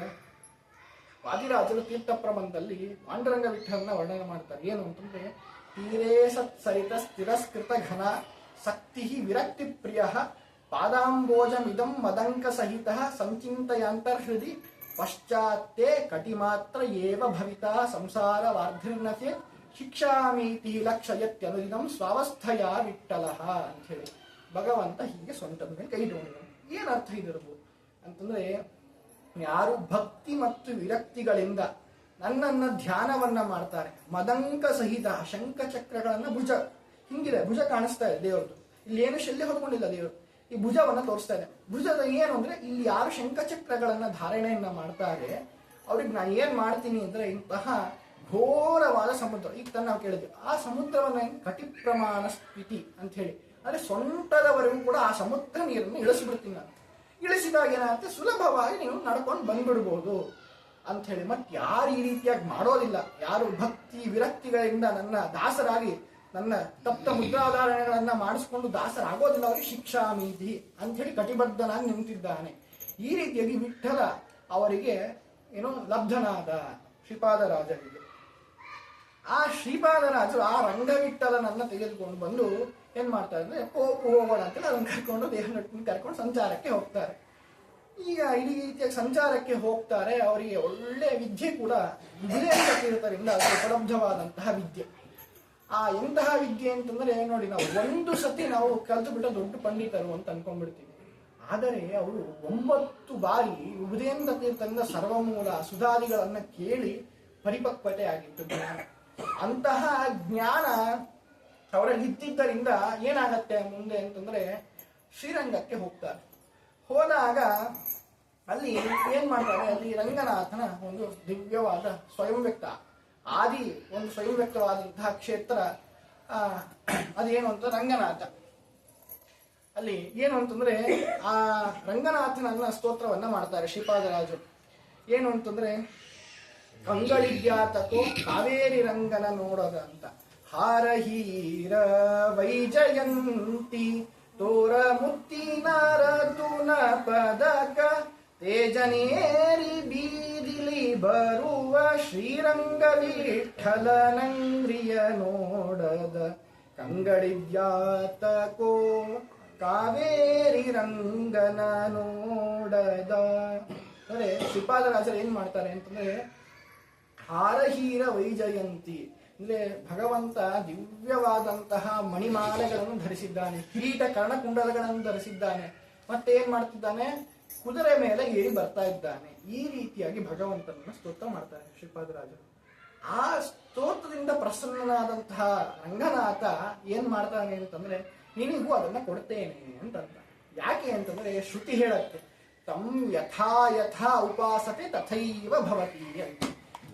ವಾದಿರಾಜರು ತೀರ್ಥ ಪ್ರಬಂಧದಲ್ಲಿ ಪಾಂಡುರಂಗ ವಿಠಲನ ವರ್ಣನೆ ಮಾಡ್ತಾರೆ. ಏನು ಅಂತಂದ್ರೆ, ತೀರೇ ಸತ್ಸರಿತ ಸ್ಥಿರಸ್ಕೃತ ಘನ ಶಕ್ತಿ ವಿರಕ್ತಿ ಪ್ರಿಯ ಪಾದಾಂಬೋಜಮಿದಂ ಮದಂಕ ಸಹಿತ ಸಂಚಿಂತಯಾಂತರ್ಹೃದಿ ಪಶ್ಚಾತ್ತೇ ಕಟಿಮಾತ್ರ ಏವ ಭವಿತಾ ಸಂಸಾರ ವಾರ್ಧಿರ್ನತೆ ಶಿಕ್ಷಾಮೀತಿ ಲಕ್ಷಯತ್ಯನುದಿನಂ ಸ್ವಾವಸ್ಥಯ ವಿಠಲ ಅಂತ ಹೇಳಿ ಭಗವಂತ ಹೀಗೆ ಸೊಂಟದ ಮೇಲೆ ಕೈ ಇಟ್ಕೊಂಡಿದ್ದಾನೆ. ಏನ್ ಅರ್ಥ ಇದಿರಬಹುದು ಅಂತಂದ್ರೆ, ಯಾರು ಭಕ್ತಿ ಮತ್ತು ವಿರಕ್ತಿಗಳಿಂದ ನನ್ನನ್ನ ಧ್ಯಾನವನ್ನ ಮಾಡ್ತಾರೆ, ಮದಂಕ ಸಹಿತ ಶಂಖಚಕ್ರಗಳನ್ನ ಹಿಂಗಿದೆ ಭುಜ ಕಾಣಿಸ್ತಾ ಇದೆ ದೇವ್ರದ್ದು. ಇಲ್ಲಿ ಏನು ಶಲ್ಯ ಹೊತ್ಕೊಂಡಿಲ್ಲ ದೇವರು, ಈ ಭುಜವನ್ನ ತೋರಿಸ್ತಾ ಇದೆ. ಭುಜದ ಏನು ಅಂದ್ರೆ, ಇಲ್ಲಿ ಯಾರು ಶಂಖಚಕ್ರಗಳನ್ನ ಧಾರಣೆಯನ್ನ ಮಾಡ್ತಾರೆ ಅವ್ರಿಗೆ ನಾನು ಏನ್ ಮಾಡ್ತೀನಿ ಅಂದ್ರೆ, ಇಂತಹ ಘೋರವಾದ ಸಮುದ್ರ, ಈಗ ನಾವು ಕೇಳಿದ್ವಿ, ಆ ಸಮುದ್ರವನ್ನ ಕಟಿ ಪ್ರಮಾಣ ಸ್ಥಿತಿ ಅಂತ ಹೇಳಿ, ಅಂದ್ರೆ ಸೊಂಟದವರೆಗೂ ಕೂಡ ಆ ಸಮುದ್ರ ನೀರನ್ನು ಇಳಿಸ್ಬಿಡ್ತೀನಿ ನಾನು. ಇಳಿಸಿದಾಗ ಏನಾಗುತ್ತೆ, ಸುಲಭವಾಗಿ ನೀವು ನಡ್ಕೊಂಡು ಬಂದ್ಬಿಡ್ಬೋದು ಅಂತ ಹೇಳಿ. ಮತ್ತೆ ಯಾರು ಈ ರೀತಿಯಾಗಿ ಮಾಡೋದಿಲ್ಲ, ಯಾರು ಭಕ್ತಿ ವಿರಕ್ತಿಗಳಿಂದ ನನ್ನ ದಾಸರಾಗಿ ನನ್ನ ತಪ್ತ ಮುದ್ರಾಧಾರಣೆಗಳನ್ನ ಮಾಡಿಸ್ಕೊಂಡು ದಾಸರಾಗೋದಿಲ್ಲ, ಅವರಿಗೆ ಶಿಕ್ಷಾ ಮೀತಿ ಅಂತ ಹೇಳಿ ಕಟಿಬದ್ಧನಾಗಿ ನಿಂತಿದ್ದಾನೆ. ಈ ರೀತಿಯಾಗಿ ವಿಠಲ ಅವರಿಗೆ ಏನೋ ಲಬ್ಧನಾದ ಶ್ರೀಪಾದರಾಜರಿಗೆ. ಆ ಶ್ರೀಪಾದರಾಜರು ಆ ರಂಗವಿಠಲನನ್ನ ತೆಗೆದುಕೊಂಡು ಬಂದು ಏನ್ ಮಾಡ್ತಾರೆ ಅಂದ್ರೆ, ಹೋಗೋಣ ಅಂತೇಳಿ ಅದನ್ನ ಕರ್ಕೊಂಡು ದೇಹವನ್ನು ಕರ್ಕೊಂಡು ಸಂಚಾರಕ್ಕೆ ಹೋಗ್ತಾರೆ. ಈಗ ಈ ರೀತಿಯಾಗಿ ಸಂಚಾರಕ್ಕೆ ಹೋಗ್ತಾರೆ. ಅವರಿಗೆ ಒಳ್ಳೆ ವಿದ್ಯೆ ಕೂಡ ವಿಜಯೇಂದ್ರ ತೀರ್ಥರಿಂದ ಉಪಲಬ್ಧವಾದಂತಹ ವಿದ್ಯೆ. ಆ ಎಂತಹ ವಿದ್ಯೆ ಅಂತಂದ್ರೆ ನೋಡಿ, ನಾವು ಒಂದು ಸತಿ ನಾವು ಕಲಿತು ಬಿಟ್ಟ ದೊಡ್ಡ ಪಂಡಿತರು ಅಂತ ಅನ್ಕೊಂಡ್ಬಿಡ್ತೀವಿ. ಆದರೆ ಅವರು 9 ಬಾರಿ ವಿಜಯೇಂದ್ರ ತೀರ್ಥರಿಂದ ಸರ್ವಮೂಲ ಸುಧಾದಿಗಳನ್ನ ಕೇಳಿ ಪರಿಪಕ್ವತೆ ಆಗಿತ್ತು ಜ್ಞಾನ. ಅಂತಹ ಜ್ಞಾನ ಅವರಲ್ಲಿ ಇದ್ದಿದ್ದರಿಂದ ಏನಾಗತ್ತೆ ಮುಂದೆ ಅಂತಂದ್ರೆ, ಶ್ರೀರಂಗಕ್ಕೆ ಹೋಗ್ತಾರೆ. ಹೋದಾಗ ಅಲ್ಲಿ ಏನ್ ಮಾಡ್ತಾರೆ, ಅಲ್ಲಿ ರಂಗನಾಥನ ಒಂದು ದಿವ್ಯವಾದ ಸ್ವಯಂ ವ್ಯಕ್ತ ಆದಿ ಒಂದು ಸ್ವಯಂ ವ್ಯಕ್ತವಾದಂತಹ ಕ್ಷೇತ್ರ ಅದೇನು ಅಂತ ರಂಗನಾಥ. ಅಲ್ಲಿ ಏನು ಅಂತಂದ್ರೆ ಆ ರಂಗನಾಥನನ್ನ ಸ್ತೋತ್ರವನ್ನ ಮಾಡ್ತಾರೆ ಶ್ರೀಪಾದರಾಜರು. ಏನು ಅಂತಂದ್ರೆ ಕಂಗಳಿದ್ಯಾತಕೋ ಕಾವೇರಿ ರಂಗನ ನೋಡದ ಅಂತ. ಹಾರಹೀರ ವೈಜಯಂತಿ ತೋರ ಮುತ್ತಿನಾರ ತುನ ಪದಕ ತೇಜನೇರಿ ಬೀದಿಲಿ ಬರುವ ಶ್ರೀರಂಗ ವಿಠಲನಂಗ್ರಿಯ ನೋಡದ. ಕಂಗಳಿದ್ಯಾತಕೋ ಕಾವೇರಿ ರಂಗನ ನೋಡದ. ಅಂದ್ರೆ ಶ್ರೀಪಾದರಾಜರು ಏನ್ ಮಾಡ್ತಾರೆ ಅಂತಂದ್ರೆ ಹಾರಹೀರ ವೈಜಯಂತಿ ಅಂದ್ರೆ ಭಗವಂತ ದಿವ್ಯವಾದಂತಹ ಮಣಿಮಾಲೆಗಳನ್ನು ಧರಿಸಿದ್ದಾನೆ, ಕಿರೀಟ ಕರ್ಣಕುಂಡಲಗಳನ್ನು ಧರಿಸಿದ್ದಾನೆ, ಮತ್ತೆ ಏನ್ ಮಾಡ್ತಿದ್ದಾನೆ, ಕುದುರೆ ಮೇಲೆ ಏರಿ ಬರ್ತಾ ಇದ್ದಾನೆ. ಈ ರೀತಿಯಾಗಿ ಭಗವಂತನನ್ನ ಸ್ತೋತ್ರ ಮಾಡ್ತಾರೆ ಶ್ರೀಪಾದರಾಜರು. ಆ ಸ್ತೋತ್ರದಿಂದ ಪ್ರಸನ್ನನಾದಂತಹ ರಂಗನಾಥ ಏನ್ ಮಾಡ್ತಾನೆ ಅಂತಂದ್ರೆ ನಿನಗೂ ಅದನ್ನ ಕೊಡ್ತೇನೆ ಅಂತ. ಯಾಕೆ ಅಂತಂದ್ರೆ ಶ್ರುತಿ ಹೇಳತ್ತೆ, ತಂ ಯಥಾ ಯಥಾ ಉಪಾಸತೆ ತಥೈವ ಭವತಿ ಅಂತ.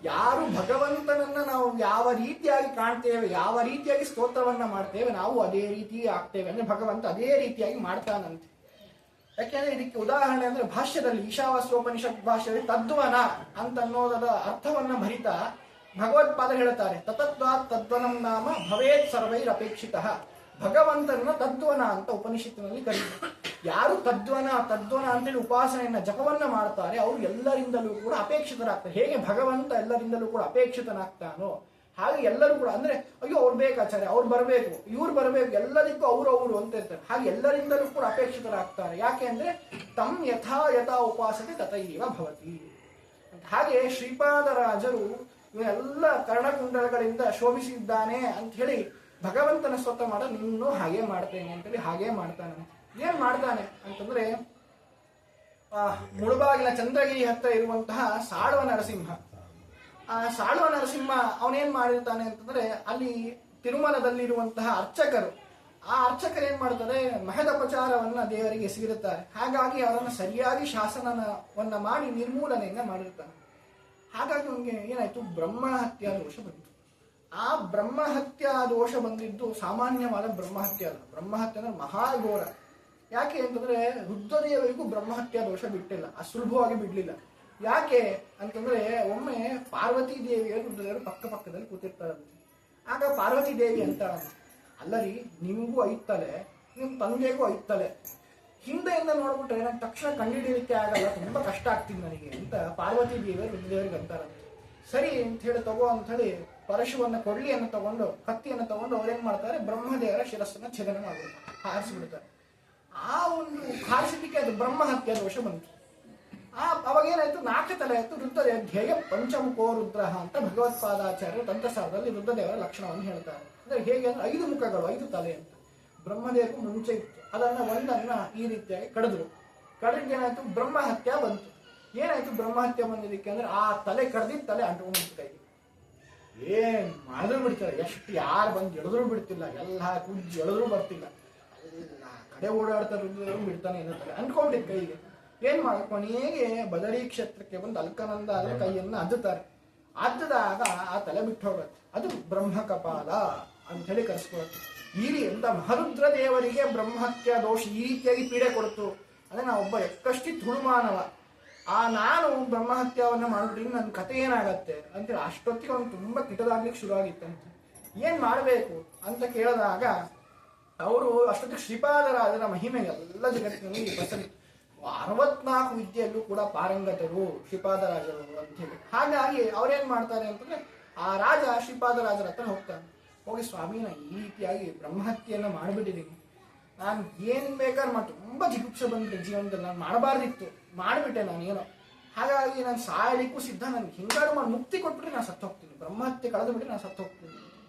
ಯಾರು ಭಗವಂತನನ್ನ ನಾವು ಯಾವ ರೀತಿಯಾಗಿ ಕಾಣ್ತೇವೆ, ಯಾವ ರೀತಿಯಾಗಿ ಸ್ತೋತ್ರವನ್ನ ಮಾಡ್ತೇವೆ, ನಾವು ಅದೇ ರೀತಿ ಆಗ್ತೇವೆ. ಅಂದ್ರೆ ಭಗವಂತ ಅದೇ ರೀತಿಯಾಗಿ ಮಾಡ್ತಾನಂತೆ. ಯಾಕೆಂದ್ರೆ ಇದಕ್ಕೆ ಉದಾಹರಣೆ ಅಂದ್ರೆ ಭಾಷ್ಯದಲ್ಲಿ ಈಶಾವಾಸ್ಯೋಪನಿಷತ್ ಭಾಷ್ಯದಲ್ಲಿ ತದ್ವನ ಅಂತ ಅನ್ನೋದರ ಅರ್ಥವನ್ನ ಭರಿತ ಭಗವತ್ಪಾದ ಹೇಳ್ತಾರೆ. ತತತ್ವಾತ್ ತದ್ವನಂ ನಾಮ ಭವೇತ್ ಸರ್ವೈರಪೇಕ್ಷಿತ. ಭಗವಂತನ ತದ್ವನ ಅಂತ ಉಪನಿಷತ್ತಿನಲ್ಲಿ ಕರೀತಾರೆ. ಯಾರು ತದ್ವನ ಅಂತೇಳಿ ಉಪಾಸನೆಯನ್ನ ಜಪವನ್ನ ಮಾಡ್ತಾರೆ ಅವರು ಎಲ್ಲರಿಂದಲೂ ಕೂಡ ಅಪೇಕ್ಷಿತರಾಗ್ತಾರೆ. ಹೇಗೆ ಭಗವಂತ ಎಲ್ಲರಿಂದಲೂ ಕೂಡ ಅಪೇಕ್ಷಿತನಾಗ್ತಾನೋ ಹಾಗೆ ಎಲ್ಲರೂ ಕೂಡ ಅಂದ್ರೆ ಅಯ್ಯೋ ಅವ್ರು ಬೇಕಾಚಾರ್ಯ, ಅವ್ರು ಬರಬೇಕು, ಇವ್ರು ಬರಬೇಕು, ಎಲ್ಲದಕ್ಕೂ ಅವರು ಅಂತ ಇರ್ತಾರೆ. ಹಾಗೆ ಎಲ್ಲರಿಂದಲೂ ಕೂಡ ಅಪೇಕ್ಷಿತರಾಗ್ತಾರೆ. ಯಾಕೆ ಅಂದ್ರೆ ತಮ್ ಯಥಾ ಯಥಾ ಉಪಾಸತೆ ತಥೈವ ಭವತಿ. ಹಾಗೆ ಶ್ರೀಪಾದರಾಜರು ಇವನ್ನೆಲ್ಲ ಕರ್ಣಕುಂಡಲಗಳಿಂದ ಶೋಭಿಸಿದ್ದಾನೆ ಅಂತ ಹೇಳಿ ಭಗವಂತನ ಸ್ತೋತ್ರ ಮಾಡ, ನಿನ್ನೂ ಹಾಗೆ ಮಾಡ್ತೇನೆ ಅಂತೇಳಿ ಹಾಗೆ ಮಾಡ್ತಾನೆ. ಏನ್ ಮಾಡ್ತಾನೆ ಅಂತಂದ್ರೆ ಮುಳುಬಾಗಿಲ ಚಂದ್ರಗಿರಿ ಹತ್ರ ಇರುವಂತಹ ಸಾಳುವ ನರಸಿಂಹ, ಆ ಸಾಳುವ ನರಸಿಂಹ ಅವನೇನ್ ಮಾಡಿರ್ತಾನೆ ಅಂತಂದ್ರೆ ಅಲ್ಲಿ ತಿರುಮಲದಲ್ಲಿರುವಂತಹ ಅರ್ಚಕರು, ಆ ಅರ್ಚಕರು ಏನ್ ಮಾಡ್ತಾರೆ, ಮಹದಪಚಾರವನ್ನ ದೇವರಿಗೆ ಎಸಗಿರುತ್ತಾರೆ. ಹಾಗಾಗಿ ಅವರನ್ನು ಸರಿಯಾಗಿ ಶಾಸನವನ್ನ ಮಾಡಿ ನಿರ್ಮೂಲನೆಯನ್ನ ಮಾಡಿರ್ತಾನೆ. ಹಾಗಾಗಿ ಅವನಿಗೆ ಏನಾಯ್ತು, ಬ್ರಹ್ಮಹತ್ಯಾ ದೋಷ ಬಂತು. ಆ ಬ್ರಹ್ಮಹತ್ಯಾ ದೋಷ ಬಂದಿದ್ದು ಸಾಮಾನ್ಯವಾದ ಬ್ರಹ್ಮಹತ್ಯೆ ಅಲ್ಲ. ಬ್ರಹ್ಮಹತ್ಯೆ ಅಂದ್ರೆ ಮಹಾಘೋರ. ಯಾಕೆ ಅಂತಂದ್ರೆ ರುದ್ರದೇವರಿಗೂ ಬ್ರಹ್ಮಹತ್ಯಾ ದೋಷ ಬಿಟ್ಟಿಲ್ಲ, ಅಸುಲಭವಾಗಿ ಬಿಡ್ಲಿಲ್ಲ. ಯಾಕೆ ಅಂತಂದ್ರೆ ಒಮ್ಮೆ ಪಾರ್ವತಿ ದೇವಿಯರು ರುದ್ರದೇವರು ಪಕ್ಕದಲ್ಲಿ ಕೂತಿರ್ತಾರಂತೆ. ಆಗ ಪಾರ್ವತಿ ದೇವಿ ಅಂತ, ಅಲ್ಲರಿ ನಿಮಗೂ ಐತಲೆ, ನಿಮ್ ತಂದೆಗೂ ಐತಲೆ, ಹಿಂದೆಯಿಂದ ನೋಡ್ಬಿಟ್ರೆ ನಂಗೆ ತಕ್ಷಣ ಕಂಡುಹಿಡಿಯಲಿಕ್ಕೆ ಆಗಲ್ಲ, ತುಂಬಾ ಕಷ್ಟ ಆಗ್ತಿದೆ ನನಗೆ ಅಂತ ಪಾರ್ವತಿ ದೇವಿಯರು ರುದ್ರದೇವರಿಗೆ ಅಂತಾರಂತೆ. ಸರಿ ಅಂತ ಹೇಳಿ ತಗೋ ಅಂತ ಹೇಳಿ ಪರಶುವನ್ನ ಕೊಡ್ಲಿಯನ್ನು ತಗೊಂಡು ಕತ್ತಿಯನ್ನು ತಗೊಂಡು ಅವ್ರೇನ್ ಮಾಡ್ತಾರೆ, ಬ್ರಹ್ಮದೇವರ ಶಿರಸ್ಸನ್ನ ಛೇದನ ಮಾಡ್ಬಿಡ್ತಾರೆ, ಹಾರಿಸಿಬಿಡ್ತಾರೆ. ಆ ಒಂದು ಹಾರಿಸಿದ್ದಕ್ಕೆ ಅದು ಬ್ರಹ್ಮಹತ್ಯೆ ದೋಷ ಬಂತು. ಅವಾಗ ಏನಾಯ್ತು, 4 ತಲೆ ಆಯ್ತು. ರುದ್ರದೇವ ಧ್ಯೇಯ ಪಂಚಮುಖೋ ರುದ್ರ ಅಂತ ಭಗವತ್ಪಾದಾಚಾರ್ಯರು ತಂತ್ರಸಾರದಲ್ಲಿ ರುದ್ರದೇವರ ಲಕ್ಷಣವನ್ನು ಹೇಳ್ತಾರೆ. ಅಂದ್ರೆ ಹೇಗೆ ಅಂದ್ರೆ 5 ಮುಖಗಳು 5 ತಲೆ ಅಂತ. ಬ್ರಹ್ಮದೇವಕ್ಕೂ ಮುಂಚೆ ಇತ್ತು, ಅದನ್ನ ಒಂದನ್ನ ಈ ರೀತಿಯಾಗಿ ಕಡಿದ್ರು. ಕಡಿದೇನಾಯ್ತು, ಬ್ರಹ್ಮಹತ್ಯೆ ಬಂತು. ಏನಾಯ್ತು ಬ್ರಹ್ಮಹತ್ಯೆ ಬಂದಿದ್ದಕ್ಕೆ ಅಂದ್ರೆ ಆ ತಲೆ ಕಡ್ದಿದ್ದ ತಲೆ ಅಂಟ್ಕೊಂಡ್ಬಿಟ್ಟು ಕೈಗೆ. ಏನ್ ಮಾಡಿದ್ರು ಬಿಡ್ತಾರೆ, ಎಷ್ಟು ಯಾರು ಬಂದು ಎಳೆದ್ರು ಬಿಡ್ತಿಲ್ಲ, ಎಲ್ಲ ಕುಜ್ಜಿ ಎಳೆದ್ರು ಬರ್ತಿಲ್ಲ, ಎಲ್ಲ ಕಡೆ ಓಡಾಡ್ತಾರೆ, ಬಿಡ್ತಾನೆ ಏನಂತಾರೆ ಅಂದ್ಕೊಂಡಿದ್ ಕೈಗೆ. ಏನ್ ಮಾಡ ಕೊನೆಗೆ ಬದರಿ ಕ್ಷೇತ್ರಕ್ಕೆ ಬಂದು ಅಲ್ಕನಂದ ಅಲ್ಲ ಕೈಯನ್ನ ಅದ್ದುತ್ತಾರೆ. ಅದ್ದದಾಗ ಆ ತಲೆ ಬಿಟ್ಟು ಹೋಗುತ್ತೆ. ಅದು ಬ್ರಹ್ಮ ಕಪಾಲ ಅಂತ ಹೇಳಿ ಕರೆಸ್ಕೊಳುತ್ತೆ. ಈ ಅಂತ ಮಹರುದ್ರ ದೇವರಿಗೆ ಬ್ರಹ್ಮಹತ್ಯಾ ದೋಷ ಈ ರೀತಿಯಾಗಿ ಪೀಡೆ ಕೊಡ್ತು ಅಂದ್ರೆ ನಾ ಒಬ್ಬ ಎಕ್ಕಷ್ಟಿ ತುಳುಮಾನವ, ನಾನು ಬ್ರಹ್ಮಹತ್ಯವನ್ನ ಮಾಡ್ಬಿಟ್ಟು ನನ್ನ ಕತೆ ಏನಾಗತ್ತೆ ಅಂತೇಳಿ ಅಷ್ಟೊತ್ತಿಗೆ ಅವ್ನು ತುಂಬಾ ಕಿಟದಾಗ್ಲಿಕ್ಕೆ ಶುರು ಆಗಿತ್ತಂತೆ. ಏನ್ ಮಾಡ್ಬೇಕು ಅಂತ ಕೇಳಿದಾಗ ಅವರು ಅಷ್ಟೊತ್ತಿಗೆ ಶ್ರೀಪಾದರಾಜರ ಮಹಿಮೆ ಎಲ್ಲ ಜಗತ್ತಿನಲ್ಲಿ ಪ್ರಸನ್ನ, 64 ವಿದ್ಯೆಯಲ್ಲೂ ಕೂಡ ಪಾರಂಗತರು ಶ್ರೀಪಾದರಾಜರು ಅಂತ ಹೇಳಿ. ಹಾಗಾಗಿ ಅವ್ರೇನ್ ಮಾಡ್ತಾರೆ ಅಂತಂದ್ರೆ ಆ ರಾಜ ಶ್ರೀಪಾದರಾಜರ ಹತ್ರ ಹೋಗ್ತಾನೆ. ಹೋಗಿ ಸ್ವಾಮಿ, ನಾ ಈ ರೀತಿಯಾಗಿ ಬ್ರಹ್ಮಹತ್ಯೆಯನ್ನ ಮಾಡ್ಬಿಟ್ಟಿದ್ದೀನಿ, ನಾನು ಏನ್ ಬೇಕಾದ್ರೆ ತುಂಬಾ ಜಿಗುಪ್ಸೆ ಬಂದ್ಬಿಟ್ಟೆ ಜೀವನದಲ್ಲಿ, ನಾನು ಮಾಡಬಾರ್ದಿತ್ತು, ಮಾಡಿಬಿಟ್ಟೆ ನಾನೇನೋ, ಹಾಗಾಗಿ ನಾನು ಸಾಯಲಿಕ್ಕೂ ಸಿದ್ಧ, ನನ್ಗೆ ಹಿಂಗಾರು ಮಾಡಿ ಮುಕ್ತಿ ಕೊಟ್ಬಿಟ್ರೆ ನಾನು ಸತ್ತು ಹೋಗ್ತೀನಿ, ಬ್ರಹ್ಮಹತ್ಯೆ ಕಳೆದು ಬಿಟ್ಟರೆ ನಾನು ಸತ್ತು ಹೋಗ್ತೀನಿ.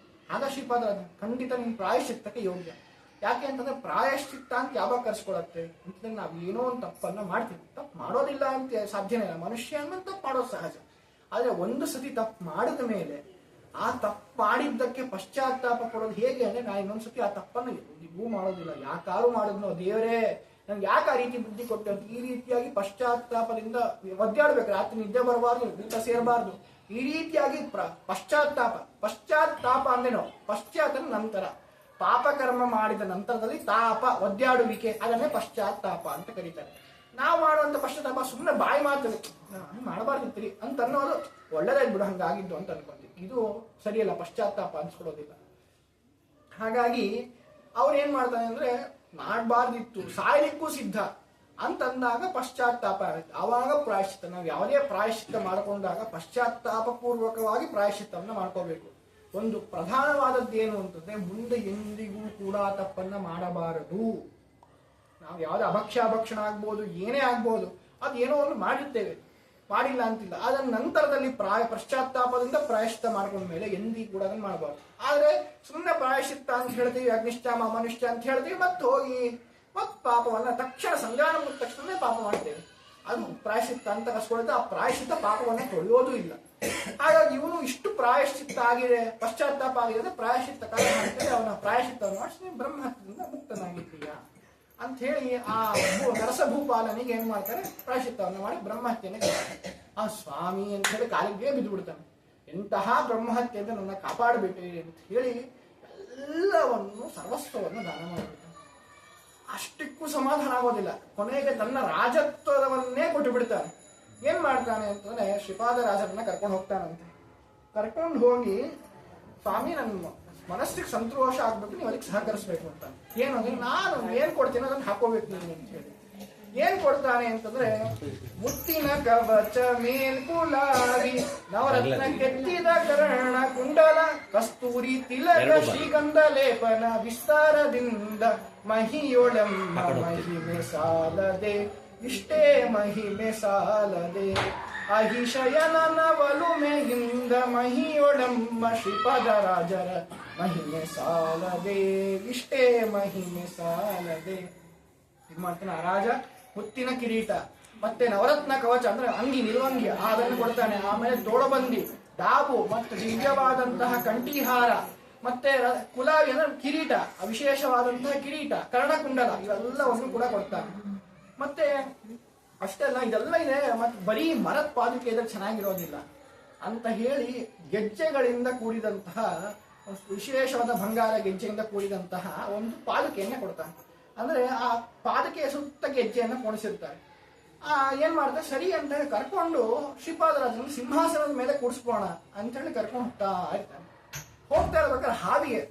ಆಗ ಶ್ರೀಪಾದರಾಜ ಖಂಡಿತ ನಿನ್ ಪ್ರಾಯಶ್ಚಿತ್ತಕ್ಕೆ ಯೋಗ್ಯ. ಯಾಕೆ ಅಂತಂದ್ರೆ ಪ್ರಾಯಶ್ಚಿತ್ತ ಅಂತ ಯಾವಾಗ ಕರ್ಸ್ಕೊಳತ್ತೆ ಅಂತಂದ್ರೆ ನಾವು ಏನೋ ಒಂದು ತಪ್ಪನ್ನ ಮಾಡ್ತೀವಿ, ತಪ್ಪು ಮಾಡೋದಿಲ್ಲ ಅಂತ ಸಾಧ್ಯನೇ ಇಲ್ಲ, ಮನುಷ್ಯ ಅನ್ನೋ ತಪ್ಪು ಮಾಡೋದು ಸಹಜ. ಆದ್ರೆ ಒಂದು ಸತಿ ತಪ್ಪು ಮಾಡಿದ ಮೇಲೆ ಆ ತಪ್ಪು ಮಾಡಿದ್ದಕ್ಕೆ ಪಶ್ಚಾತ್ತಾಪ ಪಡೋದು ಹೇಗೆ ಅಂದ್ರೆ ನಾನು ಇನ್ನೊಂದ್ಸತಿ ಆ ತಪ್ಪನ್ನು ಎಂದಿಗೂ ಮಾಡೋದಿಲ್ಲ. ಯಾಕಾರು ಮಾಡಿದ್ನೋ ದೇವರೇ ನನ್ಗೆ ಯಾಕೆ ಆ ರೀತಿ ಬುದ್ಧಿ ಕೊಟ್ಟೆ ಅಂತ ಈ ರೀತಿಯಾಗಿ ಪಶ್ಚಾತ್ತಾಪದಿಂದ ಒದ್ದಾಡ್ಬೇಕು. ರಾತ್ರಿ ನಿದ್ದೆ ಬರಬಾರ್ದು, ಊಟ ಸೇರಬಾರ್ದು. ಈ ರೀತಿಯಾಗಿ ಪಶ್ಚಾತ್ತಾಪ ಅಂದೇನೋ ಪಶ್ಚಾತ್ತನ ನಂತರ ಪಾಪಕರ್ಮ ಮಾಡಿದ ನಂತರದಲ್ಲಿ ತಾಪ ಒದ್ದಾಡುವಿಕೆ ಅದನ್ನೇ ಪಶ್ಚಾತ್ತಾಪ ಅಂತ ಕರೀತಾರೆ. ನಾವು ಮಾಡುವಂತ ಪಶ್ಚಾತ್ತಾಪ ಸುಮ್ಮನೆ ಬಾಯಿ ಮಾತು ಮಾಡಬಾರ್ದಿತ್ರಿ ಅಂತ ಅನ್ನೋದು ಒಳ್ಳೆದಾಯ್ತು ಬಿಡು ಹಂಗಾಗಿದ್ದು ಅಂತ ಅನ್ಕೊಂತೀವಿ. ಇದು ಸರಿಯಲ್ಲ, ಪಶ್ಚಾತ್ತಾಪ ಅನ್ಸ್ಕೊಡೋದಿಲ್ಲ. ಹಾಗಾಗಿ ಅವ್ರು ಏನ್ ಮಾಡ್ತಾನೆ ಅಂದ್ರೆ ಮಾಡಬಾರ್ದಿತ್ತು, ಸಾಯ್ಲಿಕ್ಕೂ ಸಿದ್ಧ ಅಂತಂದಾಗ ಪಶ್ಚಾತ್ತಾಪ ಆಗುತ್ತೆ. ಆವಾಗ ಪ್ರಾಯಶ್ಚಿತ್ತ, ನಾವು ಯಾವುದೇ ಪ್ರಾಯಶ್ಚಿತ್ತ ಮಾಡಿಕೊಂಡಾಗ ಪಶ್ಚಾತ್ತಾಪ ಪೂರ್ವಕವಾಗಿ ಪ್ರಾಯಶ್ಚಿತ್ತವನ್ನ ಮಾಡ್ಕೋಬೇಕು. ಒಂದು ಪ್ರಧಾನವಾದದ್ದು ಏನು ಅಂತಂದ್ರೆ ಮುಂದೆ ಎಂದಿಗೂ ಕೂಡ ತಪ್ಪನ್ನ ಮಾಡಬಾರದು. ನಾವು ಯಾವುದೇ ಅಭಕ್ಷಣ ಆಗ್ಬೋದು, ಏನೇ ಆಗ್ಬೋದು, ಅದು ಏನೋ ಒಂದು ಮಾಡಿರ್ತೇವೆ, ಮಾಡಿಲ್ಲ ಅಂತಿಲ್ಲ. ಅದನ್ನ ನಂತರದಲ್ಲಿ ಪಶ್ಚಾತ್ತಾಪದಿಂದ ಪ್ರಾಯಶ್ಚಿತ್ತ ಮಾಡ್ಕೊಂಡ್ಮೇಲೆ ಎಂದಿಗೂ ಕೂಡ ಅದನ್ನ ಮಾಡಬಾರ್ದು. ಆದ್ರೆ ಸುಮ್ಮನೆ ಪ್ರಾಯಶ್ಚಿತ್ತ ಅಂತ ಹೇಳ್ತೀವಿ, ಅಗ್ನಿಷ್ಠ ಮಾಮನಿಷ್ಠ ಅಂತ ಹೇಳ್ತೀವಿ, ಮತ್ತೆ ಹೋಗಿ ಮತ್ ಪಾಪವನ್ನ ತಕ್ಷಣ ಸಂಜ್ಞಾನ ಮುಗಿದ ತಕ್ಷಣ ಪಾಪ ಮಾಡ್ತೇವೆ. ಅದು ಪ್ರಾಯಶ್ಚಿತ್ತ ಅಂತ ಕಸ್ಕೊಳ್ಳುತ್ತೆ. ಆ ಪ್ರಾಯಶ್ಚಿತ್ತ ಪಾಪವನ್ನ ತೊಳೆಯೋದು ಇಲ್ಲ. ಹಾಗಾಗಿ ಇವನು ಇಷ್ಟು ಪ್ರಾಯಶ್ಚಿತ್ತ ಆಗಿದೆ, ಪಶ್ಚಾತ್ತಾಪ ಆಗಿದೆ, ಪ್ರಾಯಶ್ಚಿತ್ತ ಕಾಲ ಮಾಡ್ತೇವೆ, ಅವನ ಪ್ರಾಯಶ್ಚಿತ್ತವನ್ನು ಮಾಡಿಸಿ ಬ್ರಹ್ಮಹತ್ಯದಿಂದ ಮುಕ್ತನಾಗಿದ್ದೀಯಾ ಅಂತ ಹೇಳಿ ಆ ನರಸಭೂಪಾಲನಿಗೆ ಏನ್ ಮಾಡ್ತಾರೆ, ಪ್ರಾಯಶ್ಚಿತ್ತವನ್ನು ಮಾಡಿ ಬ್ರಹ್ಮಹತ್ಯೆನೇ ಆ ಸ್ವಾಮಿ ಅಂತ ಹೇಳಿ ಕಾಲಿಗೆ ಬಿದ್ದು ಬಿಡ್ತಾನೆ. ಎಂತಹ ಬ್ರಹ್ಮಹತ್ಯೆಯಿಂದ ನನ್ನ ಕಾಪಾಡಬೇಕು ಅಂತ ಹೇಳಿ ಎಲ್ಲವನ್ನು ಸರ್ವಸ್ವವನ್ನು ದಾನ ಮಾಡಿಬಿಡ್ತಾನೆ. ಅಷ್ಟಕ್ಕೂ ಸಮಾಧಾನ ಆಗೋದಿಲ್ಲ. ಕೊನೆಗೆ ತನ್ನ ರಾಜತ್ವವನ್ನೇ ಕೊಟ್ಟು ಬಿಡ್ತಾನೆ. ಏನ್ ಮಾಡ್ತಾನೆ ಅಂತಂದ್ರೆ ಶ್ರೀಪಾದ ರಾಜರನ್ನ ಕರ್ಕೊಂಡು ಹೋಗ್ತಾನಂತೆ. ಕರ್ಕೊಂಡು ಹೋಗಿ ಸ್ವಾಮಿ ನನ್ನ ಮನಸ್ಸಿಗೆ ಸಂತೋಷ ಆಗ್ಬೇಕು, ನೀವು ಅದಕ್ಕೆ ಸಹಕರಿಸ್ಬೇಕು ಅಂತ. ಏನು ಅಂದ್ರೆ ನಾನು ಏನ್ ಕೊಡ್ತೀನಿ ಅದನ್ನ ಹಾಕೋಬೇಕು ನೀವು ಅಂತ ಹೇಳಿ. ಏನ್ ಕೊಡ್ತಾನೆ ಅಂತಂದ್ರೆ ಮುತ್ತಿನ ಕವಚ ಮೇಲ್ಕುಲಾರಿ, ನವರತ್ನ ಕೆತ್ತಿದ ಕರ್ಣ ಕುಂಡಲ, ಕಸ್ತೂರಿ ತಿಲಕ ಶ್ರೀಗಂಧ ಲೇಪನ, ವಿಸ್ತಾರದಿಂದ ಮಹಿಯೊಳಮ್ಮ ಮಹಿಮೆ ಸಾಲದೆ, ಇಷ್ಟೇ ಮಹಿಮೆ ಸಾಲದೆ, ಅಹಿಶಯನ ಒಲುಮೆಯಿಂದ ಮಹಿಯೊಳಮ್ಮ ಶ್ರೀಪಾದ ರಾಜರ ಮಹಿಮೆ ಸಾಲದೆ, ಇಷ್ಟೇ ಮಹಿಮೆ ಸಾಲದೆ. ಇದು ಮಾಡ್ತಾನೆ ಆ ರಾಜ. ಮುತ್ತಿನ ಕಿರೀಟ ಮತ್ತೆ ನವರತ್ನ ಕವಚ ಅಂದ್ರೆ ಅಂಗಿ, ನಿಲುವಂಗಿ ಅದನ್ನು ಕೊಡ್ತಾನೆ. ಆಮೇಲೆ ತೋಳಬಂದಿ, ಡಾಬು ಮತ್ತು ದಿವ್ಯವಾದಂತಹ ಕಂಠೀಹಾರ, ಮತ್ತೆ ಕುಲಾವಿ ಅಂದ್ರೆ ಕಿರೀಟ, ವಿಶೇಷವಾದಂತಹ ಕಿರೀಟ, ಕರ್ಣಕುಂಡಲ ಇವೆಲ್ಲವನ್ನು ಕೂಡ ಕೊಡ್ತಾನೆ. ಮತ್ತೆ ಅಷ್ಟೆಲ್ಲ ಇದೆಲ್ಲ ಇದೆ. ಮತ್ತೆ ಬರೀ ಮರದ ಪಾದುಕೆ ಇದ್ರೆ ಚೆನ್ನಾಗಿರೋದಿಲ್ಲ ಅಂತ ಹೇಳಿ ಗೆಜ್ಜೆಗಳಿಂದ ಕೂಡಿದಂತಹ ವಿಶೇಷವಾದ ಬಂಗಾರ ಗೆಜ್ಜೆಯಿಂದ ಕೂಡಿದಂತಹ ಒಂದು ಪಾದುಕೆಯನ್ನ ಕೊಡ್ತಾನೆ. ಅಂದ್ರೆ ಆ ಪಾದಕೆಯ ಸುತ್ತ ಗೆಜ್ಜೆಯನ್ನ ಕೊಣಿಸಿರ್ತಾರೆ. ಏನ್ ಮಾಡ್ತಾರೆ, ಸರಿ ಅಂತ ಹೇಳಿ ಕರ್ಕೊಂಡು ಶ್ರೀಪಾದರಾಜನ ಸಿಂಹಾಸನದ ಮೇಲೆ ಕೂಡಿಸ್ಬೋಣ ಅಂತ ಹೇಳಿ ಕರ್ಕೊಂಡು ಹೋಗ್ತಾ ಇರ್ಬೇಕಾದ್ರೆ ಹಾವಿಗೆ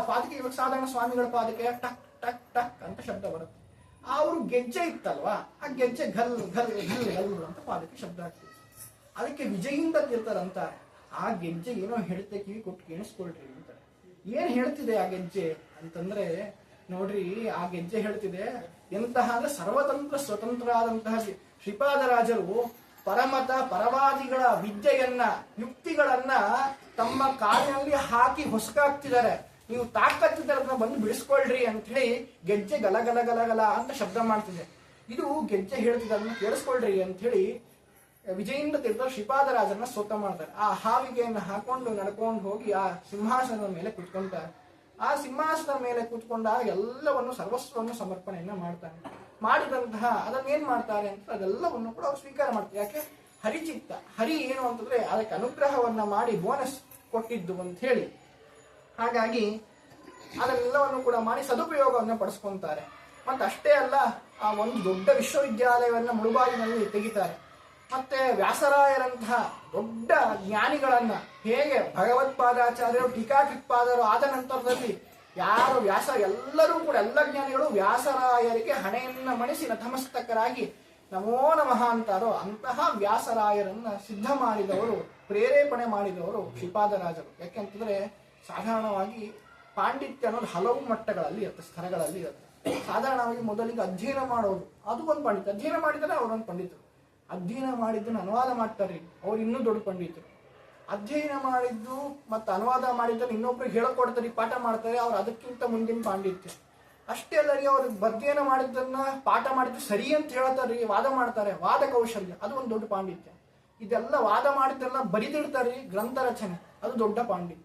ಪಾದಕೆ, ಇವಾಗ ಸಾಧಾರಣ ಸ್ವಾಮಿಗಳ ಪಾದಕೆ ಟಕ್ ಟಕ್ ಟಕ್ ಅಂತ ಶಬ್ದ ಬರುತ್ತೆ. ಅವ್ರು ಗೆಜ್ಜೆ ಇತ್ತಲ್ವಾ, ಆ ಗೆಜ್ಜೆ ಘಲ್ ಘಲ್ ಘಲ್ ಘಲ್ ಅಂತ ಪಾದಕೆ ಶಬ್ದ ಆಗ್ತದೆ. ಅದಕ್ಕೆ ವಿಜಯಿಂದ ತಿರ್ತಾರಂತ. ಆ ಗೆಜ್ಜೆ ಏನೋ ಹೇಳ್ತೆ, ಕಿವಿ ಕೊಟ್ಟು ಕೇಳಿಸ್ಕೊಳ್ರಿ ಅಂತ. ಏನ್ ಹೇಳ್ತಿದೆ ಆ ಗೆಜ್ಜೆ ಅಂತಂದ್ರೆ ನೋಡ್ರಿ, ಆ ಗೆಜ್ಜೆ ಹೇಳ್ತಿದೆ ಎಂತಹ ಅಂದ್ರೆ ಸರ್ವತಂತ್ರ ಸ್ವತಂತ್ರ ಆದಂತಹ ಶ್ರೀಪಾದರಾಜರು ಪರಮತ ಪರವಾದಿಗಳ ವಿದ್ಯೆಯನ್ನ, ಯುಕ್ತಿಗಳನ್ನ ತಮ್ಮ ಕಾಲಿನಲ್ಲಿ ಹಾಕಿ ಹೊಸಕಾಗ್ತಿದ್ದಾರೆ. ನೀವು ತಾಕತ್ತಿದ್ದಾರೆ, ಅದನ್ನ ಬಂದು ಬಿಡಿಸ್ಕೊಳ್ರಿ ಅಂತ ಹೇಳಿ ಗೆಜ್ಜೆ ಗಲ ಗಲ ಗಲ ಗಲ ಅಂತ ಶಬ್ದ ಮಾಡ್ತಿದೆ. ಇದು ಗೆಜ್ಜೆ ಹೇಳ್ತಿದೆ, ಅದನ್ನ ಕೇಳಿಸ್ಕೊಳ್ರಿ ಅಂತ ಹೇಳಿ ವಿಜಯಿಂದ ತೀರ್ಥ ಶ್ರೀಪಾದರಾಜರನ್ನ ಸ್ತೋತ್ರ ಮಾಡ್ತಾರೆ. ಆ ಹಾವಿಗೆಯನ್ನು ಹಾಕೊಂಡು ನಡ್ಕೊಂಡು ಹೋಗಿ ಆ ಸಿಂಹಾಸನದ ಮೇಲೆ ಕುತ್ಕೊಂತಾರೆ. ಆ ಸಿಂಹಾಸನದ ಮೇಲೆ ಕೂತ್ಕೊಂಡಾಗ ಎಲ್ಲವನ್ನು ಸರ್ವಸ್ವವನ್ನು ಸಮರ್ಪಣೆಯನ್ನ ಮಾಡ್ತಾನೆ. ಮಾಡಿದಂತಹ ಅದನ್ನೇನ್ ಮಾಡ್ತಾರೆ ಅಂತ ಅದೆಲ್ಲವನ್ನು ಕೂಡ ಅವ್ರು ಸ್ವೀಕಾರ ಮಾಡ್ತಾರೆ. ಯಾಕೆ, ಹರಿಚಿತ್ತ. ಹರಿ ಏನು ಅಂತಂದ್ರೆ ಅದಕ್ಕೆ ಅನುಗ್ರಹವನ್ನ ಮಾಡಿ ಬೋನಸ್ ಕೊಟ್ಟಿದ್ದು ಅಂತ ಹೇಳಿ. ಹಾಗಾಗಿ ಅದೆಲ್ಲವನ್ನು ಕೂಡ ಮಾಡಿ ಸದುಪಯೋಗವನ್ನು ಪಡಿಸ್ಕೊಂತಾರೆ. ಮತ್ತೆ ಅಷ್ಟೇ ಅಲ್ಲ, ಆ ಒಂದು ದೊಡ್ಡ ವಿಶ್ವವಿದ್ಯಾಲಯವನ್ನ ಮುಳುಬಾಗಿನಲ್ಲಿ ತೆಗಿತಾರೆ. ಮತ್ತೆ ವ್ಯಾಸರಾಯರಂತಹ ದೊಡ್ಡ ಜ್ಞಾನಿಗಳನ್ನ, ಹೇಗೆ ಭಗವತ್ಪಾದಾಚಾರ್ಯರು ಟೀಕಾಟಿಪಾದರು ಆದ ನಂತರದಲ್ಲಿ ಯಾರು ವ್ಯಾಸ ಎಲ್ಲರೂ ಕೂಡ ಎಲ್ಲ ಜ್ಞಾನಿಗಳು ವ್ಯಾಸರಾಯರಿಗೆ ಹಣೆಯನ್ನ ಮಣಿಸಿ ನತಮಸ್ತಕರಾಗಿ ನಮೋ ನಮಃ ಅಂತಾರೋ ಅಂತಹ ವ್ಯಾಸರಾಯರನ್ನ ಸಿದ್ಧ ಮಾಡಿದವರು, ಪ್ರೇರೇಪಣೆ ಮಾಡಿದವರು ಶ್ರೀಪಾದರಾಜರು. ಯಾಕೆಂತಂದ್ರೆ ಸಾಧಾರಣವಾಗಿ ಪಾಂಡಿತ್ಯ ಅನ್ನೋದು ಹಲವು ಮಟ್ಟಗಳಲ್ಲಿ ಇರುತ್ತೆ, ಸ್ತರಗಳಲ್ಲಿ ಇರುತ್ತೆ. ಸಾಧಾರಣವಾಗಿ ಮೊದಲಿಗೆ ಅಧ್ಯಯನ ಮಾಡೋದು ಅದು ಒಂದು ಪಾಂಡಿತ್ಯ. ಅಧ್ಯಯನ ಮಾಡಿದರೆ ಅವರೊಂದು ಪಂಡಿತರು. ಅಧ್ಯಯನ ಮಾಡಿದ್ದನ್ನು ಅನುವಾದ ಮಾಡ್ತಾರೆ, ಅವ್ರು ಇನ್ನೂ ದೊಡ್ಡ ಪಂಡಿತರು. ಅಧ್ಯಯನ ಮಾಡಿದ್ದು ಮತ್ತು ಅನುವಾದ ಮಾಡಿದ್ದನ್ನು ಇನ್ನೊಬ್ರಿಗೆ ಹೇಳ್ಕೊಡ್ತಾರೆ, ಪಾಠ ಮಾಡ್ತಾರೆ, ಅವ್ರು ಅದಕ್ಕಿಂತ ಮುಂದಿನ ಪಾಂಡಿತ್ಯ. ಅಷ್ಟೇ ಅಲ್ಲರಿ, ಅವ್ರು ಅಧ್ಯಯನ ಮಾಡಿದ್ದನ್ನ ಪಾಠ ಮಾಡಿದ್ದು ಸರಿ ಅಂತ ಹೇಳ್ತಾರೆ, ವಾದ ಮಾಡ್ತಾರೆ, ವಾದ ಕೌಶಲ್ಯ ಅದು ಒಂದು ದೊಡ್ಡ ಪಾಂಡಿತ್ಯ. ಇದೆಲ್ಲ ವಾದ ಮಾಡಿದ್ದೆಲ್ಲ ಬರಿದಿಡ್ತಾರೆ, ಗ್ರಂಥ ರಚನೆ ಅದು ದೊಡ್ಡ ಪಾಂಡಿತ್ಯ.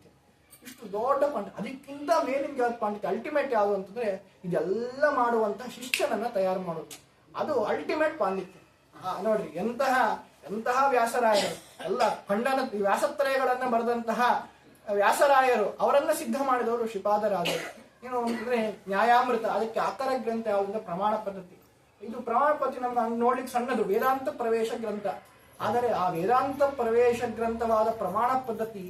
ಇಷ್ಟು ದೊಡ್ಡ ಪಾಂಡಿತ್ಯ, ಅದಕ್ಕಿಂತ ಮೇಲಿನ ಯಾವ್ದು ಪಾಂಡಿತ್ಯ, ಅಲ್ಟಿಮೇಟ್ ಯಾವುದು ಅಂತಂದ್ರೆ ಇದೆಲ್ಲ ಮಾಡುವಂತಹ ಶಿಷ್ಯನನ್ನ ತಯಾರು ಮಾಡೋದು, ಅದು ಅಲ್ಟಿಮೇಟ್ ಪಾಂಡಿತ್ಯ. ನೋಡ್ರಿ ಎಂತಹ ವ್ಯಾಸರಾಯರು, ಎಲ್ಲ ಖಂಡನ ವ್ಯಾಸತ್ರಯಗಳನ್ನ ಬರೆದಂತಹ ವ್ಯಾಸರಾಯರು, ಅವರನ್ನ ಸಿದ್ಧ ಮಾಡಿದವರು ಶ್ರೀಪಾದರಾಜರು. ಏನು ಅಂತಂದ್ರೆ ನ್ಯಾಯಾಮೃತ, ಅದಕ್ಕೆ ಆಕರ ಗ್ರಂಥ ಯಾವುದಂದ್ರೆ ಪ್ರಮಾಣ ಪದ್ಧತಿ. ಇದು ಪ್ರಮಾಣ ಪದ್ಧತಿ ನಮ್ಗೆ ನೋಡ್ಲಿಕ್ಕೆ ಸಣ್ಣದು, ವೇದಾಂತ ಪ್ರವೇಶ ಗ್ರಂಥ. ಆದರೆ ಆ ವೇದಾಂತ ಪ್ರವೇಶ ಗ್ರಂಥವಾದ ಪ್ರಮಾಣ ಪದ್ಧತಿ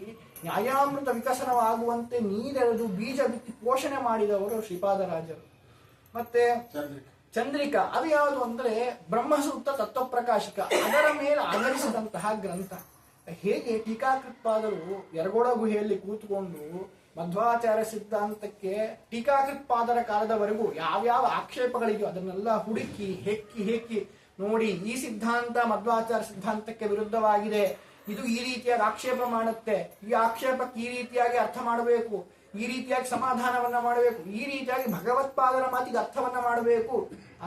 ನ್ಯಾಯಾಮೃತ ವಿಕಸನವಾಗುವಂತೆ ನೀರೆಳೆದು ಬೀಜ ಬಿತ್ತಿ ಪೋಷಣೆ ಮಾಡಿದವರು ಶ್ರೀಪಾದರಾಜರು. ಮತ್ತೆ ಚಂದ್ರಿಕಾ, ಅದು ಯಾವುದು ಅಂದ್ರೆ ಬ್ರಹ್ಮಸೂತ್ರ ತತ್ವಪ್ರಕಾಶಿಕ, ಅದರ ಮೇಲೆ ಆಧರಿಸಿದಂತಹ ಗ್ರಂಥ. ಹೇಗೆ ಟೀಕಾಕೃತ್ಪಾದರು ಯರಗೋಡ ಗುಹೆಯಲ್ಲಿ ಕೂತ್ಕೊಂಡು ಮಧ್ವಾಚಾರ್ಯ ಸಿದ್ಧಾಂತಕ್ಕೆ ಟೀಕಾಕೃತ್ಪಾದರ ಕಾಲದವರೆಗೂ ಯಾವ್ಯಾವ ಆಕ್ಷೇಪಗಳಿದೆಯೋ ಅದನ್ನೆಲ್ಲ ಹುಡುಕಿ ಹೆಕ್ಕಿ ನೋಡಿ, ಈ ಸಿದ್ಧಾಂತ ಮಧ್ವಾಚಾರ್ಯ ಸಿದ್ಧಾಂತಕ್ಕೆ ವಿರುದ್ಧವಾಗಿದೆ, ಇದು ಈ ರೀತಿಯಾಗಿ ಆಕ್ಷೇಪ ಮಾಡುತ್ತೆ, ಈ ಆಕ್ಷೇಪಕ್ಕೆ ಈ ರೀತಿಯಾಗಿ ಅರ್ಥ ಮಾಡಬೇಕು, ಈ ರೀತಿಯಾಗಿ ಸಮಾಧಾನವನ್ನ ಮಾಡಬೇಕು, ಈ ರೀತಿಯಾಗಿ ಭಗವತ್ಪಾದರ ಮಾತಿಗೆ ಅರ್ಥವನ್ನ ಮಾಡಬೇಕು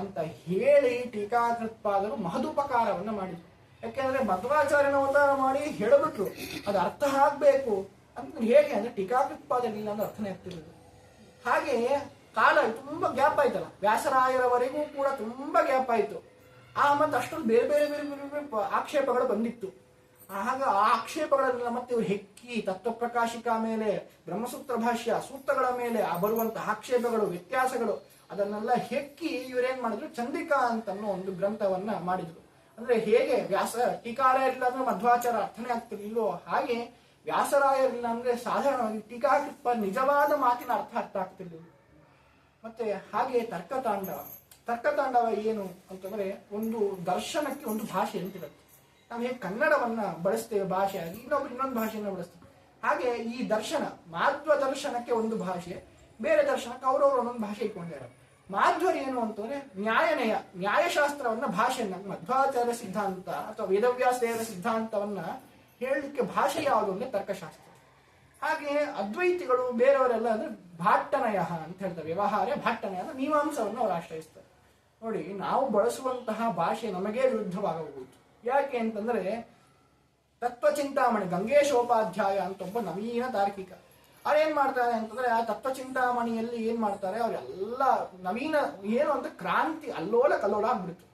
ಅಂತ ಹೇಳಿ ಟೀಕಾಕೃತ್ಪಾದರು ಮಹದುಪಕಾರವನ್ನ ಮಾಡಿದ್ರು. ಯಾಕೆಂದ್ರೆ ಮಧ್ವಾಚಾರ್ಯನ ಅವತಾರ ಮಾಡಿ ಹೇಳಬಿಟ್ರು, ಅದು ಅರ್ಥ ಆಗ್ಬೇಕು ಅಂತ. ಹೇಗೆ ಅಂದ್ರೆ ಟೀಕಾಕೃತ್ಪಾದನಿಲ್ಲ ಅಂದ್ರೆ ಅರ್ಥನೇ ಆಗ್ತಿರೋದು. ಹಾಗೆ ಕಾಲ ತುಂಬಾ ಗ್ಯಾಪ್ ಆಯ್ತಲ್ಲ, ವ್ಯಾಸರಾಯರವರೆಗೂ ಕೂಡ ತುಂಬಾ ಗ್ಯಾಪ್ ಆಯ್ತು. ಮತ್ತೆ ಅಷ್ಟೊಂದು ಬೇರೆ ಬೇರೆ ಬೇರೆ ಬೇರೆ ಆಕ್ಷೇಪಗಳು ಬಂದಿತ್ತು. ಆಗ ಆ ಆಕ್ಷೇಪಗಳನ್ನೆಲ್ಲ ಮತ್ತೆ ಇವರು ಹೆಕ್ಕಿ ತತ್ವಪ್ರಕಾಶಿಕ ಮೇಲೆ, ಬ್ರಹ್ಮಸೂತ್ರ ಭಾಷ್ಯ ಸೂತ್ರಗಳ ಮೇಲೆ ಬರುವಂತಹ ಆಕ್ಷೇಪಗಳು, ವ್ಯತ್ಯಾಸಗಳು, ಅದನ್ನೆಲ್ಲ ಹೆಕ್ಕಿ ಇವರೇನ್ ಮಾಡಿದ್ರು, ಚಂದ್ರಿಕಾ ಅಂತನ್ನೋ ಒಂದು ಗ್ರಂಥವನ್ನ ಮಾಡಿದ್ರು. ಅಂದ್ರೆ ಹೇಗೆ ಟೀಕಾರಾಯರಿಲ್ಲ ಅಂದ್ರೆ ಮಧ್ವಾಚಾರ ಅರ್ಥನೇ ಆಗ್ತಿರ್ಲಿಲ್ಲೋ, ಹಾಗೆ ವ್ಯಾಸರಾಯರಿಲ್ಲ ಅಂದ್ರೆ ಸಾಧಾರಣವಾಗಿ ಟೀಕಾಕೃತ್ಪಾದ ನಿಜವಾದ ಮಾತಿನ ಅರ್ಥ ಆಗ್ತಿರ್ಲಿಲ್ಲ. ಮತ್ತೆ ಹಾಗೆ ತರ್ಕತಾಂಡವ ಏನು ಅಂತಂದ್ರೆ ಒಂದು ದರ್ಶನಕ್ಕೆ ಒಂದು ಭಾಷೆ ಅಂತಿರುತ್ತೆ. ನಾವು ಹೇಗೆ ಕನ್ನಡವನ್ನ ಬಳಸ್ತೇವೆ ಭಾಷೆಯಾಗಿ, ಇನ್ನೊಂದು ಭಾಷೆಯನ್ನ ಬಳಸ್ತೇವೆ. ಹಾಗೆ ಈ ದರ್ಶನ, ಮಾಧ್ವ ದರ್ಶನಕ್ಕೆ ಒಂದು ಭಾಷೆ, ಬೇರೆ ದರ್ಶನಕ್ಕೆ ಅವರವರು ಒಂದೊಂದು ಭಾಷೆ ಇಟ್ಕೊಂಡಿದ್ದಾರೆ. ಮಾಧ್ವರು ಏನು ಅಂತಂದ್ರೆ ನ್ಯಾಯಶಾಸ್ತ್ರವನ್ನ ಭಾಷೆಯನ್ನ, ಮಧ್ವಾಚಾರ್ಯ ಸಿದ್ಧಾಂತ ಅಥವಾ ವೇದವ್ಯಾಸ ದೇವರ ಸಿದ್ಧಾಂತವನ್ನ ಹೇಳಲಿಕ್ಕೆ ಭಾಷೆ ಯಾವುದು ಅಂದ್ರೆ ತರ್ಕಶಾಸ್ತ್ರ. ಹಾಗೆ ಅದ್ವೈತಿಗಳು ಬೇರೆಯವರೆಲ್ಲ ಅಂದ್ರೆ ಭಾಟ್ಟನಯ ಅಂತ ಹೇಳ್ತಾರೆ, ವ್ಯವಹಾರ ಭಾಟ್ಟನಯ ಅಂದ್ರೆ ಮೀಮಾಂಸವನ್ನು ಅವರು ಆಶ್ರಯಿಸ್ತಾರೆ. ನೋಡಿ, ನಾವು ಬಳಸುವಂತಹ ಭಾಷೆ ನಮಗೇ ವಿರುದ್ಧವಾಗಬಹುದು. ಯಾಕೆ ಅಂತಂದ್ರೆ ತತ್ವಚಿಂತಾಮಣಿ ಗಂಗೇಶೋಪಾಧ್ಯಾಯ ಅಂತ ಒಬ್ಬ ನವೀನ ತಾರ್ಕಿಕ, ಅವ್ರೇನ್ ಮಾಡ್ತಾರೆ ಅಂತಂದ್ರೆ ಆ ತತ್ವಚಿಂತಾಮಣಿಯಲ್ಲಿ ಏನ್ ಮಾಡ್ತಾರೆ, ಅವರೆಲ್ಲ ನವೀನ ಏನು ಅಂತ ಕ್ರಾಂತಿ ಅಲ್ಲೋಲ ಕಲ್ಲೋಲ ಆಗ್ಬಿಡ್ತು.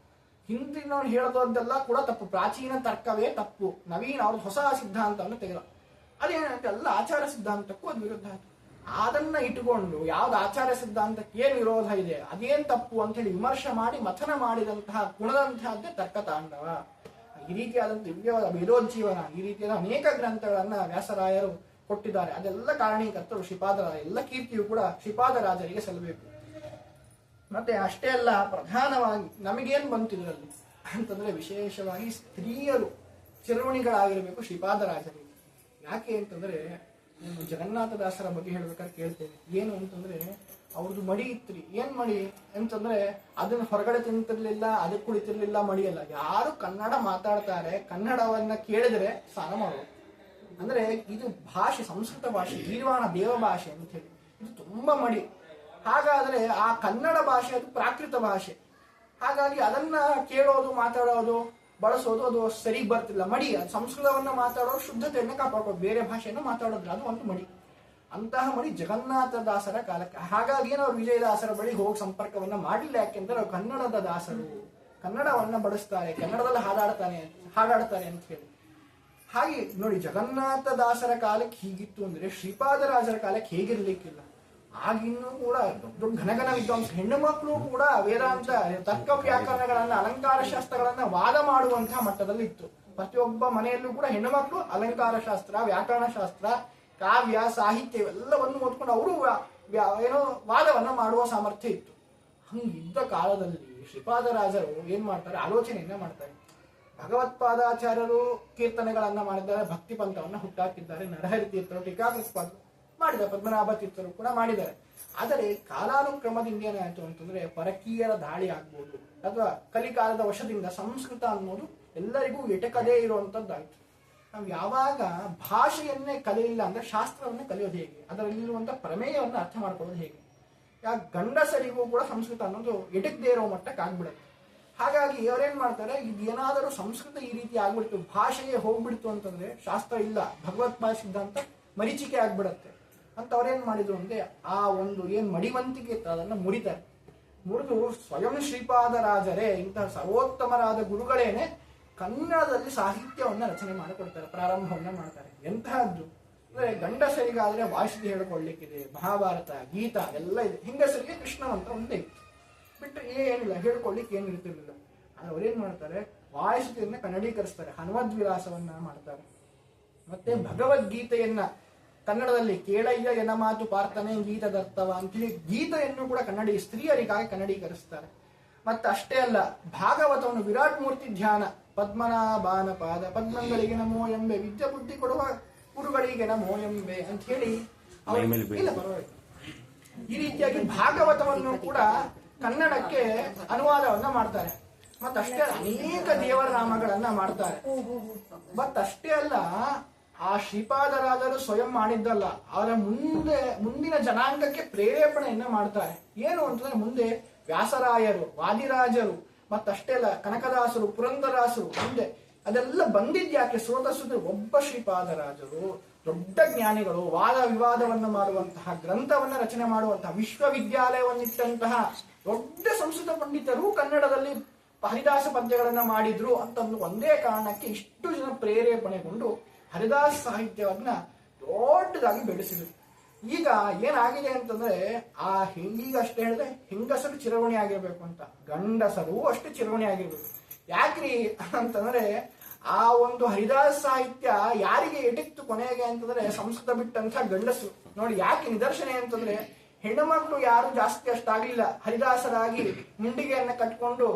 ಹಿಂದಿನವ್ರು ಹೇಳೋದೆಲ್ಲ ಕೂಡ ತಪ್ಪು, ಪ್ರಾಚೀನ ತರ್ಕವೇ ತಪ್ಪು, ನವೀನ ಅವ್ರದ್ದು ಹೊಸ ಸಿದ್ಧಾಂತವನ್ನು ತೆಗೆದ. ಅದೇನಂತೆ ಎಲ್ಲ ಆಚಾರ ಸಿದ್ಧಾಂತಕ್ಕೂ ಅದು ವಿರುದ್ಧ ಆಯ್ತು. ಅದನ್ನ ಇಟ್ಟುಕೊಂಡು ಯಾವ್ದು ಆಚಾರ ಸಿದ್ಧಾಂತಕ್ಕೆ ಏನ್ ವಿರೋಧ ಇದೆ, ಅದೇನ್ ತಪ್ಪು ಅಂತ ಹೇಳಿ ವಿಮರ್ಶೆ ಮಾಡಿ ಮಥನ ಮಾಡಿದಂತಹ ಗುಣದಂತಹದ್ದೇ ತರ್ಕತಾಂಡವ. ಈ ರೀತಿಯಾದಂತಹ ದಿವ್ಯವಾದ ವೇದೋಜ್ಜೀವನ, ಈ ರೀತಿಯಾದ ಅನೇಕ ಗ್ರಂಥಗಳನ್ನ ವ್ಯಾಸರಾಯರು ಕೊಟ್ಟಿದ್ದಾರೆ. ಅದೆಲ್ಲ ಕಾರಣೀಕರ್ತರು ಶ್ರೀಪಾದರಾಯ, ಎಲ್ಲ ಕೀರ್ತಿಯು ಕೂಡ ಶ್ರೀಪಾದರಾಜರಿಗೆ ಸಲ್ಲಬೇಕು. ಮತ್ತೆ ಅಷ್ಟೇ ಅಲ್ಲ, ಪ್ರಧಾನವಾಗಿ ನಮಗೇನ್ ಬಂತಿದ್ರಲ್ಲಿ ಅಂತಂದ್ರೆ ವಿಶೇಷವಾಗಿ ಸ್ತ್ರೀಯರು ಚಿರವಣಿಗಳಾಗಿರ್ಬೇಕು ಶ್ರೀಪಾದರಾಜರಿಗೆ. ಯಾಕೆ ಅಂತಂದ್ರೆ ನಾನು ಜಗನ್ನಾಥದಾಸರ ಬಗ್ಗೆ ಹೇಳ್ಬೇಕಾದ್ರೆ ಕೇಳ್ತೇನೆ, ಏನು ಅಂತಂದ್ರೆ ಅವ್ರದ್ದು ಮಡಿ ಇತ್ರಿ. ಏನ್ ಮಡಿ ಅಂತಂದ್ರೆ ಅದನ್ನ ಹೊರಗಡೆ ತಿಂತಿರ್ಲಿಲ್ಲ, ಅದಕ್ಕೆ ಕುಳಿತಿರ್ಲಿಲ್ಲ, ಮಡಿಯಲ್ಲ. ಯಾರು ಕನ್ನಡ ಮಾತಾಡ್ತಾರೆ, ಕನ್ನಡವನ್ನ ಕೇಳಿದ್ರೆ ಸ್ನಾನ ಮಾಡೋದು. ಅಂದ್ರೆ ಇದು ಭಾಷೆ, ಸಂಸ್ಕೃತ ಭಾಷೆ, ಗೀರ್ವಾಣ ದೇವ ಭಾಷೆ ಅಂತ ಹೇಳಿ ಇದು ತುಂಬಾ ಮಡಿ. ಹಾಗಾದ್ರೆ ಆ ಕನ್ನಡ ಭಾಷೆ ಅದು ಪ್ರಾಕೃತ ಭಾಷೆ, ಹಾಗಾಗಿ ಅದನ್ನ ಕೇಳೋದು, ಮಾತಾಡೋದು, ಬಳಸೋದು ಅದು ಸರಿ ಬರ್ತಿಲ್ಲ. ಮಡಿ, ಸಂಸ್ಕೃತವನ್ನ ಮಾತಾಡೋರು ಶುದ್ಧತೆಯನ್ನ ಕಾಪಾಡೋದು, ಬೇರೆ ಭಾಷೆಯನ್ನ ಮಾತಾಡೋದ್ರ ಅದು ಒಂದು ಮಡಿ. ಅಂತಹ ಮಡಿ ಜಗನ್ನಾಥದಾಸರ ಕಾಲಕ್ಕೆ. ಹಾಗಾಗಿ ನಾವು ವಿಜಯದಾಸರ ಬಳಿ ಹೋಗಿ ಸಂಪರ್ಕವನ್ನ ಮಾಡಿಲ್ಲ. ಯಾಕೆಂದ್ರೆ ಅವ್ರು ಕನ್ನಡದ ದಾಸರು, ಕನ್ನಡವನ್ನ ಬಳಸ್ತಾರೆ, ಕನ್ನಡದಲ್ಲಿ ಹಾಡಾಡ್ತಾರೆ ಅಂತ ಹೇಳಿ. ಹಾಗೆ ನೋಡಿ, ಜಗನ್ನಾಥದಾಸರ ಕಾಲಕ್ಕೆ ಹೀಗಿತ್ತು ಅಂದ್ರೆ ಶ್ರೀಪಾದರಾಜರ ಕಾಲಕ್ಕೆ ಹೇಗಿರ್ಲಿಕ್ಕಿಲ್ಲ. ಆಗಿನ್ನೂ ಕೂಡ ದೊಡ್ಡ ಘನಘನ ವಿದ್ವಾಂಸ ಹೆಣ್ಣು ಮಕ್ಕಳು ಕೂಡ ವೇದಾಂತ, ತರ್ಕ ವ್ಯಾಕರಣಗಳನ್ನ, ಅಲಂಕಾರ ಶಾಸ್ತ್ರಗಳನ್ನ ವಾದ ಮಾಡುವಂತಹ ಮಟ್ಟದಲ್ಲಿ ಇತ್ತು. ಪ್ರತಿಯೊಬ್ಬ ಮನೆಯಲ್ಲೂ ಕೂಡ ಹೆಣ್ಣು ಮಕ್ಕಳು ಅಲಂಕಾರ ಶಾಸ್ತ್ರ, ವ್ಯಾಕರಣ ಶಾಸ್ತ್ರ, ಕಾವ್ಯ, ಸಾಹಿತ್ಯ ಇವೆಲ್ಲವನ್ನು ಓದ್ಕೊಂಡು ಅವರು ಏನೋ ವಾದವನ್ನ ಮಾಡುವ ಸಾಮರ್ಥ್ಯ ಇತ್ತು. ಹಂಗಿದ್ದ ಕಾಲದಲ್ಲಿ ಶ್ರೀಪಾದರಾಜರು ಏನ್ ಮಾಡ್ತಾರೆ, ಆಲೋಚನೆಯನ್ನ ಮಾಡ್ತಾರೆ. ಭಗವತ್ಪಾದಾಚಾರ್ಯರು ಕೀರ್ತನೆಗಳನ್ನ ಮಾಡಿದ್ದಾರೆ, ಭಕ್ತಿ ಪಂಥವನ್ನ ಹುಟ್ಟಾಕಿದ್ದಾರೆ. ನರಹರಿ ತೀರ್ಥರು ಟೀಕಾಕೃತ್ಪಾದ ಮಾಡಿದ್ದಾರೆ, ಪದ್ಮನಾಭ ತೀರ್ಥರು ಕೂಡ ಮಾಡಿದ್ದಾರೆ. ಆದರೆ ಕಾಲಾನುಕ್ರಮದಿಂದ ಏನಾಯ್ತು ಅಂತಂದ್ರೆ ಪರಕೀಯರ ದಾಳಿ ಆಗ್ಬೋದು, ಅಥವಾ ಕಲಿಕಾಲದ ವಶದಿಂದ ಸಂಸ್ಕೃತ ಅನ್ನೋದು ಎಲ್ಲರಿಗೂ ಎಟಕದೇ ಇರುವಂತದ್ದಾಯ್ತು. ನಾವು ಯಾವಾಗ ಭಾಷೆಯನ್ನೇ ಕಲಿಯಿಲ್ಲ ಅಂದ್ರೆ ಶಾಸ್ತ್ರವನ್ನೇ ಕಲಿಯೋದು ಹೇಗೆ, ಅದರಲ್ಲಿರುವಂತಹ ಪ್ರಮೇಯವನ್ನು ಅರ್ಥ ಮಾಡ್ಕೊಳ್ಳೋದು ಹೇಗೆ? ಯಾಕೆ ಗಂಡಸರಿಗೂ ಕೂಡ ಸಂಸ್ಕೃತ ಅನ್ನೋದು ಎಟಕದೇ ಇರೋ ಮಟ್ಟಕ್ಕೆ ಆಗ್ಬಿಡುತ್ತೆ. ಹಾಗಾಗಿ ಅವರೇನ್ ಮಾಡ್ತಾರೆ, ಇದೇನಾದರೂ ಸಂಸ್ಕೃತ ಈ ರೀತಿ ಆಗ್ಬಿಡ್ತು, ಭಾಷೆಗೆ ಹೋಗ್ಬಿಡ್ತು ಅಂತಂದ್ರೆ ಶಾಸ್ತ್ರ ಇಲ್ಲ, ಭಗವತ್ಪಾದ ಸಿದ್ಧಾಂತ ಮರೀಚಿಕೆ ಆಗ್ಬಿಡತ್ತೆ ಅಂತ ಅವ್ರೇನ್ ಮಾಡಿದ್ರು ಅಂದ್ರೆ ಆ ಒಂದು ಏನ್ ಮಡಿವಂತಿಕೆ ಇತ್ತು ಅದನ್ನ ಮುರಿತಾರೆ. ಮುರಿದು ಸ್ವಯಂ ಶ್ರೀಪಾದರಾಜರೇ ಇಂತಹ ಸರ್ವೋತ್ತಮರಾದ ಗುರುಗಳೇನೆ ಕನ್ನಡದಲ್ಲಿ ಸಾಹಿತ್ಯವನ್ನ ರಚನೆ ಮಾಡಿಕೊಡ್ತಾರೆ, ಪ್ರಾರಂಭವನ್ನ ಮಾಡ್ತಾರೆ. ಎಂತಹದ್ದು ಅಂದ್ರೆ ಗಂಡಸರಿಗಾದ್ರೆ ವಾಯಿಸಿ ಹೇಳ್ಕೊಳ್ಳಿಕ್ಕಿದೆ, ಮಹಾಭಾರತ ಗೀತ ಎಲ್ಲ ಇದೆ. ಹೆಂಗಸರಿಗೆ ಕೃಷ್ಣ ಅಂತ ಒಂದೇ ಇತ್ತು, ಬಿಟ್ಟರೆ ಏನಿಲ್ಲ, ಹೇಳ್ಕೊಳ್ಳಿಕ್ಕೆ ಏನು ಇರ್ತಿರ್ಲಿಲ್ಲ. ಅವ್ರೇನ್ ಮಾಡ್ತಾರೆ, ವಾಯಿಸಿದನ್ನ ಕನ್ನಡೀಕರಿಸ್ತಾರೆ, ಹನುಮದ್ವಿಲಾಸವನ್ನ ಮಾಡ್ತಾರೆ. ಮತ್ತೆ ಭಗವದ್ಗೀತೆಯನ್ನ ಕನ್ನಡದಲ್ಲಿ ಕೇಳಯ್ಯ ಎನ ಮಾತು ಪಾರ್ಥನೆ ಗೀತದರ್ಥವ ಅಂತೇಳಿ ಗೀತೆಯನ್ನು ಕೂಡ ಕನ್ನಡಿ ಸ್ತ್ರೀಯರಿಗಾಗಿ ಕನ್ನಡೀಕರಿಸ್ತಾರೆ. ಮತ್ತೆ ಅಷ್ಟೇ ಅಲ್ಲ, ಭಾಗವತವನ್ನು ವಿರಾಟ್ ಮೂರ್ತಿ ಧ್ಯಾನ ಪದ್ಮನಾಭಾನ ಪಾದ ಪದ್ಮಗಳಿಗೆ ನಮೋ ಎಂಬೆ ವಿದ್ಯೆ ಬುದ್ಧಿ ಕೊಡುವ ಗುರುಗಳಿಗೆ ನಮೋ ಎಂಬೆ ಅಂತ ಹೇಳಿ ಇಲ್ಲ ಪರವಾಗಿಲ್ಲ, ಈ ರೀತಿಯಾಗಿ ಭಾಗವತವನ್ನು ಕೂಡ ಕನ್ನಡಕ್ಕೆ ಅನುವಾದವನ್ನ ಮಾಡ್ತಾರೆ. ಮತ್ತಷ್ಟೇ ಅನೇಕ ದೇವರ ನಾಮಗಳನ್ನ ಮಾಡ್ತಾರೆ. ಮತ್ತಷ್ಟೇ ಅಲ್ಲ, ಆ ಶ್ರೀಪಾದರಾದರು ಸ್ವಯಂ ಮಾಡಿದ್ದಲ್ಲ, ಅವರ ಮುಂದಿನ ಜನಾಂಗಕ್ಕೆ ಪ್ರೇರೇಪಣೆಯನ್ನ ಮಾಡ್ತಾರೆ. ಏನು ಅಂತಂದ್ರೆ ಮುಂದೆ ವ್ಯಾಸರಾಯರು, ವಾದಿರಾಜರು, ಮತ್ತಷ್ಟೇ ಅಲ್ಲ ಕನಕದಾಸರು, ಪುರಂದರಾಸರು ಮುಂದೆ ಅದೆಲ್ಲ ಬಂದಿದ್ಯಾಕೆ ಸ್ರೋತಸ್ಸುದ್ರೆ ಒಬ್ಬ ಶ್ರೀಪಾದರಾಜರು ದೊಡ್ಡ ಜ್ಞಾನಿಗಳು, ವಾದ ವಿವಾದವನ್ನು ಮಾಡುವಂತಹ, ಗ್ರಂಥವನ್ನ ರಚನೆ ಮಾಡುವಂತಹ, ವಿಶ್ವವಿದ್ಯಾಲಯವನ್ನಿಟ್ಟಂತಹ ದೊಡ್ಡ ಸಂಸ್ಕೃತ ಪಂಡಿತರು ಕನ್ನಡದಲ್ಲಿ ಹರಿದಾಸ ಪದ್ಯಗಳನ್ನ ಮಾಡಿದ್ರು ಅಂತ ಒಂದೇ ಕಾರಣಕ್ಕೆ ಇಷ್ಟು ಜನ ಪ್ರೇರೇಪಣೆಗೊಂಡು ಹರಿದಾಸ ಸಾಹಿತ್ಯವನ್ನ ದೊಡ್ಡದಾಗಿ ಬೆಳೆಸಿದ್ರು. ಈಗ ಏನಾಗಿದೆ ಅಂತಂದ್ರೆ ಈಗ ಅಷ್ಟೇ ಹೇಳಿದ್ರೆ ಹೆಂಗಸರು ಚಿರವಣಿ ಆಗಿರ್ಬೇಕು ಅಂತ, ಗಂಡಸರು ಅಷ್ಟೇ ಚಿರವಣಿ ಆಗಿರ್ಬೇಕು. ಯಾಕ್ರಿ ಅಂತಂದ್ರೆ ಆ ಒಂದು ಹರಿದಾಸ ಸಾಹಿತ್ಯ ಯಾರಿಗೆ ಎಟಿಕ್ತು ಕೊನೆಗೆ ಅಂತಂದ್ರೆ ಸಂಸ್ಕೃತ ಬಿಟ್ಟಂತ ಗಂಡಸರು. ನೋಡಿ ಯಾಕೆ ನಿದರ್ಶನ ಅಂತಂದ್ರೆ ಹೆಣ್ಣು ಮಕ್ಕಳು ಯಾರು ಜಾಸ್ತಿ ಅಷ್ಟಾಗ್ಲಿಲ್ಲ, ಹರಿದಾಸರಾಗಿ ಮುಂಡಿಗೆಯನ್ನ ಕಟ್ಕೊಂಡು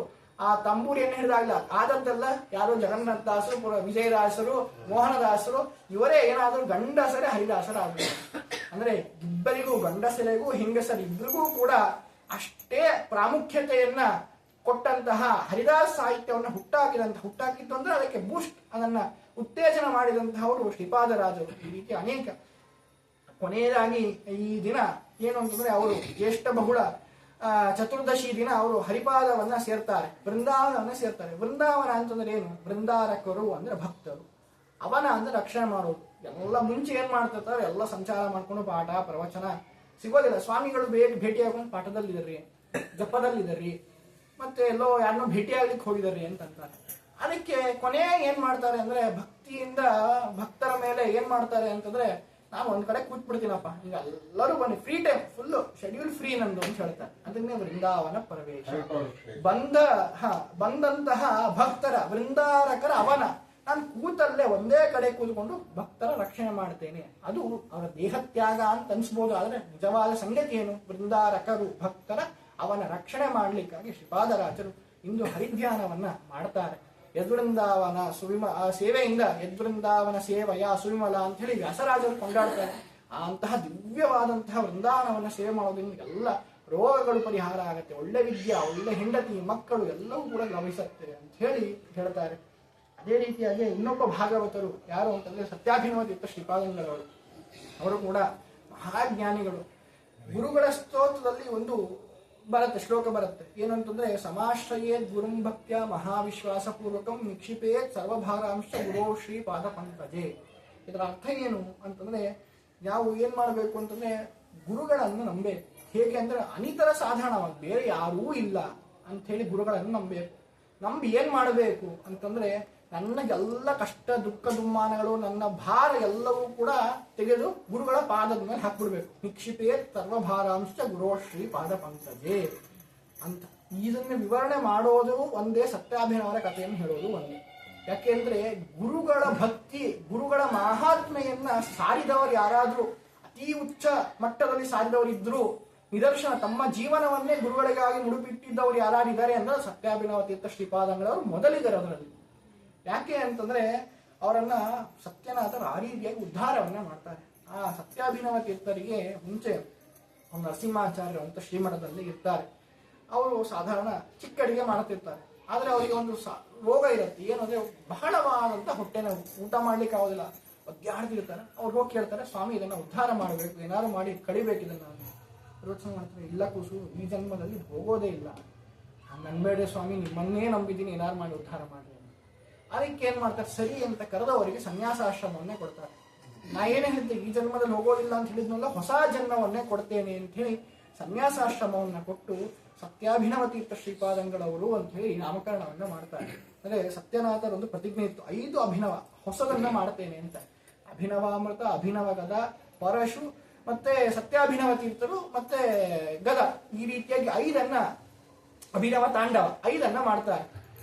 ಆ ತಂಬೂರಿಯನ್ನು ಹಿಡಿದಾಗ್ಲ ಆದದ್ದೆಲ್ಲ ಯಾರು ಜಗನ್ನಾಥ ದಾಸರು, ವಿಜಯದಾಸರು, ಮೋಹನದಾಸರು ಇವರೇ ಏನಾದ್ರು ಗಂಡಸರೇ ಹರಿದಾಸರಾಗಬೇಕು. ಅಂದ್ರೆ ಇಬ್ಬರಿಗೂ ಗಂಡಸರಿಗೂ ಹೆಂಗಸರಿಬ್ಬರಿಗೂ ಕೂಡ ಅಷ್ಟೇ ಪ್ರಾಮುಖ್ಯತೆಯನ್ನ ಕೊಟ್ಟಂತಹ ಹರಿದಾಸ ಸಾಹಿತ್ಯವನ್ನು ಹುಟ್ಟಾಕಿತ್ತು ಅಂದ್ರೆ ಅದಕ್ಕೆ ಬೂಸ್ಟ್, ಅದನ್ನ ಉತ್ತೇಜನ ಮಾಡಿದಂತಹವರು ಶ್ರೀಪಾದರಾಜರು. ಈ ರೀತಿ ಅನೇಕ. ಕೊನೆಯದಾಗಿ ಈ ದಿನ ಏನು ಅಂತಂದ್ರೆ ಅವರು ಜ್ಯೇಷ್ಠ ಬಹುಳ ಚತುರ್ದಶಿ ದಿನ ಅವರು ಹರಿಪಾದವನ್ನ ಸೇರ್ತಾರೆ, ಬೃಂದಾವನವನ್ನ ಸೇರ್ತಾರೆ. ಬೃಂದಾವನ ಅಂತಂದ್ರೆ ಏನು? ಬೃಂದಾರಕರು ಅಂದ್ರೆ ಭಕ್ತರು, ಅವನ ಅಂದ್ರೆ ರಕ್ಷಣೆ ಮಾಡೋದು. ಎಲ್ಲ ಮುಂಚೆ ಏನ್ ಮಾಡ್ತಿರ್ತಾರೆ, ಎಲ್ಲ ಸಂಚಾರ ಮಾಡ್ಕೊಂಡು ಪಾಠ ಪ್ರವಚನ ಸಿಗೋದಿಲ್ಲ. ಸ್ವಾಮಿಗಳು ಭೇಟಿಯಾಗೊಂಡು ಪಾಠದಲ್ಲಿದ್ದಾರ್ರಿ, ಜಪದಲ್ಲಿದ್ದಾರ್ರಿ, ಮತ್ತೆ ಎಲ್ಲೋ ಯಾರನ್ನೋ ಭೇಟಿಯಾಗ್ಲಿಕ್ಕೆ ಹೋಗಿದಾರ್ರಿ ಅಂತಂತಾರೆ. ಅದಕ್ಕೆ ಕೊನೆ ಏನ್ ಮಾಡ್ತಾರೆ ಅಂದ್ರೆ ಭಕ್ತಿಯಿಂದ ಭಕ್ತರ ಮೇಲೆ ಏನ್ ಮಾಡ್ತಾರೆ ಅಂತಂದ್ರೆ, ನಾನು ಒಂದ್ ಕಡೆ ಕೂತ್ಬಿಡ್ತೀನಪ್ಪ, ಈಗ ಎಲ್ಲರೂ ಬನ್ನಿ, free time full schedule free ನಂದು ಅಂತ ಹೇಳ್ತಾರೆ. ಅದನ್ನೇ ವೃಂದಾವನ ಪ್ರವೇಶ. ಬಂದಂತಹ ಭಕ್ತರ ವೃಂದಾರಕರ ಅವನ, ನಾನು ಕೂತಲ್ಲೇ ಒಂದೇ ಕಡೆ ಕೂತ್ಕೊಂಡು ಭಕ್ತರ ರಕ್ಷಣೆ ಮಾಡ್ತೇನೆ. ಅದು ಅವರ ದೇಹತ್ಯಾಗ ಅಂತ ಅನ್ಸ್ಬೋದು, ಆದ್ರೆ ನಿಜವಾದ ಸಂಗತಿ ಏನು? ವೃಂದಾರಕರು ಭಕ್ತರ ಅವನ ರಕ್ಷಣೆ ಮಾಡ್ಲಿಕ್ಕಾಗಿ ಶ್ರೀಪಾದರಾಜರು ಇಂದು ಹರಿಧ್ಯಾನವನ್ನ ಮಾಡ್ತಾರೆ. ಯದ್ವೃಂದಾವನ ಸೇವೆಯಿಂದ ಯದ್ವೃಂದಾವನ ಸೇವೆಯ ಸುವಿಮಲ ಅಂತ ಹೇಳಿ ವ್ಯಾಸರಾಜರು ಕೊಂಡಾಡ್ತಾರೆ. ಅಂತಹ ದಿವ್ಯವಾದಂತಹ ವೃಂದಾವನವನ್ನ ಸೇವೆ ಮಾಡೋದ್ರಿಂದ ಎಲ್ಲ ರೋಗಗಳು ಪರಿಹಾರ ಆಗತ್ತೆ, ಒಳ್ಳೆ ವಿದ್ಯೆ, ಒಳ್ಳೆ ಹೆಂಡತಿ, ಮಕ್ಕಳು ಎಲ್ಲವೂ ಕೂಡ ಗಮನಿಸುತ್ತೆ ಅಂತ ಹೇಳಿ ಹೇಳ್ತಾರೆ. ಅದೇ ರೀತಿಯಾಗಿ ಇನ್ನೊಬ್ಬ ಭಾಗವತರು ಯಾರು ಅಂತಂದ್ರೆ ಸತ್ಯಾಭಿನವ ತೀರ್ಥ ಶ್ರೀಪಾದಂಗಳವರು. ಅವರು ಕೂಡ ಮಹಾಜ್ಞಾನಿಗಳು. ಗುರುಗಳ ಸ್ತೋತ್ರದಲ್ಲಿ ಒಂದು ಬರುತ್ತೆ, ಶ್ಲೋಕ ಬರುತ್ತೆ. ಏನು ಅಂತಂದ್ರೆ, ಸಮಾಶ್ರಯೇದ್ ಗುರುಂ ಭಕ್ತ್ಯ ಮಹಾವಿಶ್ವಾಸ ಪೂರ್ವಕಂ ನಿಕ್ಷಿಪೇತ್ ಸರ್ವಭಾರಾಂಶ ಗುರೋ ಶ್ರೀ ಪಾದ ಪಂಕಜೆ. ಇದರ ಅರ್ಥ ಏನು ಅಂತಂದ್ರೆ, ನಾವು ಏನ್ ಮಾಡಬೇಕು ಅಂತಂದ್ರೆ ಗುರುಗಳನ್ನು ನಂಬಬೇಕು. ಹೇಗೆ ಅಂದ್ರೆ ಅನಿತರ ಸಾಧಾರಣವಾಗಿ ಬೇರೆ ಯಾರೂ ಇಲ್ಲ ಅಂತ ಹೇಳಿ ಗುರುಗಳನ್ನು ನಂಬಬೇಕು. ನಂಬಿ ಏನ್ ಮಾಡಬೇಕು ಅಂತಂದ್ರೆ, ನನಗೆಲ್ಲ ಕಷ್ಟ ದುಃಖ ದುಮ್ಮಾನಗಳು, ನನ್ನ ಭಾರ ಎಲ್ಲವೂ ಕೂಡ ತೆಗೆದು ಗುರುಗಳ ಪಾದದ ಮೇಲೆ ಹಾಕ್ಬಿಡ್ಬೇಕು. ನಿಕ್ಷಿಪೇ ಸರ್ವಭಾರಾಂಶ ಗುರೋಶ್ರೀ ಪಾದ ಪಂಕಜೆ ಅಂತ. ಇದನ್ನ ವಿವರಣೆ ಮಾಡೋದು ಒಂದೇ, ಸತ್ಯಾಭಿನವರ ಕಥೆಯನ್ನು ಹೇಳೋದು ಒಂದೇ. ಯಾಕೆಂದ್ರೆ ಗುರುಗಳ ಭಕ್ತಿ, ಗುರುಗಳ ಮಹಾತ್ಮೆಯನ್ನ ಸಾರಿದವರು ಯಾರಾದ್ರೂ, ಅತಿ ಉಚ್ಚ ಮಟ್ಟದಲ್ಲಿ ಸಾರಿದವರಿದ್ರು, ನಿದರ್ಶನ ತಮ್ಮ ಜೀವನವನ್ನೇ ಗುರುಗಳಿಗಾಗಿ ಮುಡುಪಿಟ್ಟಿದ್ದವರು ಯಾರಿದ್ದಾರೆ ಅಂದ್ರೆ ಸತ್ಯಾಭಿನವ ತೀರ್ಥ ಶ್ರೀಪಾದಂಗಳವರು ಮೊದಲಿದ್ದಾರೆ ಅದರಲ್ಲಿ. ಯಾಕೆ ಅಂತಂದ್ರೆ ಅವರನ್ನ ಸತ್ಯನಾಥರು ಆ ರೀತಿಯಾಗಿ ಉದ್ಧಾರವನ್ನ ಮಾಡ್ತಾರೆ. ಆ ಸತ್ಯಾಭಿನವ ತೀರ್ಥರಿಗೆ ಮುಂಚೆ ಒಂದು ನರಸಿಂಹಾಚಾರ್ಯರು ಅಂತ ಶ್ರೀಮಠದಲ್ಲಿ ಇರ್ತಾರೆ. ಅವರು ಸಾಧಾರಣ ಚಿಕ್ಕ ಅಡಿಗೆ ಮಾಡ್ತಿರ್ತಾರೆ. ಆದ್ರೆ ಅವರಿಗೆ ಒಂದು ರೋಗ ಇರುತ್ತೆ. ಏನಂದ್ರೆ ಬಹಳವಾದಂತ ಹೊಟ್ಟೆ ನೋವು, ಊಟ ಮಾಡ್ಲಿಕ್ಕೆ ಆಗೋದಿಲ್ಲ, ಒದ್ದಾಡ್ತಿರ್ತಾರೆ. ಅವ್ರು ಹೋಗಿ ಕೇಳ್ತಾರೆ, ಸ್ವಾಮಿ ಇದನ್ನ ಉದ್ಧಾರ ಮಾಡಬೇಕು, ಏನಾದ್ರು ಮಾಡಿ ಕಡಿಬೇಕು ಇದನ್ನ. ಯೋಚನೆ ಮಾಡ್ತಾರೆ, ಇಲ್ಲ ಕೂಸು, ಈ ಜನ್ಮದಲ್ಲಿ ಹೋಗೋದೇ ಇಲ್ಲ, ನನ್ಬೇಡ ಸ್ವಾಮಿ, ನಿಮ್ಮನ್ನೇ ನಂಬಿದ್ದೀನಿ, ಏನಾರು ಮಾಡಿ ಉದ್ಧಾರ ಮಾಡಿ. ಅದಕ್ಕೆ ಏನ್ ಮಾಡ್ತಾರೆ, ಸರಿ ಅಂತ ಕರೆದವರಿಗೆ ಸನ್ಯಾಸಾಶ್ರಮವನ್ನೇ ಕೊಡ್ತಾರೆ. ನಾ ಏನೇ ಹೇಳಿದ್ದೆ, ಈ ಜನ್ಮದಲ್ಲಿ ಹೋಗೋದಿಲ್ಲ ಅಂತ ಹೇಳಿದ್ನಲ್ಲ, ಹೊಸ ಜನ್ಮವನ್ನೇ ಕೊಡ್ತೇನೆ ಅಂತ ಹೇಳಿ ಸನ್ಯಾಸಾಶ್ರಮವನ್ನ ಕೊಟ್ಟು ಸತ್ಯಾಭಿನವ ತೀರ್ಥ ಶ್ರೀಪಾದಂಗಳವರು ಅಂತ ಹೇಳಿ ನಾಮಕರಣವನ್ನ ಮಾಡ್ತಾರೆ. ಅಂದ್ರೆ ಸತ್ಯನಾಥರ ಒಂದು ಪ್ರತಿಜ್ಞೆ ಇತ್ತು, 5 ಅಭಿನವ ಹೊಸದನ್ನ ಮಾಡ್ತೇನೆ ಅಂತ. ಅಭಿನವಾಮೃತ, ಅಭಿನವ ಗದ, ಪರಶು, ಮತ್ತೆ ಸತ್ಯಾಭಿನವ ತೀರ್ಥರು, ಮತ್ತೆ ಗದ, ಈ ರೀತಿಯಾಗಿ 5 ಅಭಿನವ ತಾಂಡವ 5 ಮಾಡ್ತಾರೆ.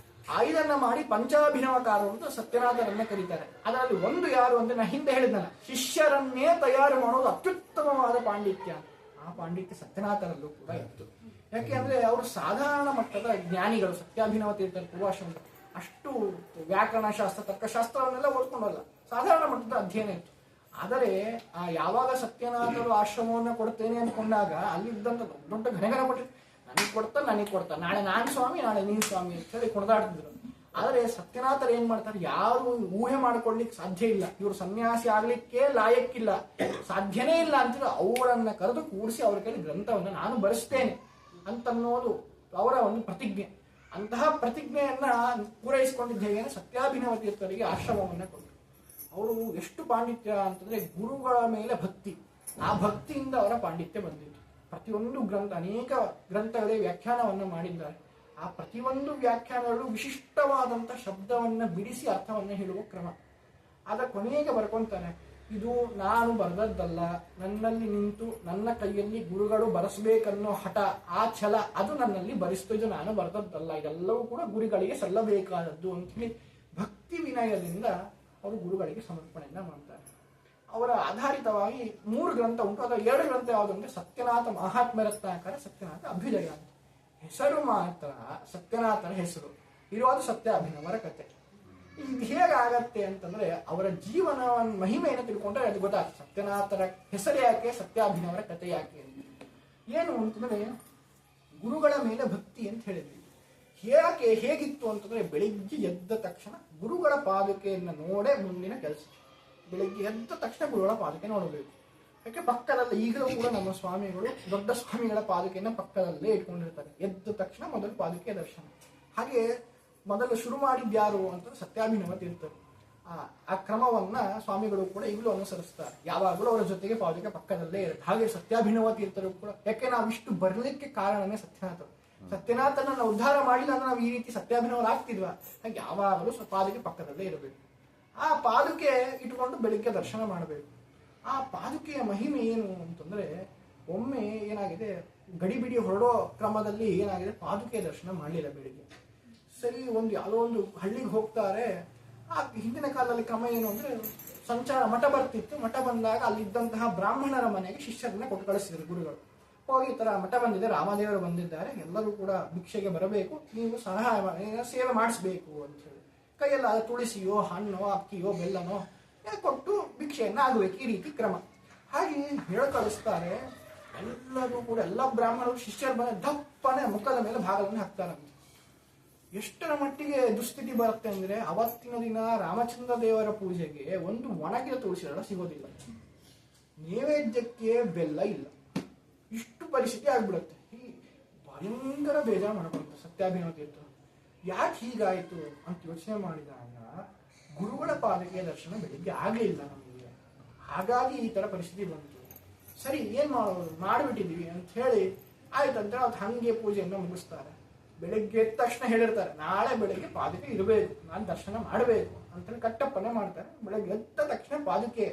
5 ಮಾಡಿ ಪಂಚಾಭಿನವಕಾರರು ಅಂತ ಸತ್ಯನಾಥರನ್ನ ಕರೀತಾರೆ. ಅದರಲ್ಲಿ ಒಂದು ಯಾರು ಅಂದ್ರೆ ನಾ ಹಿಂದೆ ಹೇಳಿದ್ನಲ್ಲ, ಶಿಷ್ಯರನ್ನೇ ತಯಾರು ಮಾಡೋದು ಅತ್ಯುತ್ತಮವಾದ ಪಾಂಡಿತ್ಯ. ಆ ಪಾಂಡಿತ್ಯ ಸತ್ಯನಾಥರಲ್ಲೂ ಕೂಡ ಇತ್ತು. ಯಾಕೆ ಅಂದ್ರೆ ಅವರು ಸಾಧಾರಣ ಮಟ್ಟದ ಜ್ಞಾನಿಗಳು. ಸತ್ಯಾಭಿನವ ತೀರ್ಥರ ಪೂರ್ವಾಶ್ರಮ ಅಷ್ಟು ವ್ಯಾಕರಣ ಶಾಸ್ತ್ರ, ತರ್ಕಶಾಸ್ತ್ರವನ್ನೆಲ್ಲ ಓದ್ಕೊಂಡಲ್ಲ, ಸಾಧಾರಣ ಮಟ್ಟದ ಅಧ್ಯಯನ ಇತ್ತು. ಆದರೆ ಯಾವಾಗ ಸತ್ಯನಾಥರು ಆಶ್ರಮವನ್ನ ಕೊಡ್ತೇನೆ ಅಂದ್ಕೊಂಡಾಗ ಅಲ್ಲಿದ್ದಂತ ದೊಡ್ಡ ಘನಘನ ಕೊಟ್ಟು ನನಗೆ ಕೊಡ್ತಾ ನಾಳೆ ನಾನು ಸ್ವಾಮಿ, ನಾಳೆ ನೀನು ಸ್ವಾಮಿ ಅಂತ ಹೇಳಿ ಕುಣಿದಾಡ್ತಿದ್ರು. ಆದರೆ ಸತ್ಯನಾಥರು ಏನ್ ಮಾಡ್ತಾರೆ, ಯಾರು ಊಹೆ ಮಾಡ್ಕೊಳ್ಲಿಕ್ಕೆ ಸಾಧ್ಯ ಇಲ್ಲ, ಇವರು ಸನ್ಯಾಸಿ ಆಗ್ಲಿಕ್ಕೆ ಲಾಯಕ್ಕಿಲ್ಲ, ಸಾಧ್ಯನೇ ಇಲ್ಲ ಅಂತ ಅವರನ್ನ ಕರೆದು ಕೂಡಿಸಿ ಅವರ ಕೈಲಿ ಗ್ರಂಥವನ್ನ ನಾನು ಬರೆಸ್ತೇನೆ ಅಂತನ್ನೋದು ಅವರ ಒಂದು ಪ್ರತಿಜ್ಞೆ. ಅಂತಹ ಪ್ರತಿಜ್ಞೆಯನ್ನ ಪೂರೈಸಿಕೊಂಡಿದ್ದೇನೆ ಸತ್ಯಾಭಿನವ ತೀರ್ಥರಿಗೆ ಆಶ್ರಮವನ್ನ ಕೊಟ್ಟರು. ಅವರು ಎಷ್ಟು ಪಾಂಡಿತ್ಯ ಅಂತಂದ್ರೆ ಗುರುಗಳ ಮೇಲೆ ಭಕ್ತಿ, ಆ ಭಕ್ತಿಯಿಂದ ಅವರ ಪಾಂಡಿತ್ಯ ಬಂದಿತ್ತು. ಪ್ರತಿಯೊಂದು ಗ್ರಂಥ, ಅನೇಕ ಗ್ರಂಥಗಳೇ ವ್ಯಾಖ್ಯಾನವನ್ನು ಮಾಡಿದ್ದಾರೆ. ಆ ಪ್ರತಿಯೊಂದು ವ್ಯಾಖ್ಯಾನಗಳು ವಿಶಿಷ್ಟವಾದಂಥ ಶಬ್ದವನ್ನ ಬಿಡಿಸಿ ಅರ್ಥವನ್ನ ಹೇಳುವ ಕ್ರಮ. ಆದ ಕೊನೆಗೆ ಬರ್ಕೊಂತಾನೆ, ಇದು ನಾನು ಬರೆದದ್ದಲ್ಲ, ನನ್ನಲ್ಲಿ ನಿಂತು ನನ್ನ ಕೈಯಲ್ಲಿ ಗುರುಗಳು ಬರೆಸಬೇಕನ್ನೋ ಹಠ, ಆ ಛಲ ಅದು ನನ್ನಲ್ಲಿ ಬರೆಸ್ತು, ಇದು ನಾನು ಬರೆದದ್ದಲ್ಲ, ಇದೆಲ್ಲವೂ ಕೂಡ ಗುರುಗಳಿಗೆ ಸಲ್ಲಬೇಕಾದದ್ದು ಅಂತ ಹೇಳಿ ಭಕ್ತಿ ವಿನಯದಿಂದ ಅವರು ಗುರುಗಳಿಗೆ ಸಮರ್ಪಣೆಯನ್ನ ಮಾಡ್ತಾರೆ. ಅವರ ಆಧಾರಿತವಾಗಿ 3 ಗ್ರಂಥ ಉಂಟು. ಅದರ 2 ಗ್ರಂಥ ಯಾವುದು ಅಂದ್ರೆ ಸತ್ಯನಾಥ ಮಹಾತ್ಮ ರತ್ನಾಕರ, ಸತ್ಯನಾಥ ಅಭ್ಯುದಯ ಅಂತ. ಹೆಸರು ಮಾತ್ರ ಸತ್ಯನಾಥರ ಹೆಸರು ಇರುವುದು ಸತ್ಯಾಭಿನವರ ಕಥೆ. ಇದು ಹೇಗಾಗತ್ತೆ ಅಂತಂದ್ರೆ ಅವರ ಜೀವನ ಮಹಿಮೆಯನ್ನು ತಿಳ್ಕೊಂಡ್ರೆ ಅದು ಗೊತ್ತಾಗ್ತದೆ. ಸತ್ಯನಾಥರ ಹೆಸರು ಯಾಕೆ, ಸತ್ಯಾಭಿನವರ ಕಥೆ ಯಾಕೆ ಅಂತ. ಏನು ಅಂತಂದ್ರೆ ಗುರುಗಳ ಮೇಲೆ ಭಕ್ತಿ ಅಂತ ಹೇಳಿದ್ವಿ. ಹೇಗಿತ್ತು ಅಂತಂದ್ರೆ ಬೆಳಿಗ್ಗೆ ಎದ್ದ ತಕ್ಷಣ ಗುರುಗಳ ಪಾದುಕೆಯನ್ನು ನೋಡೇ ಮುಂದಿನ ಕೆಲಸ. ಬೆಳಿಗ್ಗೆ ಎದ್ದ ತಕ್ಷಣ ಗುರುಗಳ ಪಾದುಕೆ ನೋಡಬೇಕು. ಯಾಕೆ ಪಕ್ಕದಲ್ಲಿ ಈಗಲೂ ಕೂಡ ನಮ್ಮ ಸ್ವಾಮಿಗಳು ದೊಡ್ಡ ಸ್ವಾಮಿಗಳ ಪಾದುಕೆಯನ್ನು ಪಕ್ಕದಲ್ಲೇ ಇಟ್ಕೊಂಡಿರ್ತಾರೆ. ಎದ್ದ ತಕ್ಷಣ ಮೊದಲು ಪಾದುಕೆ ದರ್ಶನ. ಹಾಗೆ ಮೊದಲು ಶುರು ಮಾಡಿದ್ಯಾರು ಅಂತ ಸತ್ಯಾಭಿನವ ತೀರ್ಥರು. ಆ ಕ್ರಮವನ್ನ ಸ್ವಾಮಿಗಳು ಕೂಡ ಈಗಲೂ ಅನುಸರಿಸ್ತಾರೆ. ಯಾವಾಗಲೂ ಅವರ ಜೊತೆಗೆ ಪಾದುಕೆ ಪಕ್ಕದಲ್ಲೇ ಇರುತ್ತೆ. ಹಾಗೆ ಸತ್ಯಾಭಿನವ ತೀರ್ಥರು ಕೂಡ, ಯಾಕೆ ನಾವಿಷ್ಟು ಬರಲಿಕ್ಕೆ ಕಾರಣನೇ ಸತ್ಯನಾಥರು. ಸತ್ಯನಾಥನ ಉದ್ಧಾರ ಮಾಡಿಲ್ಲ ಅಂದ್ರೆ ನಾವು ಈ ರೀತಿ ಸತ್ಯಾಭಿನವರಾಗ್ತಿದ್ವಾ? ಹಾಗೆ ಯಾವಾಗಲೂ ಪಾದುಕೆ ಪಕ್ಕದಲ್ಲೇ ಇರಬೇಕು. ಆ ಪಾದುಕೆ ಇಟ್ಕೊಂಡು ಬೆಳಿಗ್ಗೆ ದರ್ಶನ ಮಾಡಬೇಕು. ಆ ಪಾದುಕೆಯ ಮಹಿಮೆ ಏನು ಅಂತಂದ್ರೆ, ಒಮ್ಮೆ ಏನಾಗಿದೆ, ಗಡಿಬಿಡಿ ಹೊರಡೋ ಕ್ರಮದಲ್ಲಿ ಏನಾಗಿದೆ, ಪಾದುಕೆ ದರ್ಶನ ಮಾಡಲಿಲ್ಲ ಬೆಳಿಗ್ಗೆ. ಸರಿ, ಯಾವುದೋ ಒಂದು ಹಳ್ಳಿಗೆ ಹೋಗ್ತಾರೆ. ಆ ಹಿಂದಿನ ಕಾಲದಲ್ಲಿ ಕ್ರಮ ಏನು ಅಂದ್ರೆ, ಸಂಚಾರ ಮಠ ಬರ್ತಿತ್ತು. ಮಠ ಬಂದಾಗ ಅಲ್ಲಿದ್ದಂತಹ ಬ್ರಾಹ್ಮಣರ ಮನೆಗೆ ಶಿಷ್ಯರನ್ನ ಕೊಟ್ಟು ಕಳಿಸಿದ್ರು ಗುರುಗಳು. ಹೋಗಿ ಈ ತರ ಮಠ ಬಂದಿದೆ, ರಾಮದೇವರು ಬಂದಿದ್ದಾರೆ, ಎಲ್ಲರೂ ಕೂಡ ಭಿಕ್ಷೆಗೆ ಬರಬೇಕು, ನೀವು ಸಹಾಯ ಸೇವೆ ಮಾಡಿಸ್ಬೇಕು ಅಂತ ಹೇಳಿ ಕೈಯಲ್ಲ ತುಳಸಿಯೋ ಹಣ್ಣೋ ಅಕ್ಕಿಯೋ ಬೆಲ್ಲನೋ ಕೊಟ್ಟು ಭಿಕ್ಷೆಯನ್ನ ಆಗಬೇಕು, ಈ ರೀತಿ ಕ್ರಮ. ಹಾಗೆ ಹೇಳ ಕಳಿಸ್ತಾರೆ. ಎಲ್ಲರೂ ಕೂಡ, ಎಲ್ಲ ಬ್ರಾಹ್ಮಣರು ಶಿಷ್ಯರು ಬಂದ ದಪ್ಪನೆ ಮುಖದ ಮೇಲೆ ಭಾಗವನ್ನು ಹಾಕ್ತಾರಂತೆ. ಎಷ್ಟರ ಮಟ್ಟಿಗೆ ದುಸ್ಥಿತಿ ಬರುತ್ತೆ ಅಂದ್ರೆ, ಅವತ್ತಿನ ದಿನ ರಾಮಚಂದ್ರ ದೇವರ ಪೂಜೆಗೆ ಒಂದು ಒಣಗಿದ ತುಳಸಿ ದಳ ಸಿಗೋದಿಲ್ಲ, ನೈವೇದ್ಯಕ್ಕೆ ಬೆಲ್ಲ ಇಲ್ಲ, ಇಷ್ಟು ಪರಿಸ್ಥಿತಿ ಆಗ್ಬಿಡುತ್ತೆ. ಭಯಂಕರ ಬೇಜಾರು ಮಾಡ್ಕೊಳುತ್ತೆ ಸತ್ಯಾಭಿನವ ತೀರ್ಥ. ಯಾಕೆ ಹೀಗಾಯ್ತು ಅಂತ ಯೋಚನೆ ಮಾಡಿದಾಗ ಗುರುಗಳ ಪಾದಕ್ಕೆ ದರ್ಶನ ಬೆಳಿಗ್ಗೆ ಆಗಲಿಲ್ಲ ನಮಗೆ, ಹಾಗಾಗಿ ಈ ತರ ಪರಿಸ್ಥಿತಿ ಬಂತು. ಸರಿ, ಏನ್ ಮಾಡೋದು, ಮಾಡಿಬಿಟ್ಟಿದೀವಿ ಅಂತ ಹೇಳಿ ಆಯ್ತಂತ ಅವ್ರು ಹಂಗೆ ಪೂಜೆಯನ್ನು ಮುಗಿಸ್ತಾರೆ. ಬೆಳಿಗ್ಗೆ ಎದ್ದ ತಕ್ಷಣ ಹೇಳಿರ್ತಾರೆ, ನಾಳೆ ಬೆಳಿಗ್ಗೆ ಪಾದುಕೆ ಇರಬೇಕು, ನಾನು ದರ್ಶನ ಮಾಡಬೇಕು ಅಂತ ಕಟ್ಟಪ್ಪನೆ ಮಾಡ್ತಾರೆ. ಬೆಳಗ್ಗೆ ಎದ್ದ ತಕ್ಷಣ ಪಾದುಕೆ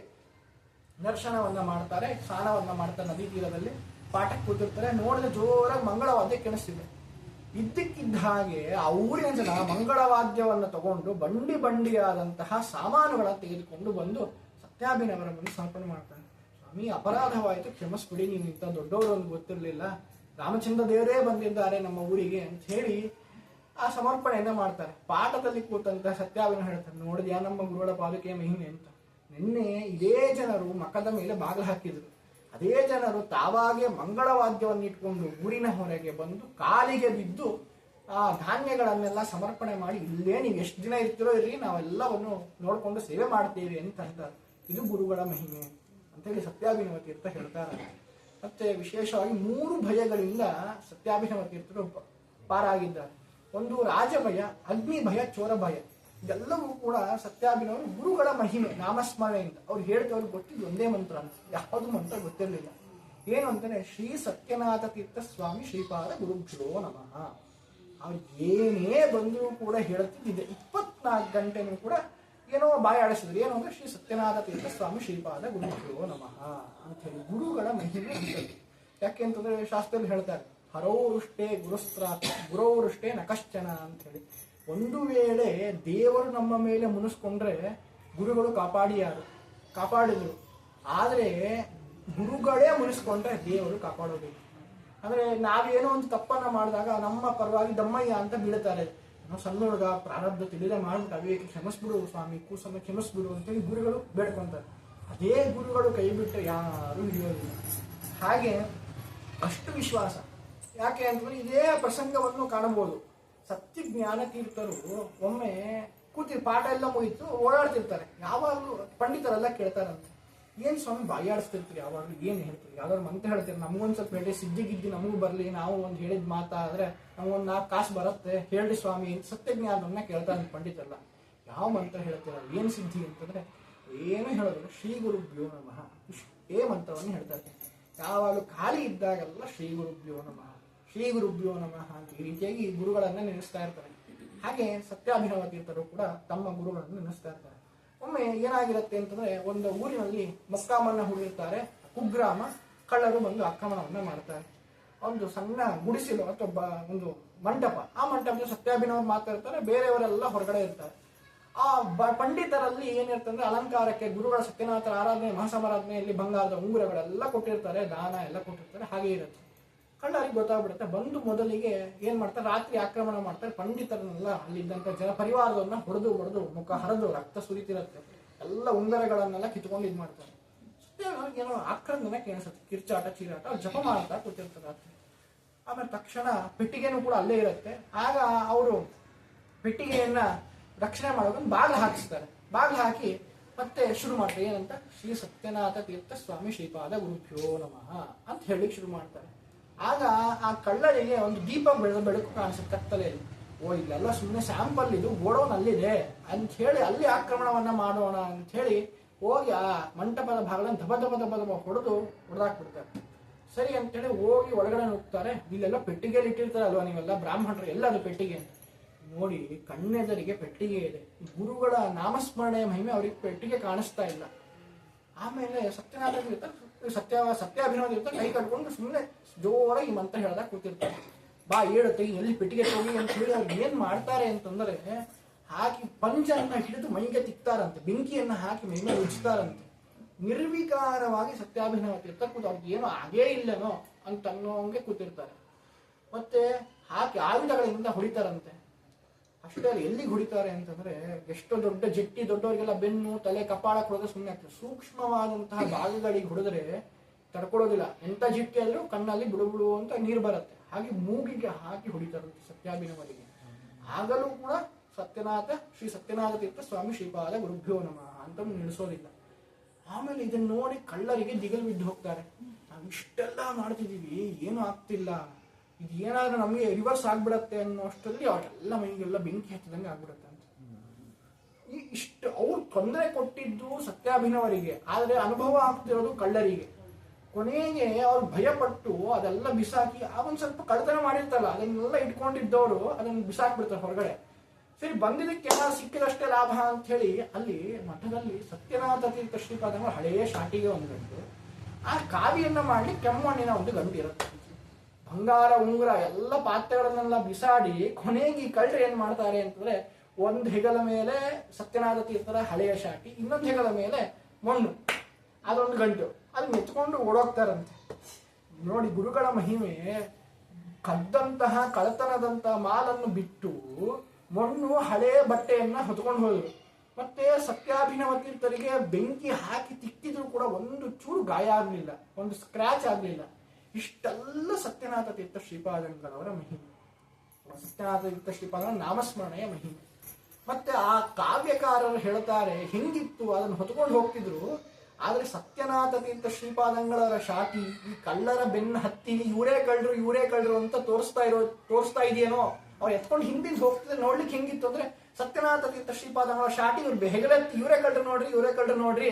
ದರ್ಶನವನ್ನ ಮಾಡ್ತಾರೆ, ಸ್ನಾನವನ್ನ ಮಾಡ್ತಾರೆ. ನದಿ ತೀರದಲ್ಲಿ ಪಾಠಕ್ಕೆ ಕೂತಿರ್ತಾರೆ. ನೋಡಿದ್ರೆ ಜೋರಾಗಿ ಮಂಗಳವಾದ್ಯ ಕೇಳಿಸ್ತಿದೆ. ಇದ್ದಕ್ಕಿದ್ದ ಹಾಗೆ ಆ ಊರಿನ ಜನ ಮಂಗಳವಾದ್ಯವನ್ನು ತಗೊಂಡು ಬಂಡಿಯಾದಂತಹ ಸಾಮಾನುಗಳನ್ನು ತೆಗೆದುಕೊಂಡು ಬಂದು ಸತ್ಯಾಭಿನವರ ಮುಂದೆ ಸಮರ್ಪಣೆ ಮಾಡ್ತಾರೆ. ಸ್ವಾಮಿ, ಅಪರಾಧವಾಯಿತು, ಕ್ಷಮಿಸ್ಬಿಡಿ, ನೀವು ಇಂಥ ದೊಡ್ಡವರು ಒಂದು ಗೊತ್ತಿರಲಿಲ್ಲ, ರಾಮಚಂದ್ರ ದೇವರೇ ಬಂದಿದ್ದಾರೆ ನಮ್ಮ ಊರಿಗೆ ಅಂತ ಹೇಳಿ ಆ ಸಮರ್ಪಣೆಯನ್ನ ಮಾಡ್ತಾರೆ. ಪಾಠದಲ್ಲಿ ಕೂತಂತ ಸತ್ಯಾಭಿನವ ಹೇಳ್ತಾರೆ, ನೋಡಿದ್ಯಾ ನಮ್ಮ ಗುರುಗಳ ಪಾದುಕೆಯ ಮಹಿಮೆ ಅಂತ. ನಿನ್ನೆ ಇದೇ ಜನರು ಮಕದ ಮೇಲೆ ಬಾಗಿಲು ಹಾಕಿದ್ರು. ಅದೇ ಜನರು ತಾವಾಗೆ ಮಂಗಳವಾದ್ಯವನ್ನು ಇಟ್ಕೊಂಡು ಊರಿನ ಹೊರಗೆ ಬಂದು ಕಾಲಿಗೆ ಬಿದ್ದು ಆ ಧಾನ್ಯಗಳನ್ನೆಲ್ಲ ಸಮರ್ಪಣೆ ಮಾಡಿ, ಇಲ್ಲೇ ನೀವು ಎಷ್ಟು ದಿನ ಇರ್ತಿರೋ ಇರ್ರಿ, ನಾವೆಲ್ಲವನ್ನು ನೋಡ್ಕೊಂಡು ಸೇವೆ ಮಾಡ್ತೀವಿ ಅಂತ. ಇದು ಗುರುಗಳ ಮಹಿಮೆ ಅಂತೇಳಿ ಸತ್ಯಾಭಿನವ ತೀರ್ಥ ಹೇಳ್ತಾರೆ. ಮತ್ತೆ ವಿಶೇಷವಾಗಿ 3 ಭಯಗಳಿಂದ ಸತ್ಯಾಭಿನವ ತೀರ್ಥರು ಪಾರಾಗಿದ್ದಾರೆ. ಒಂದು ರಾಜಭಯ, ಅಗ್ನಿ ಭಯ, ಚೋರ ಭಯ, ಇದೆಲ್ಲವೂ ಕೂಡ ಸತ್ಯಾಭಿನವರು ಗುರುಗಳ ಮಹಿಮೆ ನಾಮಸ್ಮರಣೆಯಿಂದ ಅವ್ರು ಹೇಳ್ತಾ ಅವ್ರಿಗೆ ಗೊತ್ತಿದ್ದು ಒಂದೇ ಮಂತ್ರ ಅಂತ, ಯಾವುದು ಮಂತ್ರ ಗೊತ್ತಿರಲಿಲ್ಲ. ಏನು ಅಂತಾನೆ, ಶ್ರೀ ಸತ್ಯನಾಥ ತೀರ್ಥ ಸ್ವಾಮಿ ಶ್ರೀಪಾದ ಗುರುಭ್ಯೋ ನಮಃ. ಅವ್ರು ಏನೇ ಬಂದರೂ ಕೂಡ ಹೇಳ್ತಿದ್ದಿದೆ 24 ಗಂಟೆನೂ ಕೂಡ ಏನೋ ಬಾಯಿ ಆಡಿಸಿದ್ರು. ಏನು ಅಂದ್ರೆ ಶ್ರೀ ಸತ್ಯನಾಥ ತೀರ್ಥ ಸ್ವಾಮಿ ಶ್ರೀಪಾದ ಗುರುಭ್ಯೋ ನಮಃ ಅಂತ ಹೇಳಿ ಗುರುಗಳ ಮಹಿಮೆ ಅಂತದ್ದು. ಯಾಕೆ ಅಂತಂದ್ರೆ ಶಾಸ್ತ್ರದಲ್ಲಿ ಹೇಳ್ತಾರೆ, ಹರೌರುಷ್ಟೇ ಗುರುಸ್ತ್ರಾತ ಗುರೌರುಷ್ಟೇ ನಕಶ್ಚನ ಅಂತ ಹೇಳಿ. ಒಂದು ವೇಳೆ ದೇವರು ನಮ್ಮ ಮೇಲೆ ಮುನಿಸ್ಕೊಂಡ್ರೆ ಗುರುಗಳು ಕಾಪಾಡಿದ್ರು. ಆದರೆ ಗುರುಗಳೇ ಮುನಿಸ್ಕೊಂಡ್ರೆ ದೇವರು ಕಾಪಾಡೋದಿಲ್ಲ. ಅಂದ್ರೆ ನಾವೇನೋ ಒಂದು ತಪ್ಪನ್ನ ಮಾಡಿದಾಗ ನಮ್ಮ ಪರವಾಗಿ ದಮ್ಮಯ್ಯ ಅಂತ ಬೀಳ್ತಾರೆ. ನಾವು ಸಣ್ಣ ಹುಡುಗ ಪ್ರಾರಬ್ಧ ತಿಳಿದೇ ಮಾಡ್ಬಿಟ್ಟು ಅವಿವೇಕ ಕ್ಷಮಿಸ್ಬಿಡು ಸ್ವಾಮಿ, ಕೂಸನ್ನ ಕ್ಷಮಿಸ್ಬಿಡು ಅಂತೇಳಿ ಗುರುಗಳು ಬೇಡ್ಕೊಂತಾರೆ. ಅದೇ ಗುರುಗಳು ಕೈ ಬಿಟ್ಟರೆ ಯಾರು ಹಿಡಿಯೋದಿಲ್ಲ. ಹಾಗೆ ಅಷ್ಟು ವಿಶ್ವಾಸ. ಯಾಕೆ ಅಂತಂದ್ರೆ ಇದೇ ಪ್ರಸಂಗವನ್ನು ಕಾಣಬಹುದು. ಸತ್ಯ ಜ್ಞಾನ ತೀರ್ಥರು ಒಮ್ಮೆ ಪಾಠ ಎಲ್ಲ ಮುಗಿತು ಓಡಾಡ್ತಿರ್ತಾರೆ. ಯಾವಾಗಲೂ ಪಂಡಿತರೆಲ್ಲ ಕೇಳ್ತಾರಂತೆ, ಏನ್ ಸ್ವಾಮಿ ಬಾಯಾಡಿಸ್ತಿರ್ತೀರಿ, ಯಾವಾಗಲೂ ಏನ್ ಹೇಳ್ತೀರಿ, ಯಾವ್ದಾದ್ರು ಮಂತ್ರ ಹೇಳ್ತೀರಿ, ನಮಗೊಂದ್ ಸ್ವಲ್ಪ ಹೇಳಿ, ಸಿದ್ಧಿಗಿದ್ದಿ ನಮಗೂ ಬರ್ಲಿ, ನಾವು ಒಂದು ಹೇಳಿದ ಮಾತಾದ್ರೆ ನಮಗೊಂದು 4 ಕಾಸು ಬರುತ್ತೆ, ಹೇಳಿ ಸ್ವಾಮಿ. ಸತ್ಯಜ್ಞಾನವನ್ನ ಕೇಳ್ತಾರೆ ಪಂಡಿತರೆಲ್ಲ. ಯಾವ ಮಂತ್ರ ಹೇಳ್ತೀರ, ಏನ್ ಸಿದ್ಧಿ ಅಂತಂದ್ರೆ ಏನು ಹೇಳೋದಿಲ್ಲ, ಶ್ರೀ ಗುರುಭ್ಯೋ ನಮಃ ಇಷ್ಟೇ ಮಂತ್ರವನ್ನು ಹೇಳ್ತಾರೆ. ಯಾವಾಗಲೂ ಖಾಲಿ ಇದ್ದಾಗೆಲ್ಲ ಶ್ರೀ ಗುರುಭ್ಯೋ ನಮಃ, ಶ್ರೀ ಗುರುಭ್ಯೋ ನಮಃ ಅಂತ ಈ ರೀತಿಯಾಗಿ ಗುರುಗಳನ್ನ ನೆನೆಸ್ತಾ ಇರ್ತಾರೆ. ಹಾಗೆ ಸತ್ಯಾಭಿನವ ತೀರ್ಥರು ಕೂಡ ತಮ್ಮ ಗುರುಗಳನ್ನು ನೆನೆಸ್ತಾ ಇರ್ತಾರೆ. ಒಮ್ಮೆ ಏನಾಗಿರುತ್ತೆ ಅಂತಂದ್ರೆ, ಒಂದು ಊರಿನಲ್ಲಿ ಮೊಕ್ಕಾಮನ್ನ ಹೂಡಿರ್ತಾರೆ, ಕುಗ್ರಾಮ. ಕಳ್ಳರು ಬಂದು ಆಕ್ರಮಣವನ್ನ ಮಾಡ್ತಾರೆ. ಒಂದು ಸಣ್ಣ ಗುಡಿಸಿಲು ಅಥವಾ ಒಂದು ಮಂಟಪ, ಆ ಮಂಟಪದ ಸತ್ಯಾಭಿನವರು ಮಾತಾಡ್ತಾರೆ, ಬೇರೆಯವರೆಲ್ಲ ಹೊರಗಡೆ ಇರ್ತಾರೆ. ಆ ಪಂಡಿತರಲ್ಲಿ ಏನಿರ್ತಂದ್ರೆ ಅಲಂಕಾರಕ್ಕೆ ಗುರುಗಳ ಸತ್ಯನಾಥರ ಆರಾಧನೆ ಮಹಾಸಮಾರಾಧನೆಯಲ್ಲಿ ಬಂಗಾರದ ಉಂಗುರಗಳೆಲ್ಲ ಕೊಟ್ಟಿರ್ತಾರೆ, ದಾನ ಎಲ್ಲ ಕೊಟ್ಟಿರ್ತಾರೆ. ಹಾಗೆ ಇರುತ್ತೆ. ಕಳ್ಳರಿಗೆ ಗೊತ್ತಾಗ್ಬಿಡುತ್ತೆ. ಬಂದು ಮೊದಲಿಗೆ ಏನ್ ಮಾಡ್ತಾರೆ, ರಾತ್ರಿ ಆಕ್ರಮಣ ಮಾಡ್ತಾರೆ. ಪಂಡಿತರನ್ನೆಲ್ಲ ಅಲ್ಲಿದ್ದಂತ ಜನ ಪರಿವಾರದನ್ನ ಹೊಡೆದು ಮುಖ ಹರಿದು ರಕ್ತ ಸುರಿತಿರುತ್ತೆ. ಎಲ್ಲ ಉಂಗರಗಳನ್ನೆಲ್ಲ ಕಿತ್ಕೊಂಡು ಇದ್ ಮಾಡ್ತಾರೆ. ಏನೋ ಆಕ್ರಂದನ ಕೇಳಿಸುತ್ತೆ, ಕಿರ್ಚಾಟ ಚೀರಾಟ, ಅವ್ರು ಜಪ ಮಾಡ್ತಾ ಕೂತಿರ್ತಾರೆ ರಾತ್ರಿ. ಆಮೇಲೆ ತಕ್ಷಣ ಪೆಟ್ಟಿಗೆನೂ ಕೂಡ ಅಲ್ಲೇ ಇರುತ್ತೆ. ಆಗ ಅವರು ಪೆಟ್ಟಿಗೆಯನ್ನ ರಕ್ಷಣೆ ಮಾಡೋದನ್ನ ಬಾಗಿಲು ಹಾಕಿಸ್ತಾರೆ. ಬಾಗಿಲು ಹಾಕಿ ಮತ್ತೆ ಶುರು ಮಾಡ್ತಾರೆ. ಏನಂತ, ಶ್ರೀ ಸತ್ಯನಾಥ ತೀರ್ಥ ಸ್ವಾಮಿ ಶ್ರೀಪಾದ ಗುರುಭ್ಯೋ ನಮಃ ಅಂತ ಹೇಳಿ ಶುರು ಮಾಡ್ತಾರೆ. ಆಗ ಆ ಕಳ್ಳರಿಗೆ ಒಂದು ದೀಪ ಬೆಳಕು ಕಾಣಿಸುತ್ತೆ ಕತ್ತಲೆಯಲ್ಲಿ. ಓ, ಇಲ್ಲೆಲ್ಲ ಸುಮ್ಮನೆ ಸ್ಯಾಂಪಲ್, ಇದು ಗೋಡೌನ್ ಅಲ್ಲಿದೆ ಅಂತ ಹೇಳಿ ಅಲ್ಲಿ ಆಕ್ರಮಣವನ್ನ ಮಾಡೋಣ ಅಂತ ಹೇಳಿ ಹೋಗಿ ಆ ಮಂಟಪದ ಭಾಗಗಳನ್ನು ದಬ ಹೊಡೆದಾಕ್ಬಿಡ್ತಾರೆ. ಸರಿ ಅಂತೇಳಿ ಹೋಗಿ ಒಳಗಡೆ ನುಗ್ತಾರೆ. ಇಲ್ಲೆಲ್ಲ ಪೆಟ್ಟಿಗೆಯಲ್ಲಿ ಇಟ್ಟಿರ್ತಾರೆ ಅಲ್ವಾ ನೀವೆಲ್ಲ ಬ್ರಾಹ್ಮಣರು, ಎಲ್ಲ ಅದು ಪೆಟ್ಟಿಗೆ ಅಂತ ನೋಡಿ. ಕಣ್ಣೆದರಿಗೆ ಪೆಟ್ಟಿಗೆ ಇದೆ. ಗುರುಗಳ ನಾಮಸ್ಮರಣೆಯ ಮಹಿಮೆ ಅವ್ರಿಗೆ ಪೆಟ್ಟಿಗೆ ಕಾಣಿಸ್ತಾ ಇಲ್ಲ. ಆಮೇಲೆ ಸತ್ಯಾಭಿನವ ತೀರ್ಥ ಕೈ ಕಟ್ಕೊಂಡು ಸುಮ್ಮನೆ ಜೋರಾಗಿ ಮಂತ್ರ ಹೇಳ್ದಾಗ ಕೂತಿರ್ತಾರೆ. ಬಾ ಹೇಳುತ್ತೆ, ಎಲ್ಲಿ ಪೆಟ್ಟಿಗೆ ಹೋಗಿ ಅಂತ ಹೇಳಿ ಅವ್ರು ಏನ್ ಮಾಡ್ತಾರೆ ಅಂತಂದ್ರೆ, ಹಾಕಿ ಪಂಚನ್ನ ಹಿಡಿದು ಮೈಗೆ ತಿಕ್ತಾರಂತೆ, ಬೆಂಕಿಯನ್ನ ಹಾಕಿ ಮೈ ಮೇಲೆ ಉಜ್ತಾರಂತೆ. ನಿರ್ವಿಕಾರವಾಗಿ ಸತ್ಯಾಭಿನವ ತೀರ್ಥ ಕೂತು ಅವ್ರಿಗೆ ಏನೋ ಆಗೇ ಇಲ್ಲನೋ ಅಂತ ಅನ್ನೋಂಗೆ ಕೂತಿರ್ತಾರೆ. ಮತ್ತೆ ಹಾಕಿ ಆಯುಧಗಳಿಂದ ಹೊಡಿತಾರಂತೆ. ಅಷ್ಟೇ ಅಲ್ಲ, ಎಲ್ಲಿಗೆ ಹೊಡಿತಾರೆ ಅಂತಂದ್ರೆ, ಎಷ್ಟೋ ದೊಡ್ಡ ಜಟ್ಟಿ ದೊಡ್ಡವರಿಗೆಲ್ಲ ಬೆನ್ನು ತಲೆ ಕಪಾಳ ಕೊಡೋದು ಸುಮ್ಮನೆ ಆಗ್ತದೆ. ಸೂಕ್ಷ್ಮವಾದಂತಹ ಭಾಗಗಳಿಗೆ ಹೊಡೆದ್ರೆ ತಡ್ಕೊಳ್ಳೋದಿಲ್ಲ. ಎಂತ ಜಿಟ್ಟಿ ಆದ್ರೂ ಕಣ್ಣಲ್ಲಿ ಬಿಡು ಅಂತ ನೀರು ಬರುತ್ತೆ. ಹಾಗೆ ಮೂಗಿಗೆ ಹಾಕಿ ಹೊಡಿತಾರಂತೆ ಸತ್ಯಾಭಿನವರಿಗೆ. ಆಗಲೂ ಕೂಡ ಶ್ರೀ ಸತ್ಯನಾಥ ತೀರ್ಥ ಸ್ವಾಮಿ ಶ್ರೀಪಾದ ಗುರುಭ್ಯೋ ನಮಃ ಅಂತ ನಿಲ್ಲಿಸೋದಿಲ್ಲ. ಆಮೇಲೆ ಇದನ್ನ ನೋಡಿ ಕಳ್ಳರಿಗೆ ದಿಗಲು ಬಿದ್ದು ಹೋಗ್ತಾರೆ. ನಾವು ಇಷ್ಟೆಲ್ಲ ಮಾಡ್ತಿದೀವಿ, ಏನೂ ಆಗ್ತಿಲ್ಲ, ಇದು ಏನಾದ್ರೂ ನಮಗೆ ರಿವರ್ಸ್ ಆಗ್ಬಿಡತ್ತೆ ಅನ್ನೋ ಅಷ್ಟರಲ್ಲಿ ಅವರೆಲ್ಲ ಮೈಗೆಲ್ಲ ಬೆಂಕಿ ಹತ್ತಿದಂಗೆ ಆಗ್ಬಿಡತ್ತೆ ಅಂತ. ಇಷ್ಟು ಅವ್ರು ತೊಂದರೆ ಕೊಟ್ಟಿದ್ದು ಸತ್ಯಾಭಿನವರಿಗೆ, ಆದ್ರೆ ಅನುಭವ ಆಗ್ತಿರೋದು ಕಳ್ಳರಿಗೆ. ಕೊನೆಗೆ ಅವ್ರು ಭಯಪಟ್ಟು ಅದೆಲ್ಲ ಬಿಸಾಕಿ, ಒಂದ್ ಸ್ವಲ್ಪ ಕಳ್ಳತನ ಮಾಡಿರ್ತಾರಲ್ಲ ಅದನ್ನೆಲ್ಲ ಇಟ್ಕೊಂಡಿದ್ದವರು ಅದನ್ನ ಬಿಸಾಕ್ಬಿಡ್ತಾರೆ ಹೊರಗಡೆ. ಸರಿ, ಬಂದಿದ್ದಕ್ಕೆ ಏನಾದ್ರು ಸಿಕ್ಕಿದಷ್ಟೇ ಲಾಭ ಅಂತ ಹೇಳಿ ಅಲ್ಲಿ ಮಠದಲ್ಲಿ ಸತ್ಯನಾಥ ತೀರ್ಥ ಶ್ರೀಪಾದ ಹಳೆಯ ಶಾಟಿಗೆ ಒಂದು ಗಂಟು, ಆ ಕಾವಿಯನ್ನ ಮಾಡಿ ಕೆಮ್ಮಣ್ಣಿನ ಒಂದು ಗಂಟು ಇರುತ್ತೆ. ಬಂಗಾರ ಉಂಗುರ ಎಲ್ಲ ಪಾತ್ರೆಗಳನ್ನೆಲ್ಲ ಬಿಸಾಡಿ ಕೊನೆಗೆ ಈ ಕಳ್ಳರು ಏನ್ ಮಾಡ್ತಾರೆ ಅಂತಂದ್ರೆ, ಒಂದು ಹೆಗಲ ಮೇಲೆ ಸತ್ಯನಾಥ ತೀರ್ಥರ ಹಳೆಯ ಶಾಟಿ, ಇನ್ನೊಂದು ಹೆಗಲ ಮೇಲೆ ಮಣ್ಣು, ಅದೊಂದು ಗಂಟು, ಅದನ್ನ ಎತ್ಕೊಂಡು ಓಡೋಗ್ತಾರಂತೆ. ನೋಡಿ ಗುರುಗಳ ಮಹಿಮೆ. ಕದ್ದಂತಹ ಕಳತನದಂತಹ ಮಾಲನ್ನು ಬಿಟ್ಟು ಮಣ್ಣು ಹಳೆ ಬಟ್ಟೆಯನ್ನ ಹೊತ್ಕೊಂಡು ಹೋದ್ರು. ಮತ್ತೆ ಸತ್ಯಾಭಿನವ ತೀರ್ಥರಿಗೆ ಬೆಂಕಿ ಹಾಕಿ ತಿಕ್ಕಿದ್ರು ಕೂಡ ಒಂದು ಚೂರು ಗಾಯ ಆಗ್ಲಿಲ್ಲ, ಒಂದು ಸ್ಕ್ರಾಚ್ ಆಗ್ಲಿಲ್ಲ. ಇಷ್ಟೆಲ್ಲ ಸತ್ಯನಾಥ ತೀರ್ಥ ಶ್ರೀಪಾದಂಗಳವರ ಮಹಿಮೆ, ಸತ್ಯನಾಥ ತೀರ್ಥ ಶ್ರೀಪಾದನ ನಾಮಸ್ಮರಣೆಯ ಮಹಿಮೆ. ಮತ್ತೆ ಆ ಕಾವ್ಯಕಾರರು ಹೇಳ್ತಾರೆ ಹೆಂಗಿತ್ತು ಅದನ್ನು ಹೊತ್ಕೊಂಡು ಹೋಗ್ತಿದ್ರು. ಆದ್ರೆ ಸತ್ಯನಾಥ ತೀರ್ಥ ಶ್ರೀಪಾದಂಗಳವರ ಶಾಟಿ ಈ ಕಳ್ಳರ ಬೆನ್ನ ಹತ್ತಿ ಇವರೇ ಕಳ್ಳರು ಅಂತ ತೋರಿಸ್ತಾ ಇದೆಯೇನೋ, ಅವ್ರು ಎತ್ಕೊಂಡು ಹಿಂದಿಂದ ಹೋಗ್ತಿದ್ರೆ ನೋಡ್ಲಿಕ್ಕೆ ಹೆಂಗಿತ್ತು ಅಂದ್ರೆ ಸತ್ಯನಾಥ ತೀರ್ಥ ಶ್ರೀಪಾದಂಗಳ ಶಾಟಿ ಇವ್ರು ಹೆಗಲೆತ್ತಿ ಇವರೇ ಕಳ್ಳರು ನೋಡ್ರಿ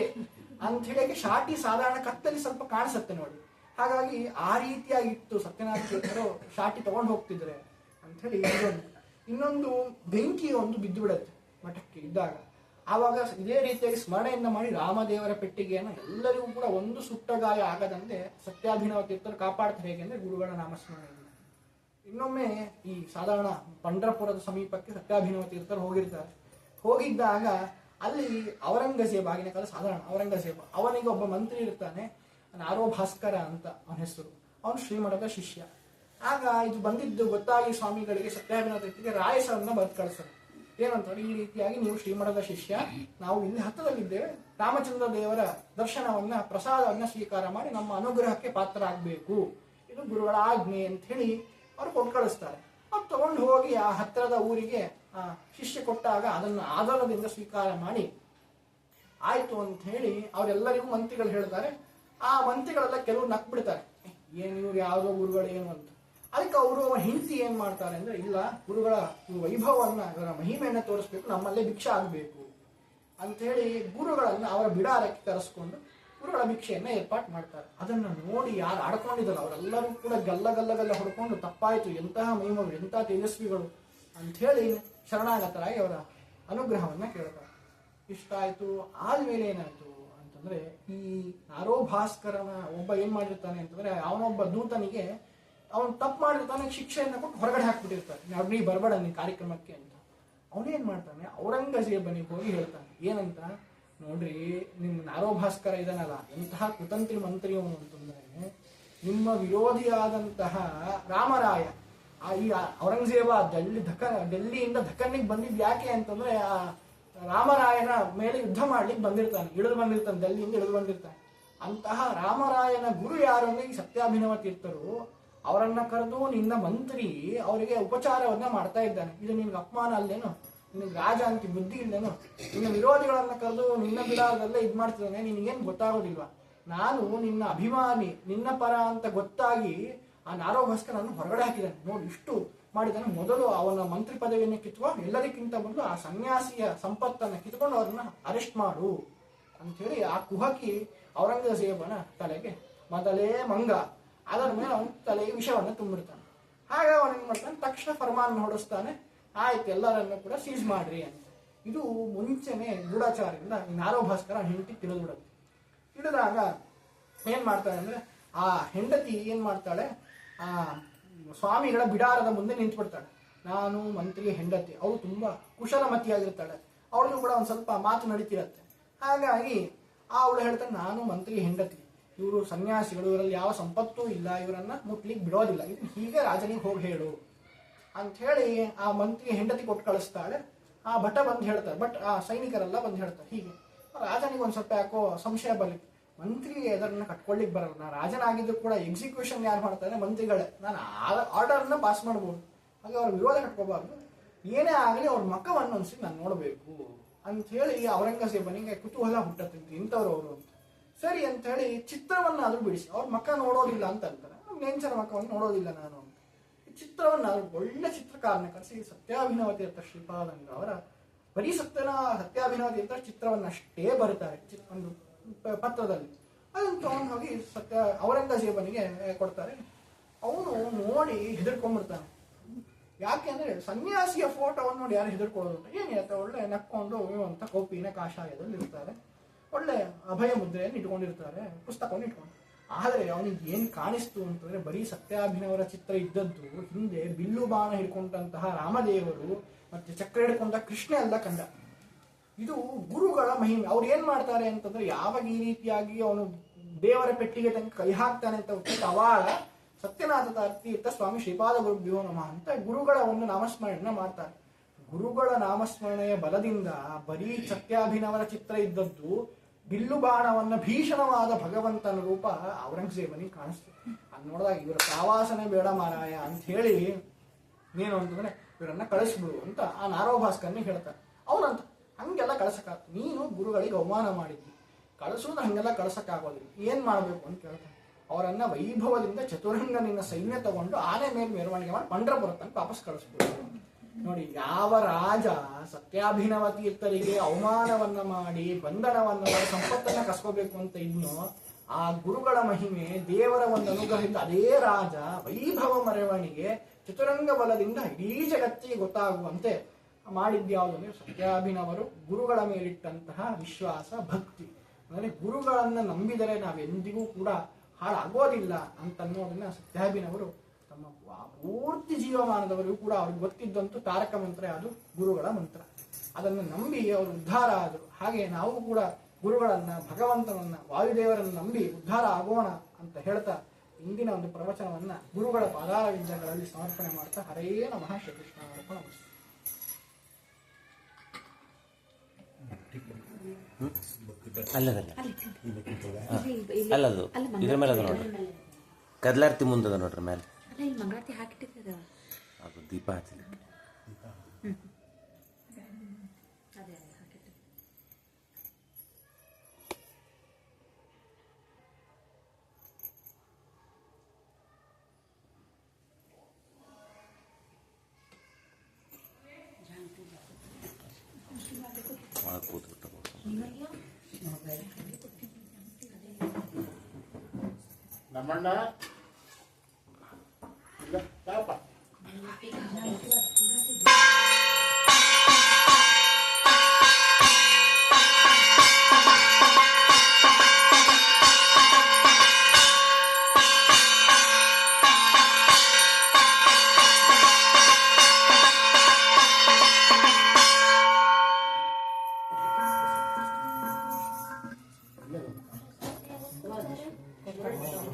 ಅಂತ ಹೇಳಿ ಶಾಟಿ ಸಾಧಾರಣ ಕತ್ತಲ್ಲಿ ಸ್ವಲ್ಪ ಕಾಣಿಸುತ್ತೆ ನೋಡಿ. ಹಾಗಾಗಿ ಆ ರೀತಿಯಾಗಿತ್ತು ಸತ್ಯನಾಥ ತೀರ್ಥರು ಶಾಟಿ ತಗೊಂಡು ಹೋಗ್ತಿದ್ರೆ ಅಂತ ಹೇಳಿ. ಇನ್ನೊಂದು ಬೆಂಕಿ ಒಂದು ಬಿದ್ದು ಬಿಡತ್ತೆ ಮಠಕ್ಕೆ ಇದ್ದಾಗ. ಆವಾಗ ಇದೇ ರೀತಿಯಾಗಿ ಸ್ಮರಣೆಯಿಂದ ಮಾಡಿ ರಾಮದೇವರ ಪೆಟ್ಟಿಗೆಯನ್ನು ಎಲ್ಲರಿಗೂ ಕೂಡ ಒಂದು ಸುಟ್ಟ ಗಾಯ ಆಗದಂತೆ ಸತ್ಯಾಭಿನವ ತೀರ್ಥರು ಕಾಪಾಡ್ತಾರೆ. ಹೇಗೆ ಅಂದ್ರೆ ಗುರುಗಳ ನಾಮಸ್ಮರಣೆಯಿಂದ. ಇನ್ನೊಮ್ಮೆ ಈ ಸಾಧಾರಣ ಪಂಡ್ರಪುರದ ಸಮೀಪಕ್ಕೆ ಸತ್ಯಾಭಿನವ ತೀರ್ಥರು ಹೋಗಿದ್ದಾಗ ಅಲ್ಲಿ ಔರಂಗಜೇಬ, ಆಗಿನ ಕಾಲ ಸಾಧಾರಣ ಔರಂಗಜೇಬ, ಅವನಿಗೆ ಒಬ್ಬ ಮಂತ್ರಿ ಇರ್ತಾನೆ, ನಾರೋ ಭಾಸ್ಕರ ಅಂತ ಅವನ ಹೆಸರು. ಅವನು ಶ್ರೀಮಠದ ಶಿಷ್ಯ. ಆಗ ಇದು ಬಂದಿದ್ದು ಗೊತ್ತಾಗಿ ಸ್ವಾಮಿಗಳಿಗೆ ಸತ್ಯಾಭಿನವ ತೀರ್ಥರಿಗೆ ರಾಯಸರನ್ನ ಬರೆದು ಕಳಿಸ್ತಾರೆ. ಏನಂತಾರೆ, ಈ ರೀತಿಯಾಗಿ ನೀವು ಶ್ರೀಮಠದ ಶಿಷ್ಯ, ನಾವು ಇಲ್ಲಿ ಹತ್ತದಲ್ಲಿದ್ದೇವೆ, ರಾಮಚಂದ್ರ ದೇವರ ದರ್ಶನವನ್ನ ಪ್ರಸಾದವನ್ನ ಸ್ವೀಕಾರ ಮಾಡಿ ನಮ್ಮ ಅನುಗ್ರಹಕ್ಕೆ ಪಾತ್ರ ಆಗ್ಬೇಕು, ಇದು ಗುರುಗಳ ಆಜ್ಞೆ ಅಂತ ಹೇಳಿ ಅವ್ರು ಕೊಟ್ಟು ಕಳಿಸ್ತಾರೆ. ಅವ್ರು ತಗೊಂಡು ಹೋಗಿ ಆ ಹತ್ತಿರದ ಊರಿಗೆ ಆ ಶಿಷ್ಯ ಕೊಟ್ಟಾಗ ಅದನ್ನು ಆಧಾರದಿಂದ ಸ್ವೀಕಾರ ಮಾಡಿ ಆಯ್ತು ಅಂತ ಹೇಳಿ ಅವರೆಲ್ಲರಿಗೂ ಮಂತ್ರಿಗಳು ಹೇಳ್ತಾರೆ. ಆ ಮಂತ್ರಿಗಳೆಲ್ಲ ಕೆಲವರು ನಕ್ ಬಿಡ್ತಾರೆ, ಏನು ಇವ್ರು ಯಾವುದೋ ಗುರುಗಳು ಏನು ಅಂತ. ಅದಕ್ಕೆ ಅವರು ಹೆಂಡತಿ ಏನ್ ಮಾಡ್ತಾರೆ ಅಂದ್ರೆ, ಇಲ್ಲ ಗುರುಗಳ ವೈಭವವನ್ನ, ಇವರ ಮಹಿಮೆಯನ್ನ ತೋರಿಸ್ಬೇಕು, ನಮ್ಮಲ್ಲೇ ಭಿಕ್ಷೆ ಆಗ್ಬೇಕು ಅಂತ ಹೇಳಿ ಗುರುಗಳನ್ನ ಅವರ ಬಿಡಾರಕ್ಕೆ ಕರೆಸ್ಕೊಂಡು ಗುರುಗಳ ಭಿಕ್ಷೆಯನ್ನ ಏರ್ಪಾಟ್ ಮಾಡ್ತಾರೆ. ಅದನ್ನ ನೋಡಿ ಯಾರು ಆಡ್ಕೊಂಡಿದ್ದಾರೆ ಅವರೆಲ್ಲರೂ ಕೂಡ ಗಲ್ಲ ಹೊಡ್ಕೊಂಡು ತಪ್ಪಾಯ್ತು, ಎಂತಹ ಮಹಿಮರು, ಎಂತಹ ತೇಜಸ್ವಿಗಳು ಅಂತ ಹೇಳಿ ಶರಣಾಗತರಾಗಿ ಅವರ ಅನುಗ್ರಹವನ್ನ ಕೇಳ್ತಾರೆ. ಇಷ್ಟ ಆಯ್ತು. ಆದ್ಮೇಲೆ ಏನಾಯ್ತು ಅಂತಂದ್ರೆ, ಈ ನಾರೋ ಭಾಸ್ಕರನ ಒಬ್ಬ ಏನ್ ಮಾಡಿರ್ತಾನೆ ಅಂತಂದ್ರೆ, ಅವನೊಬ್ಬ ದೂತನಿಗೆ ಅವನು ತಪ್ಪು ಮಾಡಿರ್ತಾನೆ, ಶಿಕ್ಷೆಯನ್ನ ಕೊಟ್ಟು ಹೊರಗಡೆ ಹಾಕ್ಬಿಟ್ಟಿರ್ತಾನೆ, ನೀ ಬರಬೇಡ ನೀ ಕಾರ್ಯಕ್ರಮಕ್ಕೆ ಅಂತ. ಅವನೇನ್ ಮಾಡ್ತಾನೆ, ಔರಂಗಜೇಬನಿಗೆ ಹೋಗಿ ಹೇಳ್ತಾನೆ, ಏನಂತ ನೋಡ್ರಿ, ನಿಮ್ ನಾರೋ ಭಾಸ್ಕರ ಇದನ್ನಲ್ಲ, ಎಂತಹ ಕುತಂತ್ರಿ ಮಂತ್ರಿ ಅವನು ಅಂತಂದ್ರೆ, ನಿಮ್ಮ ವಿರೋಧಿಯಾದಂತಹ ರಾಮರಾಯ, ಈ ಔರಂಗಜೇಬ ಡೆಲ್ಲಿಯಿಂದ ದಖನ್ನಿಗೆ ಬಂದಿದ್ ಯಾಕೆ ಅಂತಂದ್ರೆ, ಆ ರಾಮರಾಯನ ಮೇಲೆ ಯುದ್ಧ ಮಾಡ್ಲಿಕ್ಕೆ ಬಂದಿರ್ತಾನೆ, ಡೆಲ್ಲಿಯಿಂದ ಇಳಿದು ಬಂದಿರ್ತಾನೆ. ಅಂತಹ ರಾಮರಾಯನ ಗುರು ಯಾರು ಅಂದ್ರೆ ಈ ಸತ್ಯಾಭಿನವ ತೀರ್ಥರು. ಅವರನ್ನ ಕರೆದು ನಿನ್ನ ಮಂತ್ರಿ ಅವರಿಗೆ ಉಪಚಾರವನ್ನ ಮಾಡ್ತಾ ಇದ್ದಾನೆ, ಇದು ನಿನ್ಗೆ ಅಪಮಾನ ಅಲ್ಲೇನು, ನಿನಗೆ ರಾಜ ಅಂತ ಬುದ್ಧಿ ಇಲ್ಲೇನು, ನಿನ್ನ ವಿರೋಧಿಗಳನ್ನ ಕರೆದು ನಿನ್ನ ಬಿಡಾರದಲ್ಲೇ ಇದ್ ಮಾಡ್ತಿದ್ದಾನೆ, ನಿನಗೇನು ಗೊತ್ತಾಗೋದಿಲ್ವಾ, ನಾನು ನಿನ್ನ ಅಭಿಮಾನಿ, ನಿನ್ನ ಪರ ಅಂತ ಗೊತ್ತಾಗಿ ಆ ನಾರೋ ಭಾಸ್ಕರನ್ನು ಹೊರಗಡೆ ಹಾಕಿದ್ದಾನೆ ನೋಡಿ, ಇಷ್ಟು ಮಾಡಿದ್ದಾನೆ. ಮೊದಲು ಅವನ ಮಂತ್ರಿ ಪದವಿಯನ್ನು ಕಿತ್ಕೊ, ಎಲ್ಲದಕ್ಕಿಂತ ಮೊದಲು ಆ ಸನ್ಯಾಸಿಯ ಸಂಪತ್ತನ್ನ ಕಿತ್ಕೊಂಡು ಅವ್ರನ್ನ ಅರೆಸ್ಟ್ ಮಾಡು ಅಂತ ಹೇಳಿ ಆ ಕುಹಕಿ ಔರಂಗಜೇಬನ ತಲೆಗೆ ಮೊದಲೇ ಮಂಗ, ಅದರ ಮೇಲೆ ಅವನ ತಲೆಗೆ ವಿಷವನ್ನು ತುಂಬಿರ್ತಾನೆ. ಹಾಗೆ ಅವನು ಏನ್ ಮಾಡ್ತಾನೆ, ತಕ್ಷಣ ಫರ್ಮಾನ್ ಹೊಡಿಸ್ತಾನೆ, ಆಯ್ತು ಎಲ್ಲರನ್ನು ಕೂಡ ಸೀಸ್ ಮಾಡ್ರಿ ಅಂತ. ಇದು ಮುಂಚೆನೆ ಗೂಢಾಚಾರದಿಂದ ನಾರೋ ಭಾಸ್ಕರ ಹೆಂಡತಿ ತಿಳಿದ್ಬಿಡುತ್ತೆ. ತಿಳಿದಾಗ ಏನ್ ಮಾಡ್ತಾಳೆ ಅಂದ್ರೆ, ಆ ಹೆಂಡತಿ ಏನ್ ಮಾಡ್ತಾಳೆ, ಆ ಸ್ವಾಮಿಗಳ ಬಿಡಾರದ ಮುಂದೆ ನಿಂತ್ಬಿಡ್ತಾಳೆ. ನಾನು ಮಂತ್ರಿ ಹೆಂಡತಿ, ಅವಳು ತುಂಬಾ ಕುಶಲಮತಿಯಾಗಿರ್ತಾಳೆ, ಅವಳಿಗೂ ಕೂಡ ಒಂದ್ ಸ್ವಲ್ಪ ಮಾತು ನಡೀತಿರತ್ತೆ. ಹಾಗಾಗಿ ಅವಳು ಹೇಳ್ತಾಳೆ, ನಾನು ಮಂತ್ರಿ ಹೆಂಡತಿ, ಇವರು ಸನ್ಯಾಸಿಗಳು, ಇವರಲ್ಲಿ ಯಾವ ಸಂಪತ್ತೂ ಇಲ್ಲ, ಇವರನ್ನ ಮುಟ್ಲಿಕ್ಕೆ ಬಿಡೋದಿಲ್ಲ, ಇದು ಹೀಗೆ ರಾಜನಿಗೆ ಹೋಗಿ ಹೇಳು ಅಂತ ಹೇಳಿ ಆ ಮಂತ್ರಿ ಹೆಂಡತಿ ಕೊಟ್ಟು ಕಳಿಸ್ತಾಳೆ. ಆ ಭಟ ಬಂದು ಹೇಳ್ತಾರೆ, ಆ ಸೈನಿಕರೆಲ್ಲ ಬಂದು ಹೇಳ್ತಾರೆ. ಹೀಗೆ ರಾಜನಿಗೆ ಒಂದ್ ಸ್ವಲ್ಪ ಯಾಕೋ ಸಂಶಯ ಬರ್ಲಿಕ್ಕೆ, ಮಂತ್ರಿ ಅದನ್ನ ಕಟ್ಕೊಳ್ಳಿಕ್ ಬರಲ್ಲ, ನಾ ರಾಜನಾಗಿದ್ದು ಕೂಡ ಎಕ್ಸಿಕ್ಯೂಷನ್ ಯಾರು ಮಾಡ್ತಾರೆ, ಮಂತ್ರಿಗಳೇ, ನಾನು ಆರ್ಡರ್ನ ಪಾಸ್ ಮಾಡ್ಬೋದು, ಹಾಗೆ ಅವ್ರ ವಿರೋಧ ಕಟ್ಕೋಬಾರ್ದು, ಏನೇ ಆಗಲಿ ಅವ್ರ ಮಖವನ್ನು ಒಂದ್ಸರಿ ನಾನು ನೋಡ್ಬೇಕು ಅಂತ ಹೇಳಿ ಔರಂಗಜೇಬನಿಗೆ ಕುತೂಹಲ ಹುಟ್ಟತ್ತಿತ್ತು, ಇಂಥವ್ರು ಅವರು ಅಂತ. ಸರಿ ಅಂತ ಹೇಳಿ ಚಿತ್ರವನ್ನ ಆದ್ರೂ ಬಿಡಿಸಿ, ಅವ್ರ ಮಖ ನೋಡೋದಿಲ್ಲ ಅಂತ ಅಂತಾರೆ, ನೇಂಚರ ಮಖವನ್ನು ನೋಡೋದಿಲ್ಲ ನಾನು ಅಂತ. ಚಿತ್ರವನ್ನ ಒಳ್ಳೆ ಚಿತ್ರಕಾರನ ಕರೆಸಿ ಸತ್ಯಾಭಿನವ ತೀರ್ಥ ಶ್ರೀಪಾದಂಗ ಅವರ ಬರೀ ಸತ್ಯಾಭಿನವ ತೀರ್ಥ ಚಿತ್ರವನ್ನಷ್ಟೇ ಬರುತ್ತಾರೆ ಒಂದು ಪತ್ರದಲ್ಲಿ. ಅದನ್ನು ತಗೊಂಡು ಹೋಗಿ ಔರಂಗಜೇಬನಿಗೆ ಕೊಡ್ತಾರೆ. ಅವನು ನೋಡಿ ಹೆದರ್ಕೊಂಡ್ಬಿಡ್ತಾನೆ. ಯಾಕೆಂದ್ರೆ ಸನ್ಯಾಸಿಯ ಫೋಟೋವನ್ನು ನೋಡಿ ಯಾರು ಹೆದರ್ಕೊಳ್ಳೋದು, ಏನಿರುತ್ತೆ, ಒಳ್ಳೆ ನಕ್ಕೊಂಡು ಅಂತ ಕೌಪಿನ ಕಾಷಾಯದಲ್ಲಿ ಇರ್ತಾರೆ, ಒಳ್ಳೆ ಅಭಯ ಮುದ್ರೆಯನ್ನು ಇಟ್ಕೊಂಡಿರ್ತಾರೆ, ಪುಸ್ತಕವನ್ನು ಇಟ್ಕೊಂಡು. ಆದರೆ ಅವನಿಗೆ ಏನ್ ಕಾಣಿಸ್ತು ಅಂತಂದ್ರೆ, ಬರೀ ಸತ್ಯಾಭಿನವರ ಚಿತ್ರ ಇದ್ದದ್ದು, ಹಿಂದೆ ಬಿಲ್ಲು ಬಾಣ ಹಿಡ್ಕೊಂಡಂತಹ ರಾಮದೇವರು ಮತ್ತೆ ಚಕ್ರ ಹಿಡ್ಕೊಂಡ ಕೃಷ್ಣ ಎಲ್ಲ ಕಂಡ. ಇದು ಗುರುಗಳ ಮಹಿಮೆ. ಅವ್ರು ಏನ್ ಮಾಡ್ತಾರೆ ಅಂತಂದ್ರೆ, ಯಾವಾಗ ಈ ರೀತಿಯಾಗಿ ಅವನು ದೇವರ ಪೆಟ್ಟಿಗೆ ತನಕ ಕೈ ಹಾಕ್ತಾನೆ ಅಂತ ಗೊತ್ತಿತ್ತು, ಅವಾಗ ಸತ್ಯನಾಥ ತೀರ್ಥ ಸ್ವಾಮಿ ಶ್ರೀಪಾದ ಗುರುಭ್ಯೋ ನಮಃ ಅಂತ ಗುರುಗಳ ಒಂದು ನಾಮಸ್ಮರಣೆ ಮಾಡ್ತಾರೆ. ಗುರುಗಳ ನಾಮಸ್ಮರಣೆಯ ಬಲದಿಂದ ಬರೀ ಸತ್ಯಾಭಿನವರ ಚಿತ್ರ ಇದ್ದದ್ದು ಬಿಲ್ಲು ಬಾಣವನ್ನ ಭೀಷಣವಾದ ಭಗವಂತನ ರೂಪ ಔರಂಗಜೇಬನಿಗೆ ಕಾಣಿಸ್ತು. ಅದು ನೋಡಿದಾಗ ಇವರ ಪ್ರವಾಸನೆ ಬೇಡ ಮಾರಾಯ ಅಂತ ಹೇಳಿ ಏನು ಅಂತಂದ್ರೆ, ಇವರನ್ನ ಕಳಿಸ್ಬಿಡು ಅಂತ ಆ ನಾರೋ ಭಾಸ್ಕರ್ನಿಗೆ ಹೇಳ್ತಾರೆ. ಅವನಂತ ಹಂಗೆಲ್ಲ ಕಳ್ಸಕ್ಕಾಗ್ತದೆ, ನೀನು ಗುರುಗಳಿಗೆ ಅವಮಾನ ಮಾಡಿದ್ದಿ, ಕಳಿಸೋದು ಹಂಗೆಲ್ಲ ಕಳ್ಸಕ್ಕಾಗೋದಿಲ್ಲ. ಏನ್ ಮಾಡ್ಬೇಕು ಅಂತ ಕೇಳ್ತಾರೆ. ಅವರನ್ನ ವೈಭವದಿಂದ ಚತುರಂಗನಿನ ಸೈನ್ಯ ತಗೊಂಡು ಆನೆ ಮೇಲೆ ಮೆರವಣಿಗೆ ಮಾಡಿ ಪಂಡ್ರಪುರ ತನಕ ವಾಪಸ್ ಕಳಿಸ್ಬೇಕು. ನೋಡಿ, ಯಾವ ರಾಜ ಸತ್ಯಾಭಿನವ ತೀರ್ಥರಿಗೆ ಅವಮಾನವನ್ನ ಮಾಡಿ ಬಂಧನವನ್ನ ಮಾಡಿ ಸಂಪತ್ತನ್ನ ಕಸ್ಕೋಬೇಕು ಅಂತ ಇದ್ನೋ, ಆ ಗುರುಗಳ ಮಹಿಮೆ ದೇವರ ಒಂದು ಅನುಗ್ರಹದಿಂದ ಅದೇ ರಾಜ ವೈಭವ ಮೆರವಣಿಗೆ ಚತುರಂಗ ಬಲದಿಂದ ಇಡೀ ಜಗತ್ತಿಗೆ ಗೊತ್ತಾಗುವಂತೆ ಮಾಡಿದ್ಯಾವುದು ಅಂದ್ರೆ ಸತ್ಯಾಭಿನವರು ಗುರುಗಳ ಮೇಲಿಟ್ಟಂತಹ ವಿಶ್ವಾಸ, ಭಕ್ತಿ. ಅಂದರೆ ಗುರುಗಳನ್ನ ನಂಬಿದರೆ ನಾವೆಂದಿಗೂ ಕೂಡ ಹಾಳಾಗೋದಿಲ್ಲ ಅಂತನ್ನೋದನ್ನ ಸತ್ಯಾಭಿನವರು ತಮ್ಮ ಪೂರ್ತಿ ಜೀವಮಾನದವರೆಗೂ ಕೂಡ ಅವ್ರಿಗೆ ಗೊತ್ತಿದ್ದಂತೂ ತಾರಕ ಮಂತ್ರ, ಅದು ಗುರುಗಳ ಮಂತ್ರ. ಅದನ್ನು ನಂಬಿ ಅವರು ಉದ್ಧಾರ ಆದರು. ಹಾಗೆ ನಾವು ಕೂಡ ಗುರುಗಳನ್ನ, ಭಗವಂತನನ್ನ, ವಾಯುದೇವರನ್ನು ನಂಬಿ ಉದ್ಧಾರ ಆಗೋಣ ಅಂತ ಹೇಳ್ತಾ ಇಂದಿನ ಒಂದು ಪ್ರವಚನವನ್ನ ಗುರುಗಳ ಪಾದಾರವಿಂದಗಳಲ್ಲಿ ಸಮರ್ಪಣೆ ಮಾಡ್ತಾ ಹರೇ ನಮಃ ಶ್ರೀಕೃಷ್ಣ ಅರ್ಪಣ ಮಸ್ತು. ಅಲ್ಲದು ಇದ್ರ ಮೇಲೆ ಅದ ನೋಡ್ರಿ, ಕದ್ಲಾರ್ತಿ ಮುಂದದ ನೋಡ್ರಿ ಮೇಲೆ ಮಂಗಳಾರತಿ ಹಾಕಿಟ್ಟಿದ್ದ ಅದು ದೀಪ ಹಚ್ಚಲಿಕ್ಕೆ. ನಮ್ಮಣ್ಣ